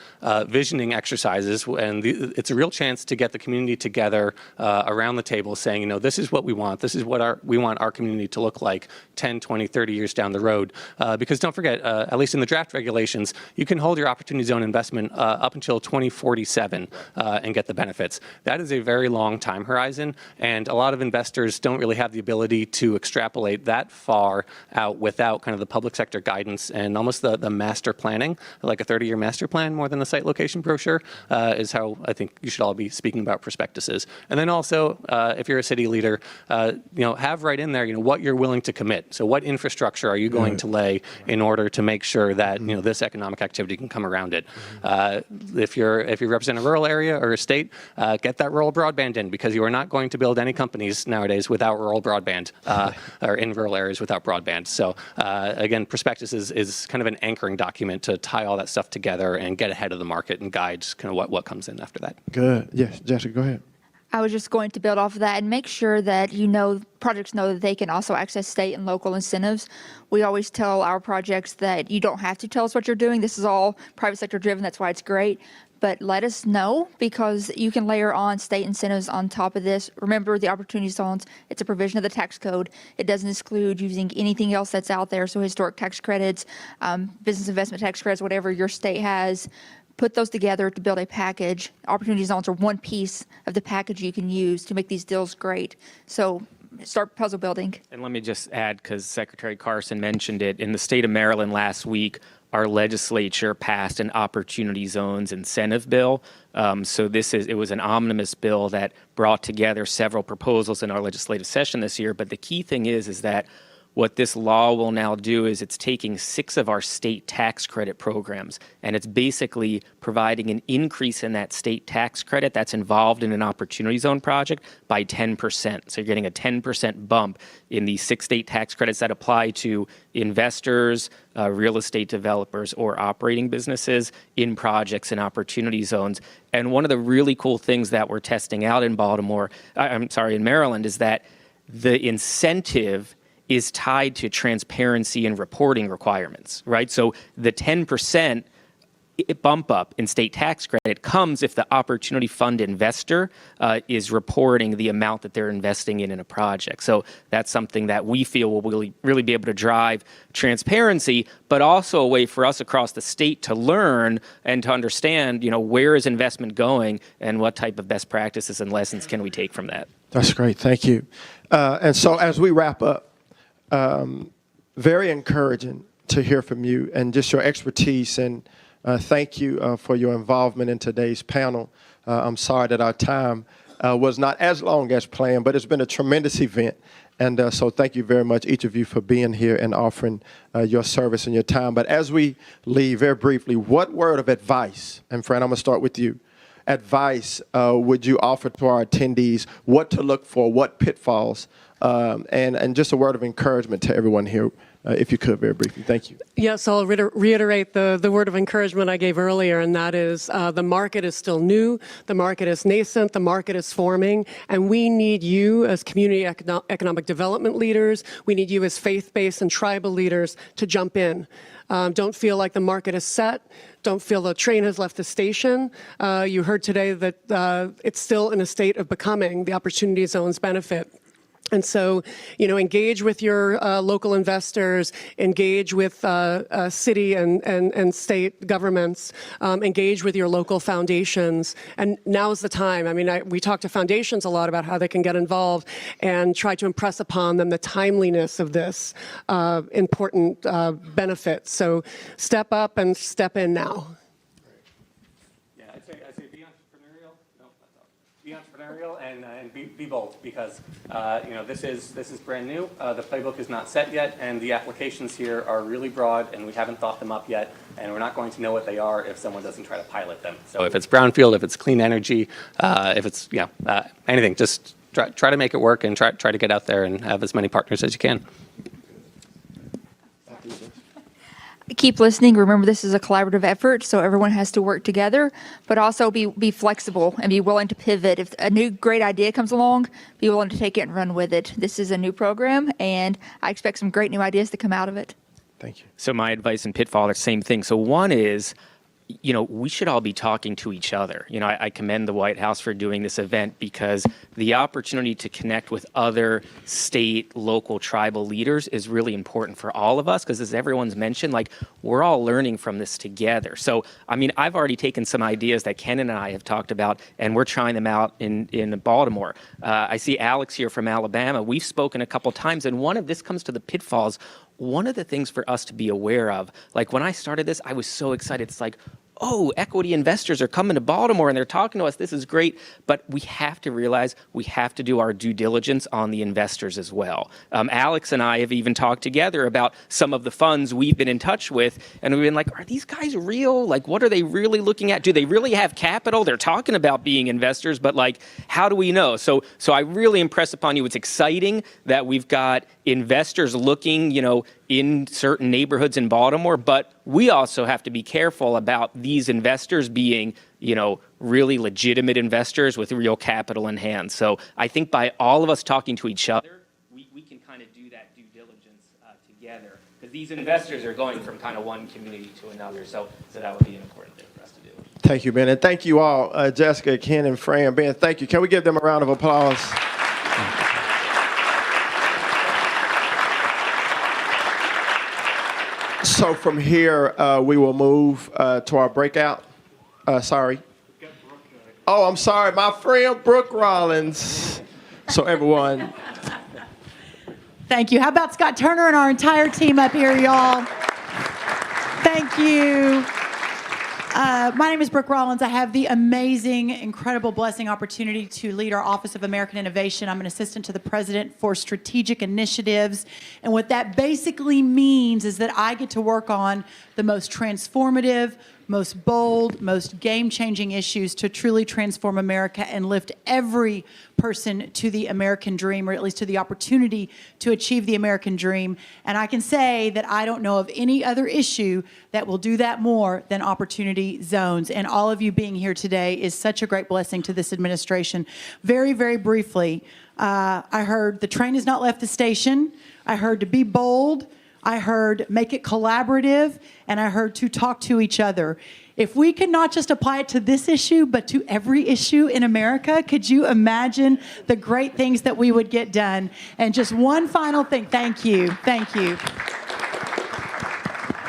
visioning exercises, and it's a real chance to get the community together around the table saying, this is what we want. This is what we want our community to look like 10, 20, 30 years down the road. Because don't forget, at least in the draft regulations, you can hold your Opportunity Zone investment up until 2047 and get the benefits. That is a very long time horizon, and a lot of investors don't really have the ability to extrapolate that far out without kind of the public sector guidance and almost the master planning, like a 30-year master plan more than the site location brochure, is how I think you should all be speaking about prospectuses. And then also, if you're a city leader, have right in there, what you're willing to commit. So what infrastructure are you going to lay in order to make sure that this economic activity can come around it? If you represent a rural area or a state, get that rural broadband in, because you are not going to build any companies nowadays without rural broadband, or in rural areas without broadband. So again, prospectus is kind of an anchoring document to tie all that stuff together and get ahead of the market and guide kind of what comes in after that. Good. Yes, Jessica, go ahead. I was just going to build off of that and make sure that projects know that they can also access state and local incentives. We always tell our projects that you don't have to tell us what you're doing. This is all private sector driven. That's why it's great. but let us know, because you can layer on state incentives on top of this. Remember, the opportunity zones, it's a provision of the tax code. It doesn't exclude using anything else that's out there. So historic tax credits, business investment tax credits, whatever your state has, put those together to build a package. Opportunity zones are one piece of the package you can use to make these deals great. So start puzzle building. And let me just add, because Secretary Carson mentioned it, in the state of Maryland last week, our legislature passed an Opportunity Zones incentive bill. So it was an omnibus bill that brought together several proposals in our legislative session this year. But the key thing is that what this law will now do is it's taking 6 of our state tax credit programs, and it's basically providing an increase in that state tax credit that's involved in an Opportunity Zone project by 10%. So you're getting a 10% bump in the 6 state tax credits that apply to investors, real estate developers, or operating businesses in projects and Opportunity Zones. And one of the really cool things that we're testing out in in Maryland, is that the incentive is tied to transparency and reporting requirements, right? So the 10% bump up in state tax credit comes if the opportunity fund investor is reporting the amount that they're investing in a project. So that's something that we feel will really be able to drive transparency, but also a way for us across the state to learn and to understand, where is investment going and what type of best practices and lessons can we take from that. That's great. Thank you. And so as we wrap up, very encouraging to hear from you and just your expertise, and thank you for your involvement in today's panel. I'm sorry that our time was not as long as planned, but it's been a tremendous event. And so thank you very much, each of you, for being here and offering your service and your time. But as we leave, very briefly, what word of advice, and Fran, I'm going to start with you, advice would you offer to our attendees, what to look for, what pitfalls, and just a word of encouragement to everyone here, if you could, very briefly. Thank you. Yes, I'll reiterate the word of encouragement I gave earlier, and that is the market is still new, the market is nascent, the market is forming, and we need you as community economic development leaders, we need you as faith-based and tribal leaders to jump in. Don't feel like the market is set. Don't feel the train has left the station. You heard today that it's still in a state of becoming. The Opportunity Zones benefit. And so, engage with your local investors, engage with city and state governments, engage with your local foundations. And now's the time. I mean, we talk to foundations a lot about how they can get involved and try to impress upon them the timeliness of this important benefit. So step up and step in now. I'd say be entrepreneurial. No, that's all. Be entrepreneurial and be bold, because this is brand new. The playbook is not set yet, and the applications here are really broad, and we haven't thought them up yet, and we're not going to know what they are if someone doesn't try to pilot them. So if it's brownfield, if it's clean energy, if it's anything, just try to make it work and try to get out there and have as many partners as you can. Keep listening. Remember, this is a collaborative effort, so everyone has to work together, but also be flexible and be willing to pivot. If a new great idea comes along, be willing to take it and run with it. This is a new program, and I expect some great new ideas to come out of it. Thank you. So my advice and pitfall are the same thing. So one is, we should all be talking to each other. I commend the White House for doing this event, because the opportunity to connect with other state, local, tribal leaders is really important for all of us, because as everyone's mentioned, we're all learning from this together. So, I've already taken some ideas that Ken and I have talked about, and we're trying them out in Baltimore. I see Alex here from Alabama. We've spoken a couple times, and this comes to the pitfalls. One of the things for us to be aware of, when I started this, I was so excited. It's equity investors are coming to Baltimore and they're talking to us. This is great. But we have to realize we have to do our due diligence on the investors as well. Alex and I have even talked together about some of the funds we've been in touch with. And we've been like, are these guys real? What are they really looking at? Do they really have capital? They're talking about being investors, but how do we know? So I really impress upon you, it's exciting that we've got investors looking, in certain neighborhoods in Baltimore, but we also have to be careful about these investors being, really legitimate investors with real capital in hand. So I think by all of us talking to each other, we can kind of do that due diligence together, because because these investors are going from kind of one community to another. So that would be an important thing for us to do. Thank you, Ben. And thank you all, Jessica, Ken, and Fran. Ben, thank you. Can we give them a round of applause? So from here, we will move to our breakout. Sorry. Oh, I'm sorry. My friend Brooke Rollins. So everyone. Thank you. How about Scott Turner and our entire team up here, y'all? Thank you. My name is Brooke Rollins. I have the amazing, incredible blessing opportunity to lead our Office of American Innovation. I'm an assistant to the president for strategic initiatives. And what that basically means is that I get to work on the most transformative, most bold, most game-changing issues to truly transform America and lift every person to the American dream, or at least to the opportunity to achieve the American dream. And I can say that I don't know of any other issue that will do that more than opportunity zones. And all of you being here today is such a great blessing to this administration. Very, very briefly, I heard the train has not left the station. I heard to be bold. I heard make it collaborative, and I heard to talk to each other. If we could not just apply it to this issue, but to every issue in America, could you imagine the great things that we would get done? And just one final thing. Thank you. Thank you.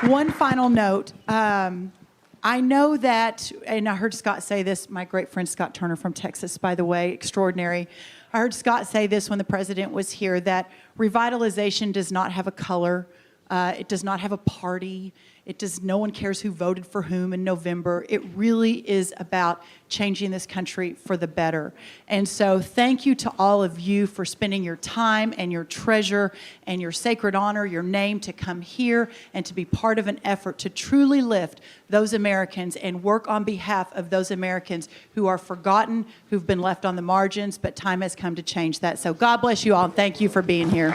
One final note. I know that, and I heard Scott say this, my great friend Scott Turner from Texas, by the way, extraordinary. I heard Scott say this when the president was here, that revitalization does not have a color. It does not have a party. No one cares who voted for whom in November. It really is about changing this country for the better. And so thank you to all of you for spending your time and your treasure and your sacred honor, your name, to come here and to be part of an effort to truly lift those Americans and work on behalf of those Americans who are forgotten, who've been left on the margins, but time has come to change that. So God bless you all, and thank you for being here.